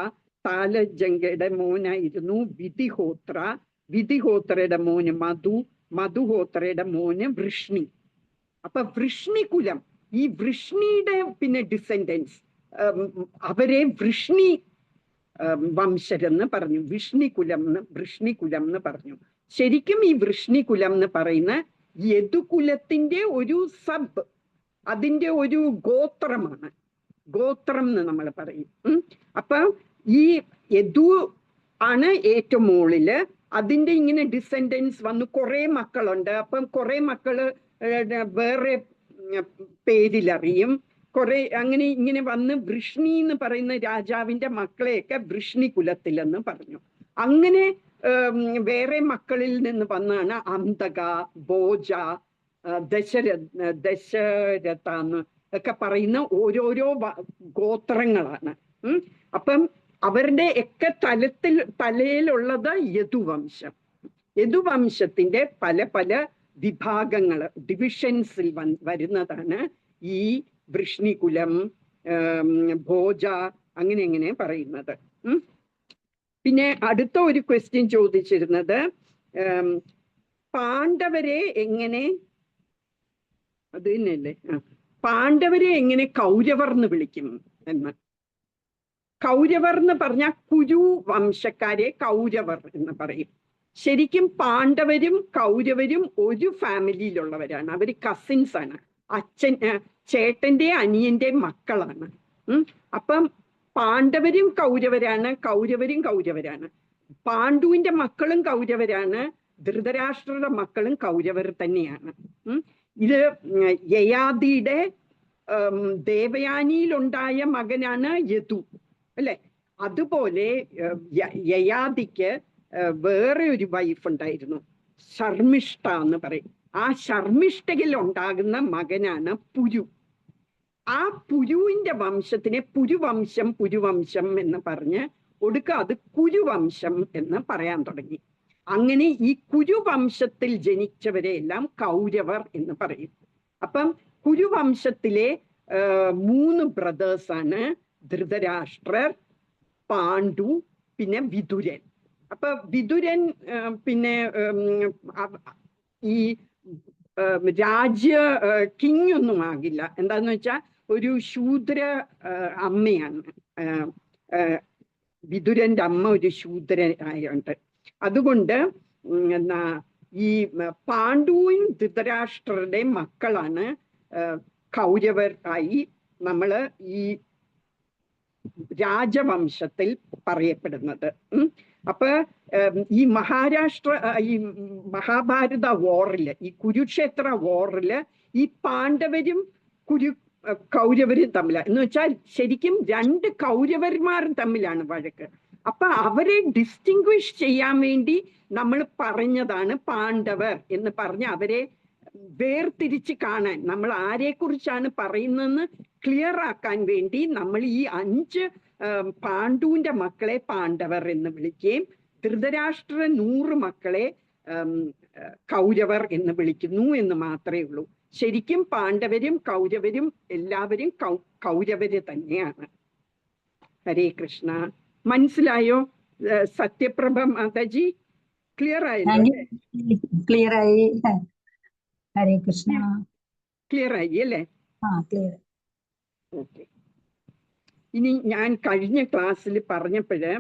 താലജംഗയുടെ മോനായിരുന്നു വിധിഹോത്ര, വിധിഹോത്രയുടെ മോന് മധു, മധുഹോത്രയുടെ മോന് വൃഷ്ണി. അപ്പൊ വൃഷ്ണികുലം, ഈ വൃഷ്ണിയുടെ പിന്നെ ഡിസെൻഡൻസ്, അവരെ വൃഷ്ണി വംശരെന്ന് പറഞ്ഞു, വൃഷ്ണികുലം എന്ന് പറഞ്ഞു. ശരിക്കും ഈ വൃഷ്ണികുലം എന്ന് പറയുന്ന യദുകുലത്തിന്റെ ഒരു സബ്, അതിന്റെ ഒരു ഗോത്രമാണ്, ഗോത്രം എന്ന് നമ്മൾ പറയും. അപ്പൊ ഈ യദു ആണ് ഏറ്റവും മുകളില്, അതിന്റെ ഇങ്ങനെ ഡിസെൻഡൻസ് വന്ന് കുറെ മക്കളുണ്ട്. അപ്പം കുറെ മക്കള് വേറെ പേരിലറിയും, കുറെ അങ്ങനെ ഇങ്ങനെ വന്ന് വൃഷ്ണി എന്ന് പറയുന്ന രാജാവിന്റെ മക്കളെയൊക്കെ വൃഷ്ണി കുലത്തിലെന്ന് പറഞ്ഞു. അങ്ങനെ വേറെ മക്കളിൽ നിന്ന് വന്നാണ് അന്തക, ഭോജ, ദശരഥ എന്ന് ഒക്കെ പറയുന്ന ഓരോരോ ഗോത്രങ്ങളാണ്. അപ്പം അവരുടെ ഒക്കെ തലയിലുള്ളത് യദുവംശം. യദുവംശത്തിന്റെ പല പല വിഭാഗങ്ങള്, ഡിവിഷൻസിൽ വരുന്നതാണ് ഈ വൃഷ്ണികുലം, ഭോജ, അങ്ങനെ പറയുന്നത്. പിന്നെ അടുത്ത ഒരു ക്വസ്റ്റ്യൻ ചോദിച്ചിരുന്നത് പാണ്ഡവരെ എങ്ങനെ, അത് തന്നെയല്ലേ, പാണ്ഡവരെ എങ്ങനെ കൗരവർ എന്ന് വിളിക്കും എന്ന്. കൗരവർ എന്ന് പറഞ്ഞാൽ കുരു വംശക്കാരെ കൗരവർ എന്ന് പറയും. ശരിക്കും പാണ്ഡവരും കൗരവരും ഒരു ഫാമിലിയിലുള്ളവരാണ്. അവര് കസിൻസ് ആണ്. ചേട്ടന്റെ അനിയന്റെ മക്കളാണ്. അപ്പം പാണ്ഡവരും കൗരവരാണ്, കൗരവരും കൗരവരാണ്. പാണ്ഡുവിന്റെ മക്കളും കൗരവരാണ്, ധൃതരാഷ്ട്രരുടെ മക്കളും കൗരവർ തന്നെയാണ്. ഇത് യയാതിയുടെ ദേവയാനിയിലുണ്ടായ മകനാണ് യദു, അല്ലെ? അതുപോലെ യയാതിക്ക് വേറെ ഒരു വൈഫ് ഉണ്ടായിരുന്നു, ശർമ്മിഷ്ഠ എന്ന് പറയും. ആ ശർമ്മിഷ്ഠയിൽ ഉണ്ടാകുന്ന മകനാണ് പുരു. ആ പുരുവിന്റെ വംശത്തിനെ പുരുവംശം പുരുവംശം എന്ന് പറഞ്ഞ് ഒടുക്ക അത് കുരുവംശം എന്ന് പറയാൻ തുടങ്ങി. അങ്ങനെ ഈ കുരുവംശത്തിൽ ജനിച്ചവരെ എല്ലാം കൗരവർ എന്ന് പറയും. അപ്പം കുരുവംശത്തിലെ 3 ബ്രദേഴ്സാണ് ധൃതരാഷ്ട്രർ, പാണ്ഡു, പിന്നെ വിതുരൻ. അപ്പൊ വിതുരൻ പിന്നെ ഈ കിങ് ഒന്നും ആകില്ല. എന്താന്ന് വെച്ചാൽ ഒരു ശൂദ്ര അമ്മയാണ്. വിതുരന്റെ അമ്മ ഒരു ശൂദ്രനായുണ്ട്. അതുകൊണ്ട് ഈ പാണ്ഡുവും ധൃതരാഷ്ട്രരുടെ മക്കളാണ് കൗരവർ ആയി നമ്മള് ഈ രാജവംശത്തിൽ പറയപ്പെടുന്നത്. അപ്പൊ ഈ മഹാഭാരത വാറില്, ഈ കുരുക്ഷേത്ര വാറില് ഈ പാണ്ഡവരും കൗരവരും തമ്മിലാണ്. എന്ന് വെച്ചാൽ ശരിക്കും 2 കൗരവന്മാരും തമ്മിലാണ് വഴക്ക്. അപ്പൊ അവരെ ഡിസ്റ്റിങ്വിഷ് ചെയ്യാൻ വേണ്ടി നമ്മൾ പറഞ്ഞതാണ് പാണ്ഡവർ എന്ന് പറഞ്ഞ് അവരെ വേർതിരിച്ച് കാണാൻ, നമ്മൾ ആരെക്കുറിച്ചാണ് പറയുന്നതെന്ന് ക്ലിയർ ആക്കാൻ വേണ്ടി നമ്മൾ ഈ 5 പാണ്ഡുവിന്റെ മക്കളെ പാണ്ഡവർ എന്ന് വിളിക്കുകയും ധൃതരാഷ്ട്ര 100 മക്കളെ കൗരവർ എന്ന് വിളിക്കുന്നു എന്ന് മാത്രമേ ഉള്ളൂ. ശരിക്കും പാണ്ഡവരും കൗരവരും എല്ലാവരും കൗരവര് തന്നെയാണ്. ഹരേ കൃഷ്ണ. മനസ്സിലായോ സത്യപ്രഭ മാതാജി? ക്ലിയർ ആയല്ലോ? ക്ലിയർ ആയി. ഹരേ കൃഷ്ണ. ക്ലിയർ ആയി അല്ലേ? ഓക്കെ. ഇനി ഞാൻ കഴിഞ്ഞ ക്ലാസ്സിൽ പറഞ്ഞപ്പോഴ്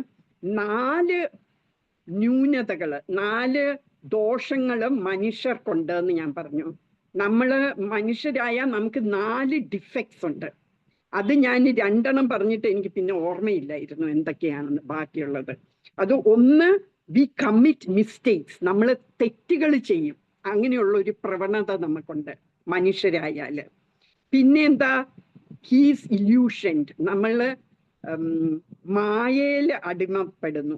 4 ന്യൂനതകള്, 4 ദോഷങ്ങള് മനുഷ്യർക്കുണ്ട് എന്ന് ഞാൻ പറഞ്ഞു. നമ്മള് മനുഷ്യരായ നമുക്ക് 4 ഡിഫക്ട്സ് ഉണ്ട്. അത് ഞാൻ 2 എണ്ണം പറഞ്ഞിട്ട് എനിക്ക് പിന്നെ ഓർമ്മയില്ലായിരുന്നു എന്തൊക്കെയാണെന്ന് ബാക്കിയുള്ളത്. അത് ഒന്ന്, വി കമ്മിറ്റ് മിസ്റ്റേക്സ്, നമ്മൾ തെറ്റുകൾ ചെയ്യും. അങ്ങനെയുള്ള ഒരു പ്രവണത നമുക്കുണ്ട് മനുഷ്യരായാല്. പിന്നെ എന്താ, ഹീസ് ഇല്യൂഷൻഡ്, നമ്മള് മായയില് അടിമപ്പെടുന്നു.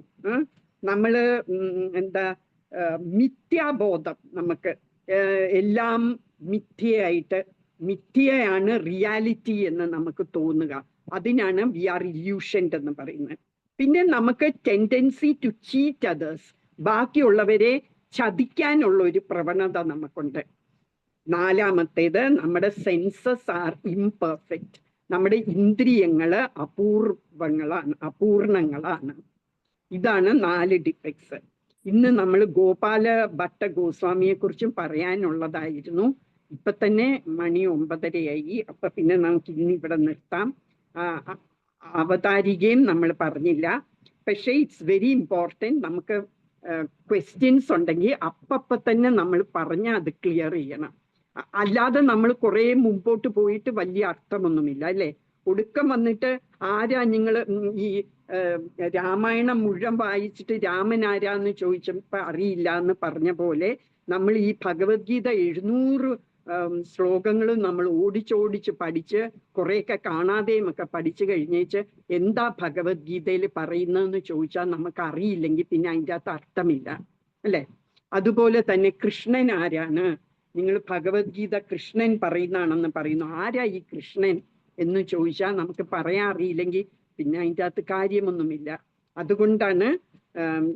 നമ്മള് എന്താ, മിഥ്യാബോധം, നമുക്ക് എല്ലാം മിഥ്യയാണ് റിയാലിറ്റി എന്ന് നമുക്ക് തോന്നുക. അതിനാണ് വി ആർ ഇല്യൂഷൻഡ് എന്ന് പറയുന്നത്. പിന്നെ നമുക്ക് ടെൻഡൻസി ടു ചീറ്റ് അതേഴ്സ്, ബാക്കിയുള്ളവരെ ചതിക്കാനുള്ള ഒരു പ്രവണത നമുക്കുണ്ട്. 4-മത്തേത്, നമ്മുടെ സെൻസസ് ആർ ഇംപെർഫെക്റ്റ്, നമ്മുടെ ഇന്ദ്രിയങ്ങള് അപൂർണങ്ങളാണ്. ഇതാണ് 4 ഡിഫക്ട്സ്. ഇന്ന് നമ്മൾ ഗോപാല ഭട്ട ഗോസ്വാമിയെ കുറിച്ചും പറയാനുള്ളതായിരുന്നു. ഇപ്പൊ തന്നെ മണി 9:30 അപ്പൊ പിന്നെ നമുക്ക് ഇന്ന് ഇവിടെ നിർത്താം. അവതാരികയും നമ്മൾ പറഞ്ഞില്ല. പക്ഷേ ഇറ്റ്സ് വെരി ഇമ്പോർട്ടൻറ്റ്. നമുക്ക് ക്വസ്റ്റ്യൻസ് ഉണ്ടെങ്കിൽ അപ്പപ്പ തന്നെ നമ്മൾ പറഞ്ഞാൽ അത് ക്ലിയർ ചെയ്യണം. അല്ലാതെ നമ്മൾ കുറെ മുമ്പോട്ട് പോയിട്ട് വലിയ അർത്ഥമൊന്നുമില്ല, അല്ലേ? ഒടുക്കം വന്നിട്ട് ആരാ നിങ്ങൾ ഈ രാമായണം മുഴുവൻ വായിച്ചിട്ട് രാമൻ ആരാന്ന് ചോദിച്ചപ്പോ അറിയില്ല എന്ന് പറഞ്ഞ പോലെ നമ്മൾ ഈ ഭഗവത്ഗീത 700 ശ്ലോകങ്ങളും നമ്മൾ ഓടിച്ചോടിച്ച് പഠിച്ച് കുറെയൊക്കെ കാണാതെയും ഒക്കെ പഠിച്ചു കഴിഞ്ഞേച്ച് എന്താ ഭഗവത്ഗീതയിൽ പറയുന്നതെന്ന് ചോദിച്ചാൽ നമുക്ക് അറിയില്ലെങ്കിൽ പിന്നെ അതിൻ്റെ അകത്ത് അർത്ഥമില്ല, അല്ലേ? അതുപോലെ തന്നെ കൃഷ്ണൻ ആരാണ്? നിങ്ങൾ ഭഗവത്ഗീത കൃഷ്ണൻ പറയുന്നതാണെന്ന് പറയുന്നു. ആരാ ഈ കൃഷ്ണൻ എന്ന് ചോദിച്ചാൽ നമുക്ക് പറയാൻ അറിയില്ലെങ്കിൽ പിന്നെ അതിൻ്റെ അകത്ത് കാര്യമൊന്നുമില്ല. അതുകൊണ്ടാണ്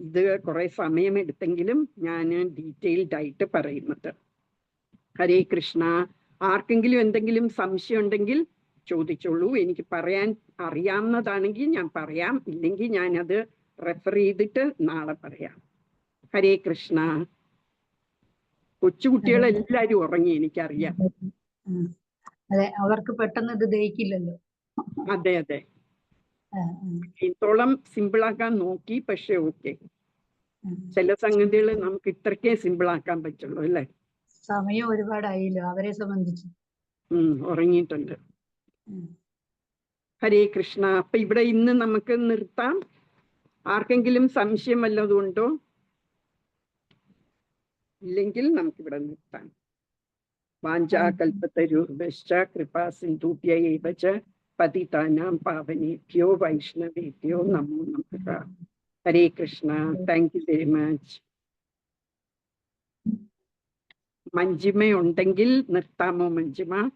ഇത് കുറെ സമയമെടുത്തെങ്കിലും ഞാൻ ഡീറ്റെയിൽഡ് ആയിട്ട് പറയുന്നത്. ഹരേ കൃഷ്ണ. ആർക്കെങ്കിലും എന്തെങ്കിലും സംശയം ഉണ്ടെങ്കിൽ ചോദിച്ചോളൂ. എനിക്ക് പറയാൻ അറിയാവുന്നതാണെങ്കിൽ ഞാൻ പറയാം, ഇല്ലെങ്കിൽ ഞാനത് റെഫർ ചെയ്തിട്ട് നാളെ പറയാം. ഹരേ കൃഷ്ണ. കൊച്ചുകുട്ടികളെല്ലാരും ഉറങ്ങി, എനിക്കറിയാം. അതെ, അവർക്ക് പെട്ടെന്ന് ഇത് ദഹിക്കില്ലല്ലോ. അതെ അതെ, ഇത്തോളം സിമ്പിളാക്കാൻ നോക്കി, പക്ഷെ ഓക്കെ. ചില സംഗതികൾ നമുക്ക് ഇത്രക്കേ സിമ്പിൾ ആക്കാൻ പറ്റുള്ളൂ അല്ലേ. സമയം ഒരുപാടായില്ലോ അവരെ സംബന്ധിച്ച്. ഉറങ്ങിയിട്ടുണ്ട്. ഉം. ഹരേ കൃഷ്ണ. അപ്പൊ ഇവിടെ ഇന്ന് നമുക്ക് നിർത്താം. ആർക്കെങ്കിലും സംശയം വല്ലതും ഉണ്ടോ? ഇല്ലെങ്കിൽ നമുക്കിവിടെ നിർത്താം. വാഞ്ചാകൽപതരുഭ്യശ്ച കൃപാ സിന്ധുഭ്യൈവ ച പതിതാനാം പാവനേഭ്യോ വൈഷ്ണവേഭ്യോ നമോ നമഃ. Hare Krishna. Thank you very much. Manjima ഉണ്ടെങ്കിൽ നിർത്താമോ മഞ്ജിമ?